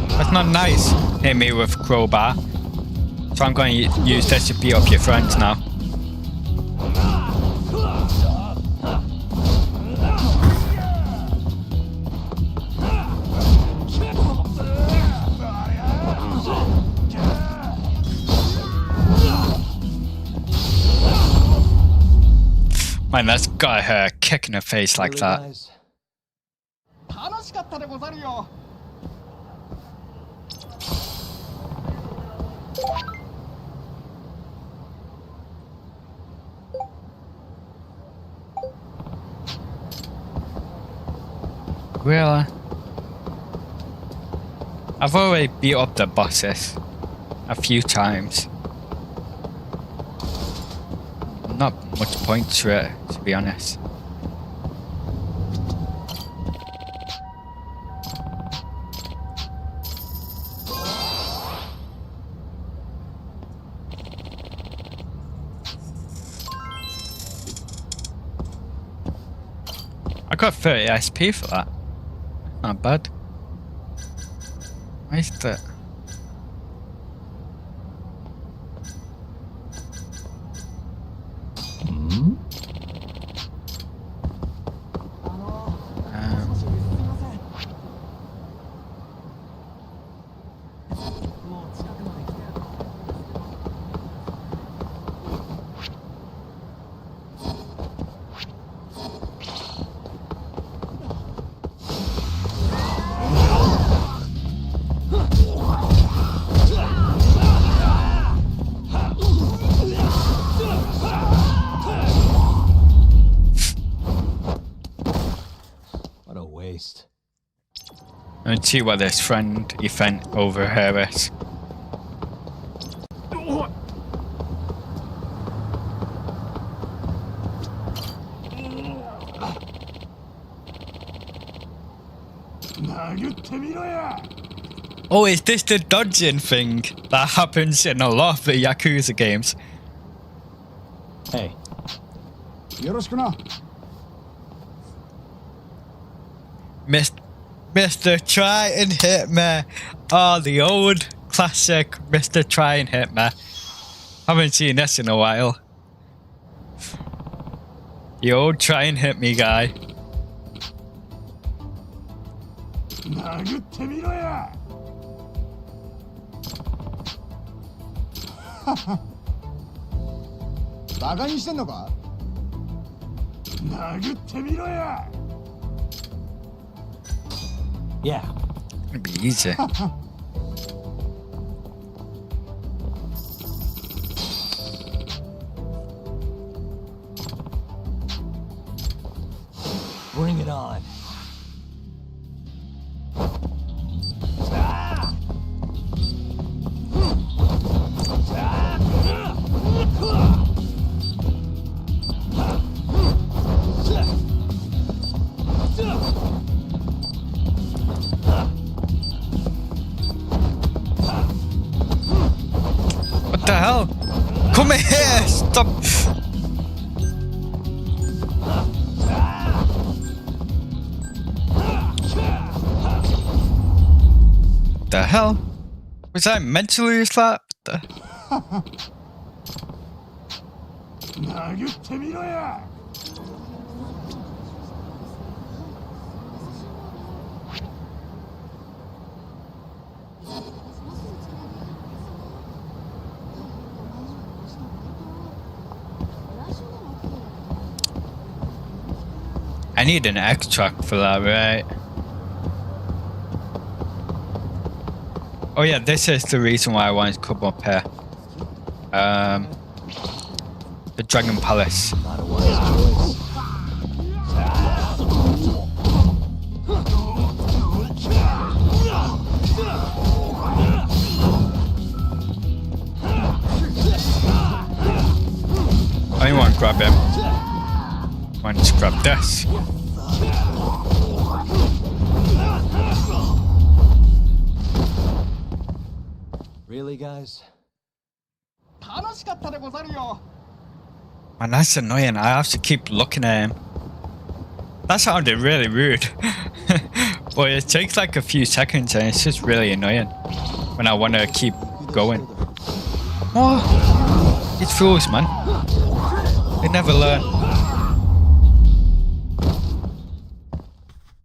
S2: that's not nice. Hit me with crowbar. So I'm going to use this to beat up your friends now. Man, that's got her kick in the face like that. Really? I've already beat up the bosses a few times. Not much point to it, to be honest. I got 30 SP for that. Not bad. Why is that? Let's see what this friend event over here is. Oh, is this the dodging thing that happens in a lot of the Yakuza games?
S15: Hey.
S2: Mr. Try and Hit Me. Oh, the old classic Mr. Try and Hit Me. Haven't seen this in a while. The old Try and Hit Me guy.
S15: Yeah.
S2: It'd be easy.
S15: Bring it on.
S2: What the hell? Come here! Stop! The hell? Was I mentally slapped? I need an extract for that, right? Oh yeah, this is the reason why I wanted to come up here. Dragon Palace.
S3: Not a wise choice.
S2: Anyone grab him? Why don't you grab this?
S3: Really, guys?
S2: Man, that's annoying. I have to keep looking at him. That sounded really rude. But it takes like a few seconds and it's just really annoying when I want to keep going. Oh, it's fools, man. They never learn.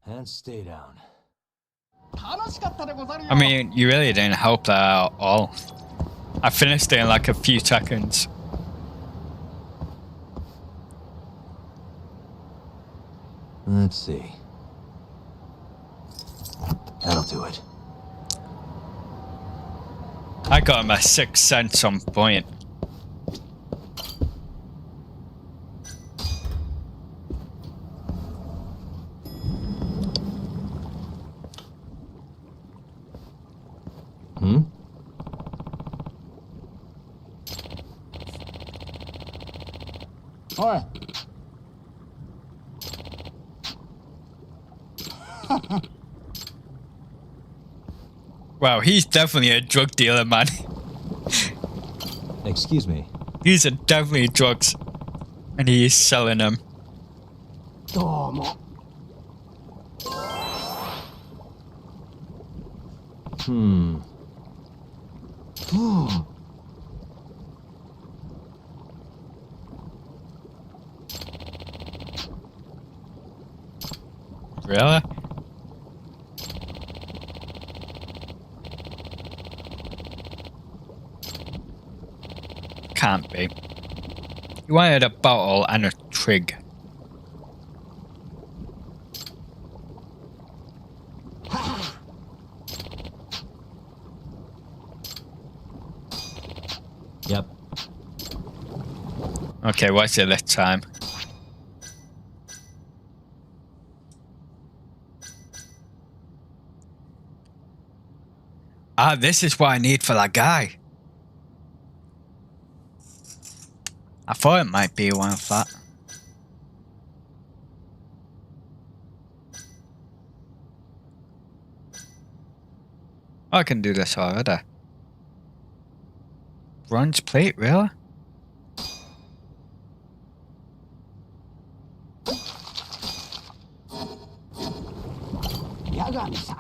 S3: And stay down.
S2: I mean, you really didn't help that at all. I finished it in like a few seconds.
S3: Let's see. That'll do it.
S2: I got him a 6th sense on point.
S3: Hmm?
S12: Oi.
S2: Wow, he's definitely a drug dealer, man.
S3: Excuse me.
S2: These are definitely drugs. And he is selling them.
S3: Hmm.
S2: Really? Can't be. You wanted a bottle and a trig.
S3: Yep.
S2: Okay, what's it this time? Ah, this is what I need for that guy. I thought it might be one of that. I can do this already. Bronze plate, really?
S12: Yagami-san.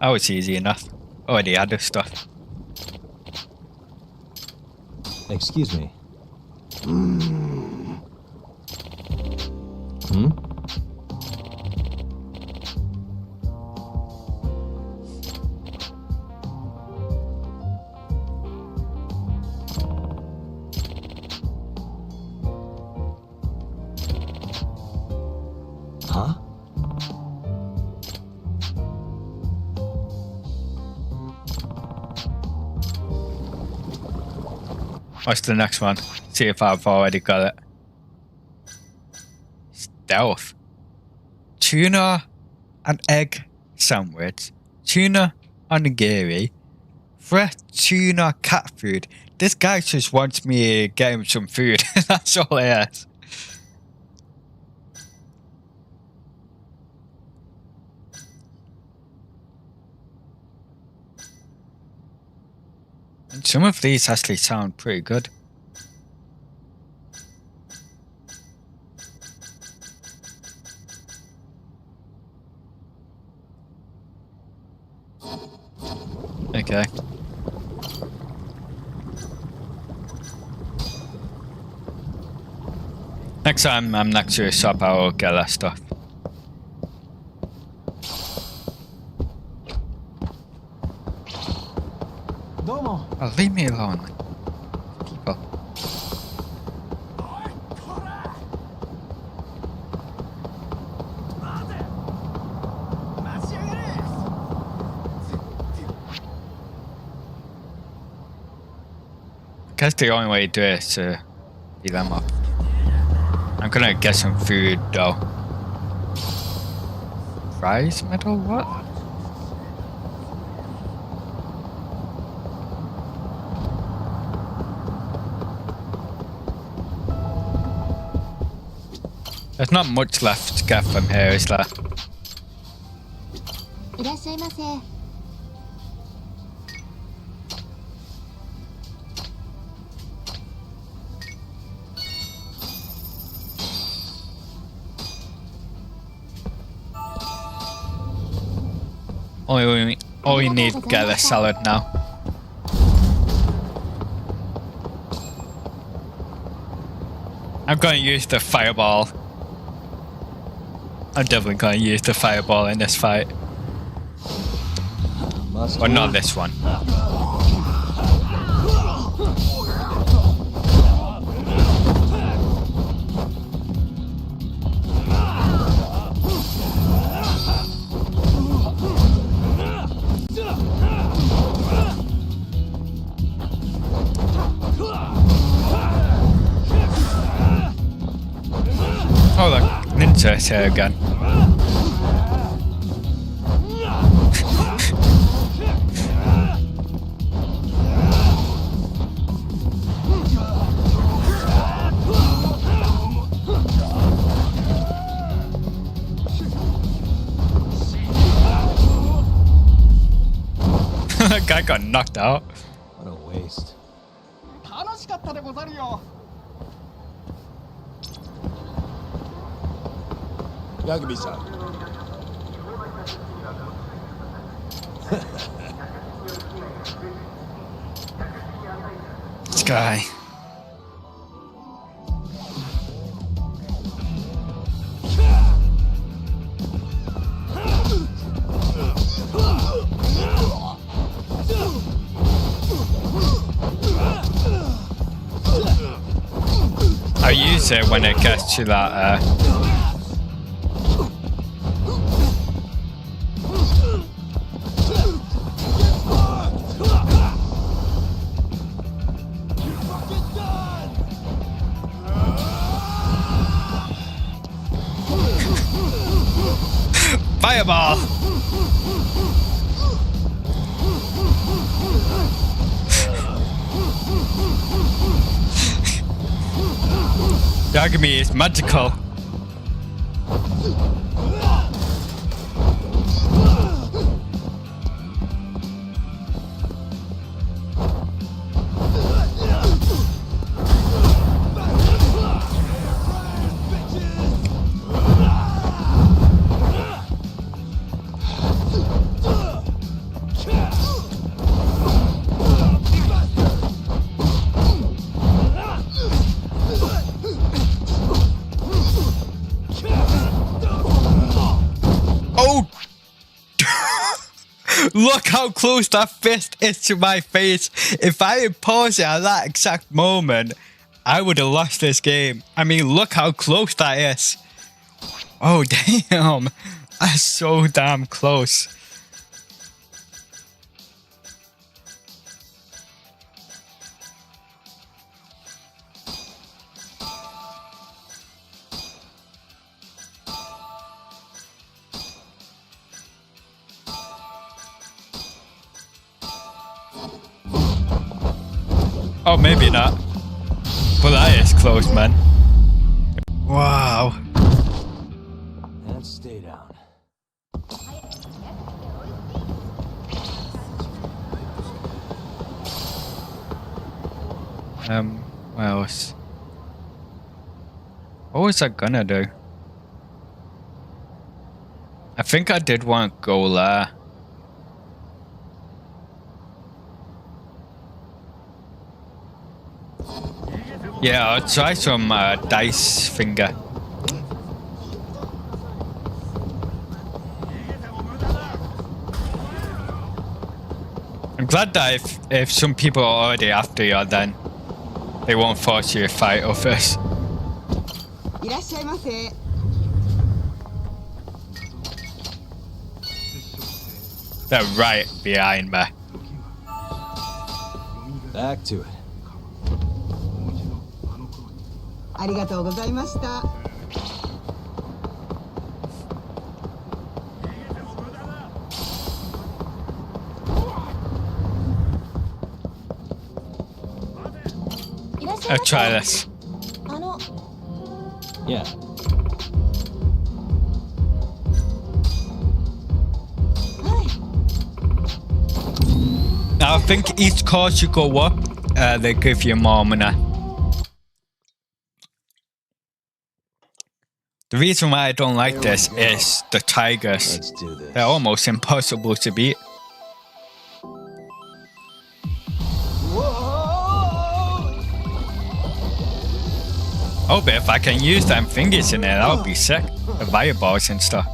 S2: Oh, it's easy enough. Already had this stuff.
S3: Excuse me. Hmm? Huh?
S2: What's the next one? See if I've already got it. Stealth. Tuna and egg sandwich. Tuna onigiri. Fresh tuna cat food. This guy just wants me to get him some food. That's all he has. And some of these actually sound pretty good. Okay. Next time I'm next to a shop, I'll get that stuff. Oh, leave me alone. People. guess the only way to do it is to beat them up. I'm gonna get some food though. Fries, metal, what? There's not much left to get from here, is there? All we need to get a salad now. I'm going to use the fireball. I'm definitely going to use the fireball in this fight. But not this one. Oh look, ninja's here again. That guy got knocked out.
S3: What a waste.
S1: Yagami-san.
S2: This guy. I use it when it gets to that fireball. Yagami is magical. Look how close that fist is to my face. If I had paused it at that exact moment, I would have lost this game. I mean, look how close that is. Oh, damn. That's so damn close. Oh, maybe not. But that is close, man. Wow.
S3: And stay down.
S2: What else? What was I gonna do? I think I did want to go there. Yeah, I'll try some dice finger. I'm glad that if some people are already after you, then they won't force you to fight others. They're right behind me.
S3: Back to it.
S20: ありがとうございました。
S2: I'll try this.
S16: Yeah.
S2: Now I think each course you go up, they give you more money. The reason why I don't like this is the tigers.
S3: Let's do this.
S2: They're almost impossible to beat. Oh, but if I can use them fingers in there, that would be sick. The fireballs and stuff.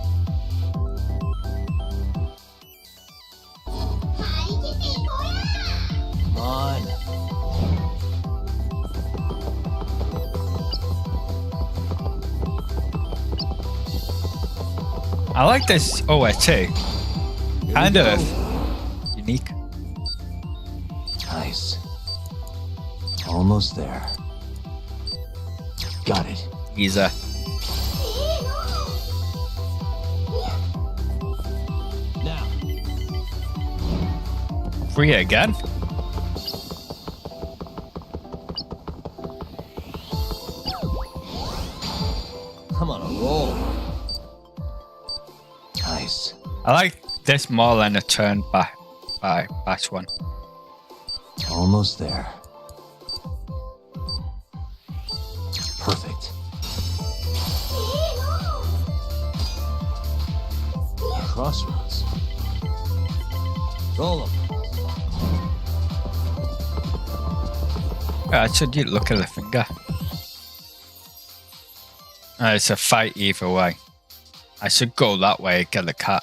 S3: Come on.
S2: I like this OST. Kind of unique.
S3: Nice. Almost there. Got it.
S2: Easy.
S3: Now.
S2: Free again.
S3: Come on, a roll. Nice.
S2: I like this more than a turn by bash one.
S3: Almost there. Perfect. Crossroads. Roll them.
S2: Should you look at the finger? It's a fight either way. I should go that way, get the cat.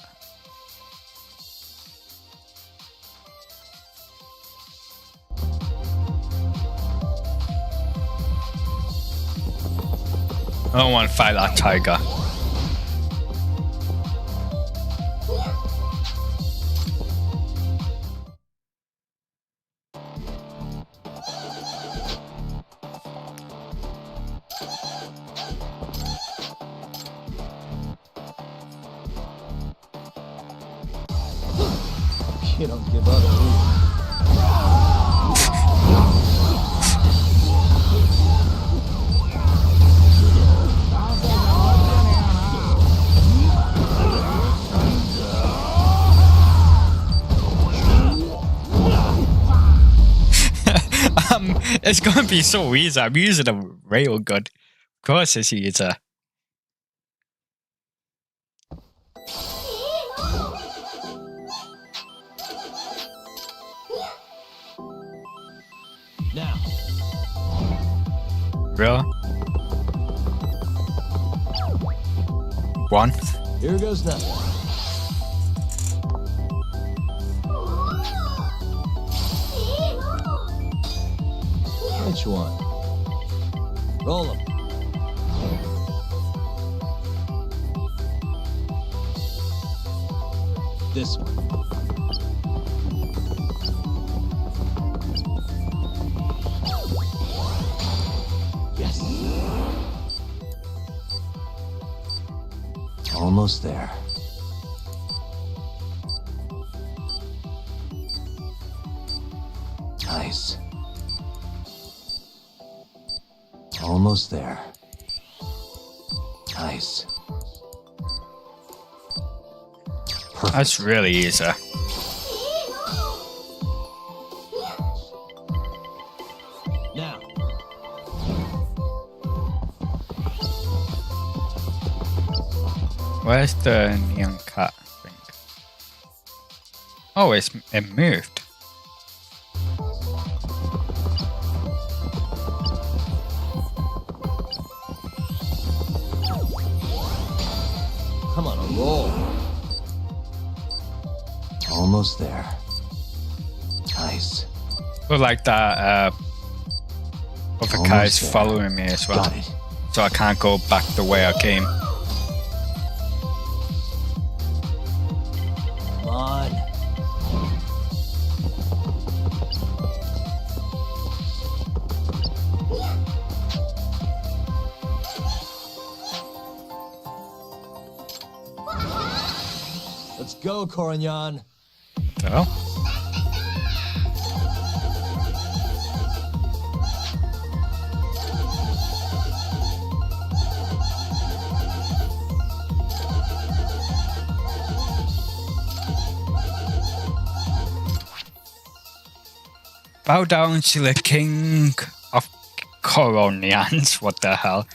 S2: I don't want to fight that tiger.
S3: You don't give up, do you?
S2: It's gonna be so easy. I'm using a railgun. Of course it's easy.
S3: Now.
S2: Really? One.
S3: Here goes nothing. Which one? Roll them. This one. Yes. Almost there. Nice. Almost there. Nice. Perfect.
S2: That's really easy.
S3: Now.
S2: Where's the neon cat thing? Oh, it moved.
S3: Come on, a roll. Almost there. Nice.
S2: Look like that other car is following me as well.
S3: Got it.
S2: So I can't go back the way I came.
S3: Come on. Let's go, Koranyan.
S2: So? Bow down to the king of Koronians. What the hell?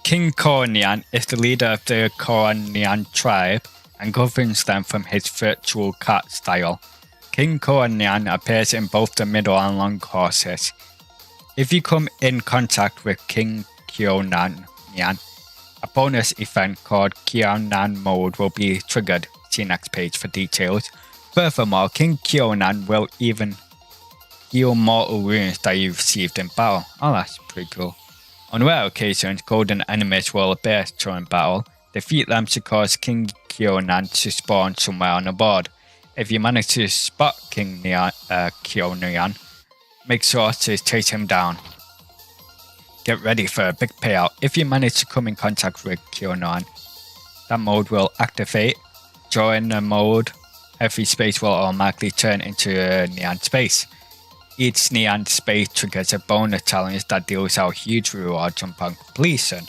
S2: King Koronian is the leader of the Koronian tribe and governs them from his virtual cat style. King Koronian appears in both the middle and long courses. If you come in contact with King Koronian, a bonus event called Koronian Mode will be triggered. See next page for details. Furthermore, King Koronian will even heal mortal wounds that you received in battle. Oh, that's pretty cool. On rare occasions, golden enemies will appear during battle. Defeat them to cause King Koronian to spawn somewhere on the board. If you manage to spot King Koronian, make sure to chase him down. Get ready for a big payout. If you manage to come in contact with Koronian, that mode will activate. During the mode, every space will automatically turn into a neon space. Each neon space triggers a bonus challenge that deals out huge rewards upon completion.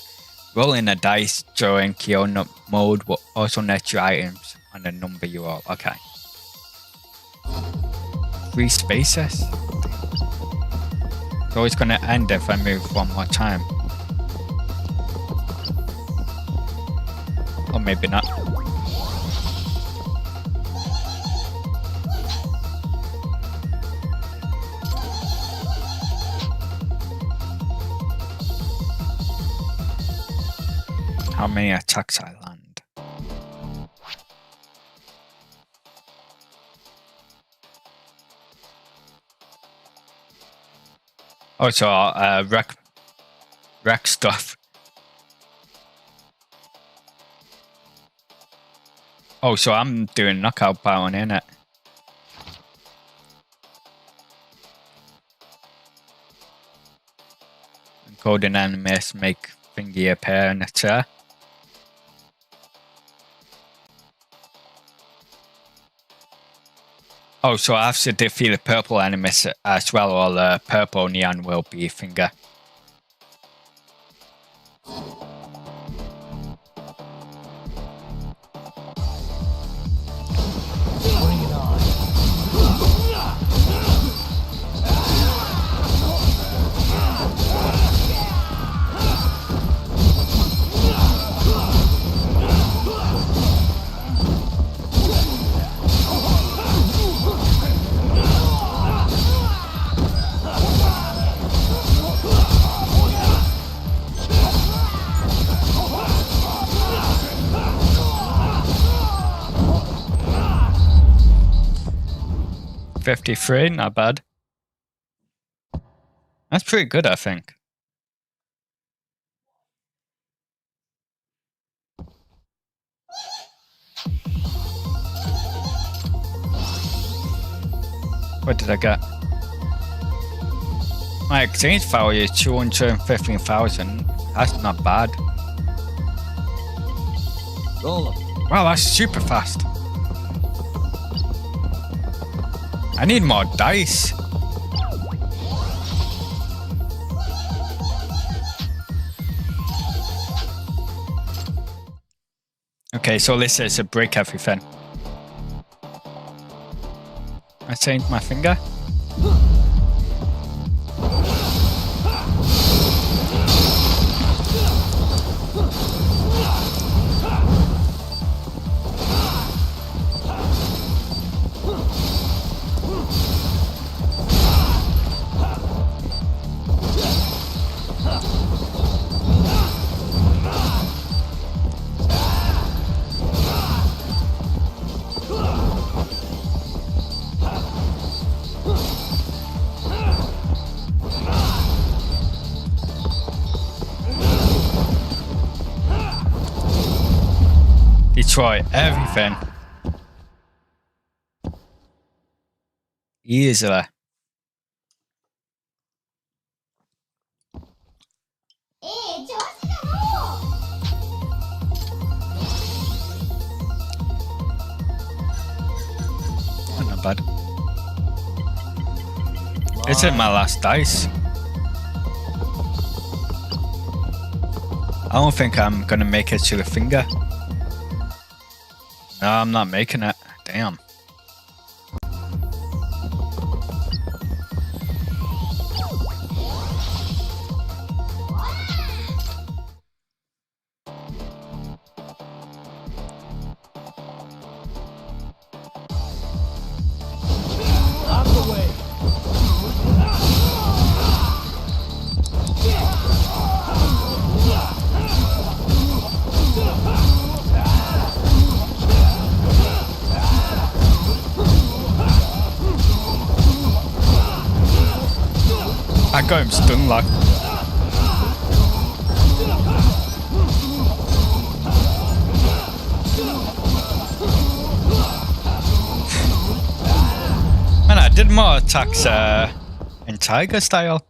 S2: Rolling a dice during Koronian mode will also net you items on the number you roll. Okay. 3 spaces? So it's gonna end if I move one more time. Or maybe not. How many attacks I land? Oh, so wreck stuff. Oh, so I'm doing knockout bound, innit? Golden enemies make thingy appear in the chair. Oh, so I have to defeat the purple enemies as well, or the purple neon will be finger.
S3: Bring it on.
S2: 53, not bad. That's pretty good, I think. What did I get? My exchange value is 215,000. That's not bad.
S3: Roll them.
S2: Wow, that's super fast. I need more dice. Okay, so this is a break everything. I changed my finger. Destroy everything. Easily. not bad. This is my last dice. I don't think I'm gonna make it to the finger. No, I'm not making it. Damn. I got him stunned like. Man, I did more attacks in Tiger style.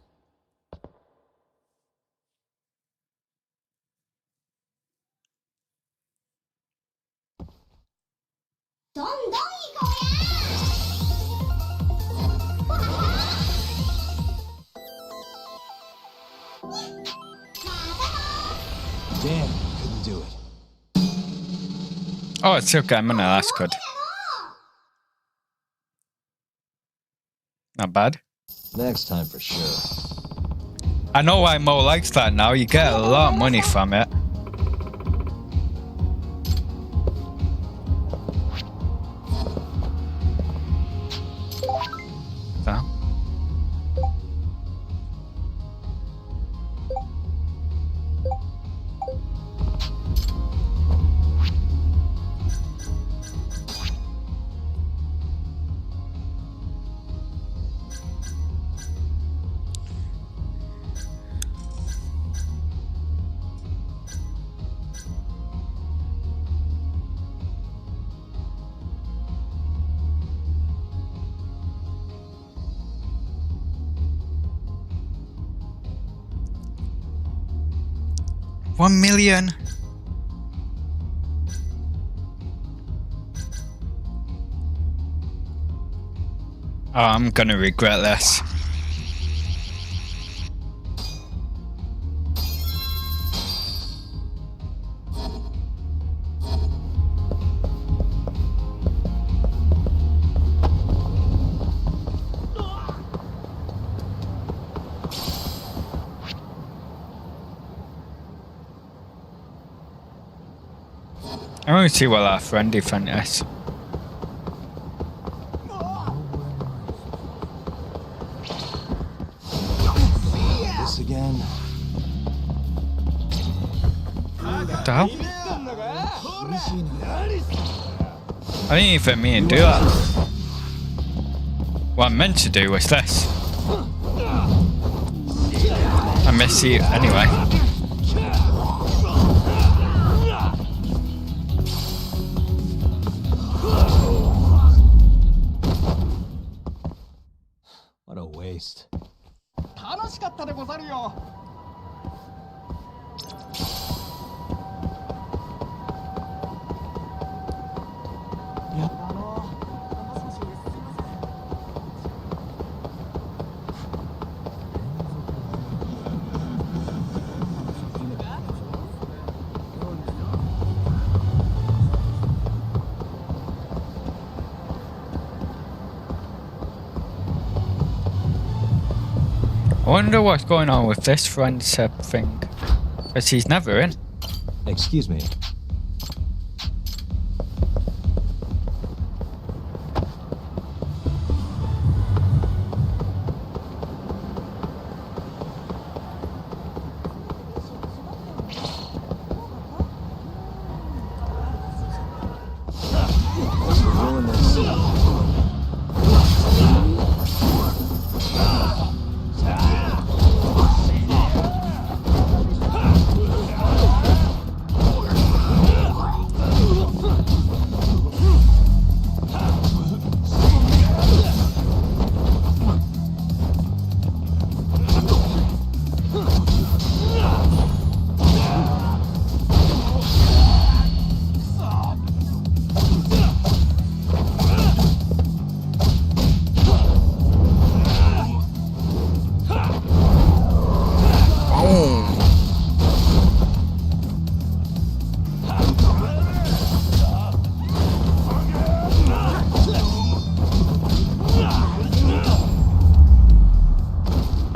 S16: Damn, couldn't do it.
S2: Oh, it's okay, I'm gonna that's good. Not bad.
S3: Next time for sure.
S2: I know why Mo likes that now. You get a lot of money from it. So. $1 million. Oh, I'm gonna regret this. I want to see what our friend defend is.
S16: This again.
S2: What the hell? I didn't even mean to do that. What I meant to do was this. I miss you anyway.
S3: What a waste.
S2: I wonder what's going on with this friendship thing. Because he's never in.
S3: Excuse me.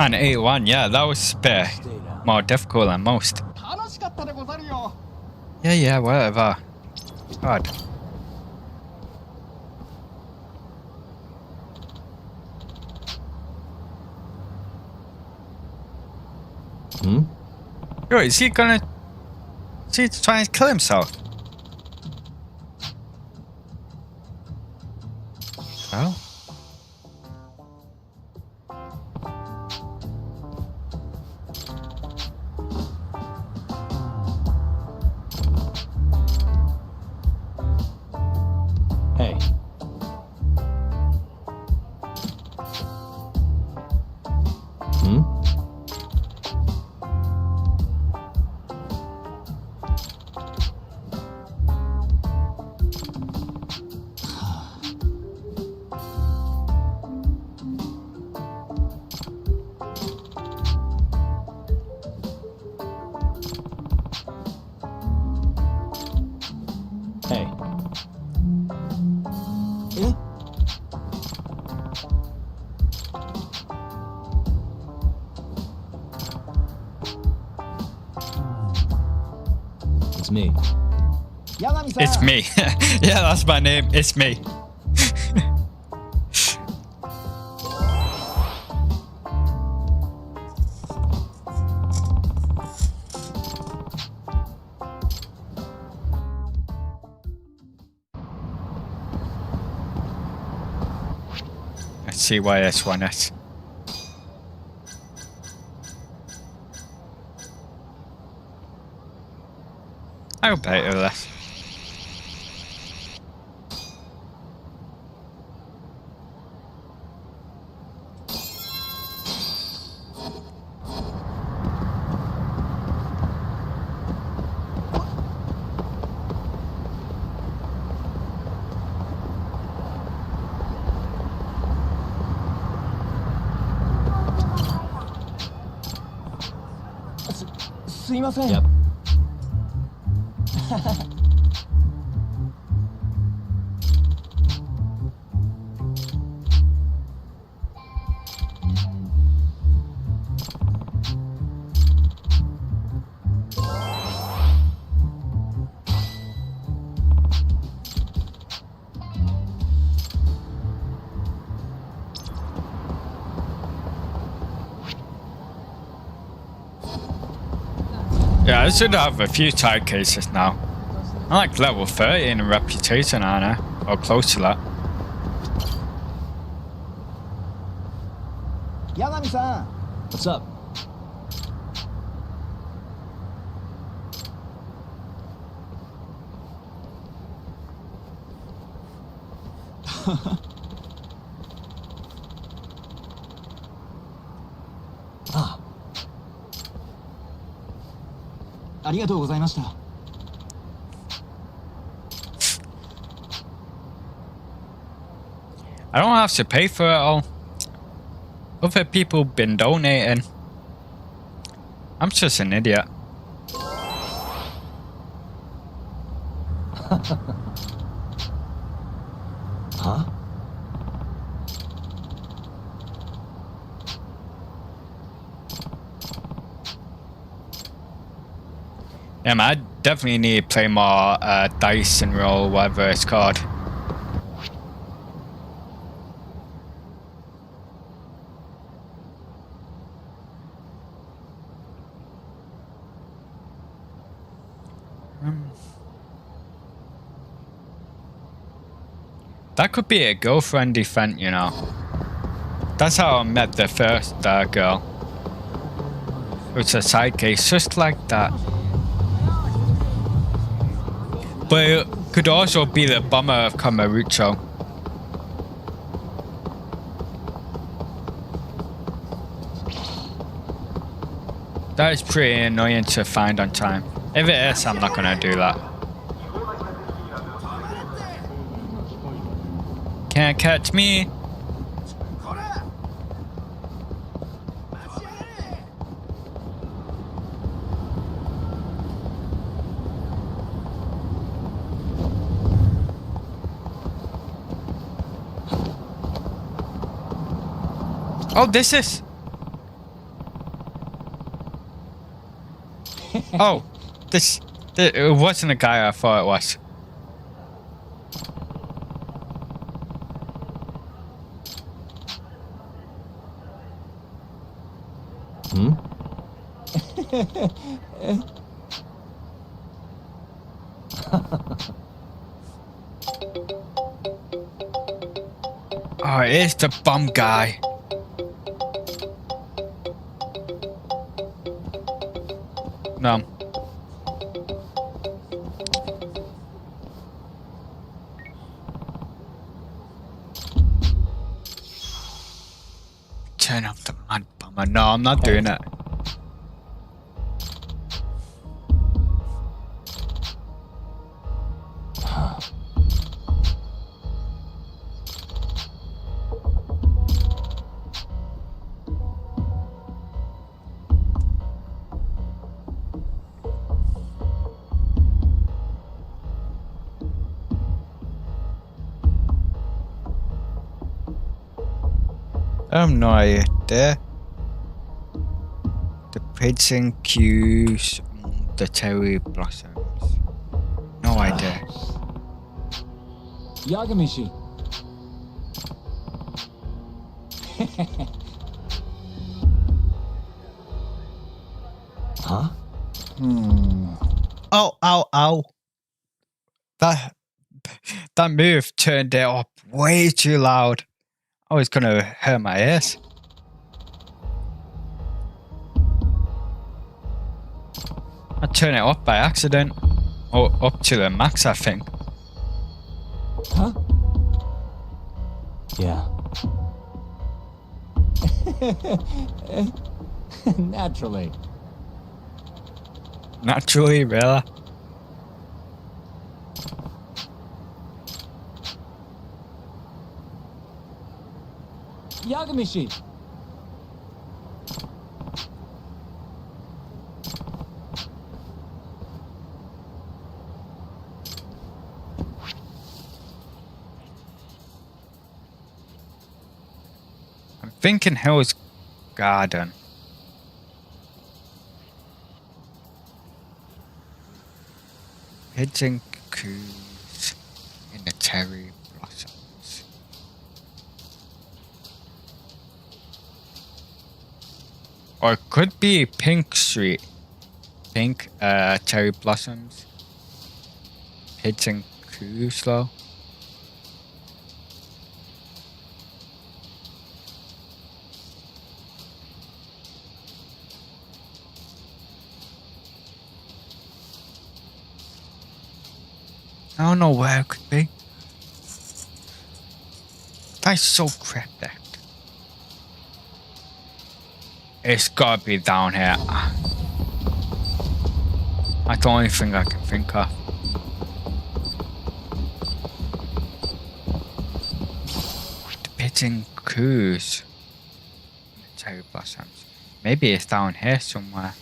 S2: Man, 81, yeah, that was a bit more difficult than most. Yeah, whatever. God. Yo, is he gonna... Is he trying to kill himself? Oh.
S16: Hey. Hey. It's me.
S2: It's me. Yeah, that's my name. It's me. Let's see why this one is. I'll bet you this.
S16: Yep.
S2: Yeah, I should have a few side cases now. I'm like level 30 in reputation, aren't I? Or close to that.
S16: Yagami-san! What's up? Ah. ありがとうございました。
S2: I don't have to pay for it all. Other people been donating. I'm just an idiot.
S16: Huh?
S2: Yeah, man, I definitely need to play more dice and roll, whatever it's called. That could be a girlfriend event, you know. That's how I met the first girl. It's a side case, just like that. But it could also be the bomber of Kamurocho. That is pretty annoying to find on time. If it is, I'm not gonna do that. Can't catch me. Oh, this is... Oh, it wasn't a guy I thought it was. Oh, it's the bum guy. No. Turn off the mad bummer. No, I'm not doing it. I have no idea. The pigeon cues, the cherry blossoms. No idea.
S5: Yagami.
S3: Huh?
S2: Oh, ow, ow. That move turned it up way too loud. I was gonna hurt my ears. I turned it up by accident. Or up to the max, I think.
S5: Huh?
S3: Yeah.
S5: Naturally.
S2: Naturally, really.
S5: Yagami.
S2: I'm thinking Hell's Garden. Pigeon coos in the cherry blossoms. Or it could be Pink Street. Pink cherry blossoms. Pigeon coos though. I don't know where it could be. That's so cryptic. It's gotta be down here. That's the only thing I can think of. The pigeon coos. The cherry blossoms. Maybe it's down here somewhere.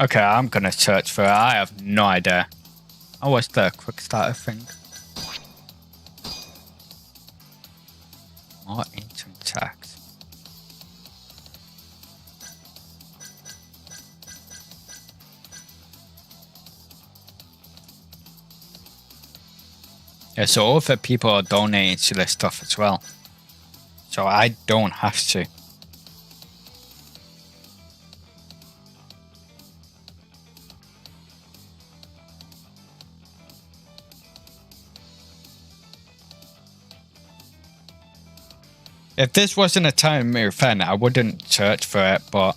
S2: Okay, I'm gonna search for it. I have no idea. Oh, what's the quick starter thing? More ancient texts. Yeah, so other people are donating to this stuff as well. So I don't have to. If this wasn't a time event, I wouldn't search for it, but...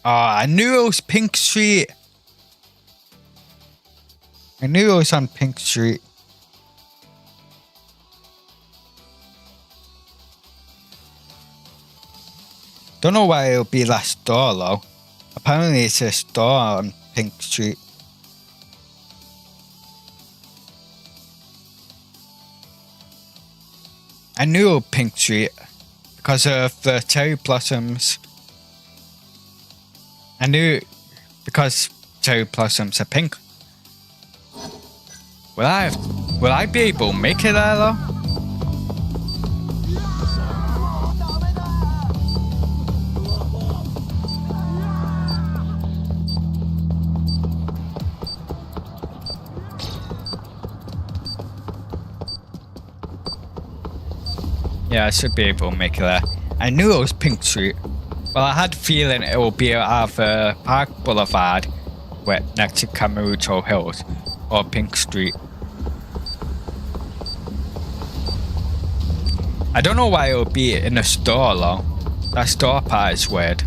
S2: Oh, I knew it was Pink Street. I knew it was on Pink Street. Don't know why it'll be that store though. Apparently it's a store on Pink Street. I knew Pink Street because of the cherry blossoms. I knew because cherry blossoms are pink. Will I be able to make it there though? Yeah, I should be able to make it there. I knew it was Pink Street. Well, I had a feeling it will be either Park Boulevard, next to Kamurocho Hills, or Pink Street. I don't know why it would be in a store though. That store part is weird.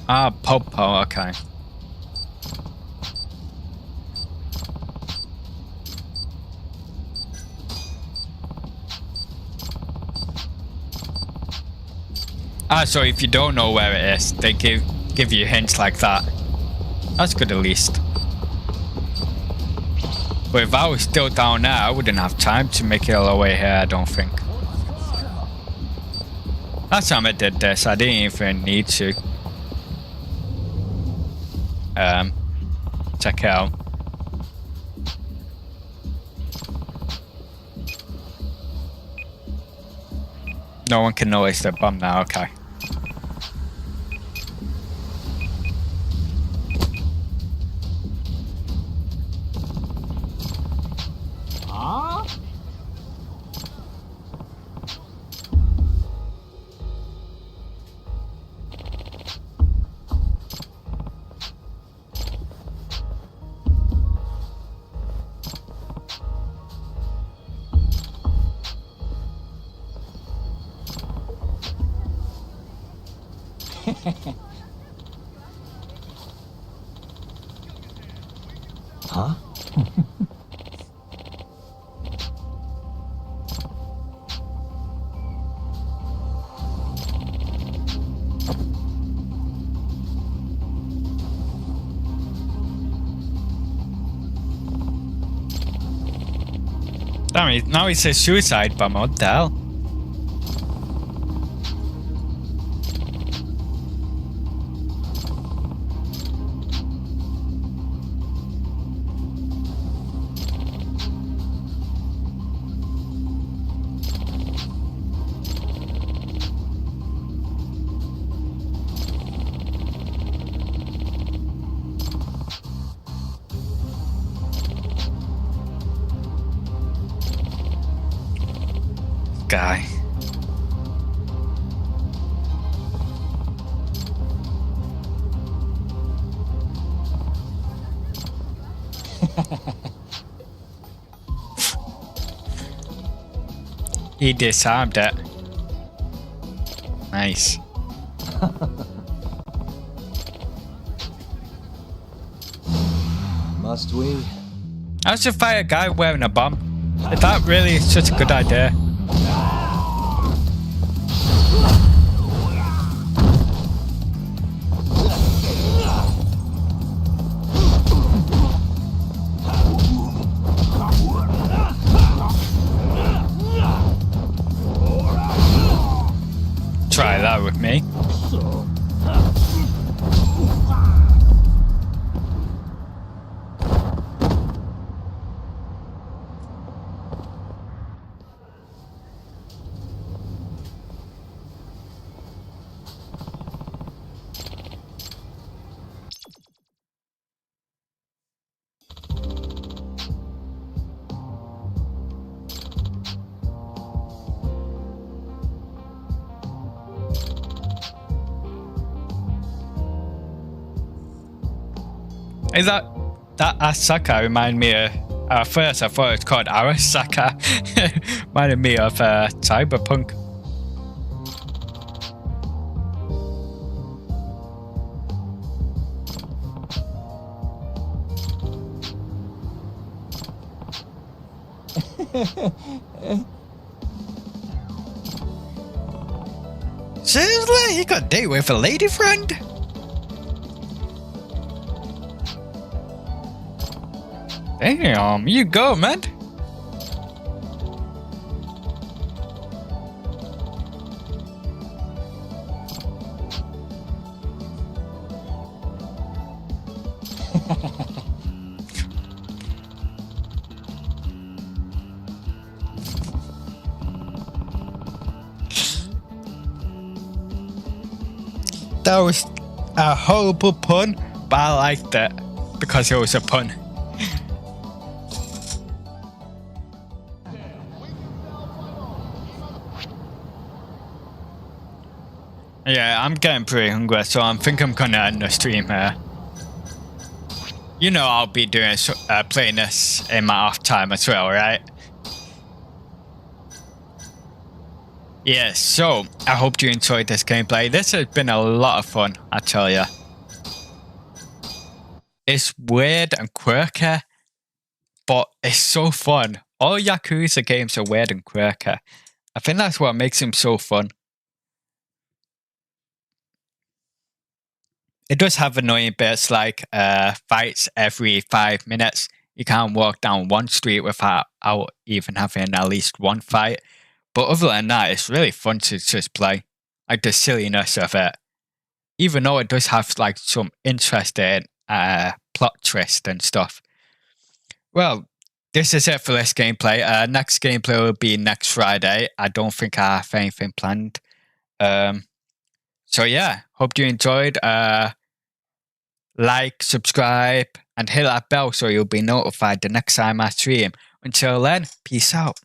S2: Ah, Popo, okay. Ah, so if you don't know where it is, they give you hints like that. That's good at least. But if I was still down there, I wouldn't have time to make it all the way here, I don't think. Last time I did this, I didn't even need to. Check it out. No one can notice the bum now, okay.
S3: Huh?
S2: Damn it, now it says suicide bomber, what the hell? Guy. He disarmed it. Nice.
S3: Must we?
S2: I should fight a guy wearing a bomb. Is that really such a good idea? Is that Asaka remind me of... At first I thought it was called Arasaka. Reminded me of Cyberpunk. Seriously? You got a date with a lady friend? Damn, you go, man. That was a horrible pun, but I liked it because it was a pun. Yeah, I'm getting pretty hungry, so I think I'm gonna end the stream here. You know I'll be doing playing this in my off time as well, right? Yeah, so I hope you enjoyed this gameplay. This has been a lot of fun, I tell ya. It's weird and quirky, but it's so fun. All Yakuza games are weird and quirky. I think that's what makes them so fun. It does have annoying bits like fights every 5 minutes. You can't walk down one street without even having at least one fight. But other than that, it's really fun to just play. Like the silliness of it. Even though it does have like some interesting plot twist and stuff. Well, this is it for this gameplay. Next gameplay will be next Friday. I don't think I have anything planned. So yeah, hope you enjoyed. Like, subscribe, and hit that bell so you'll be notified the next time I stream. Until then, peace out.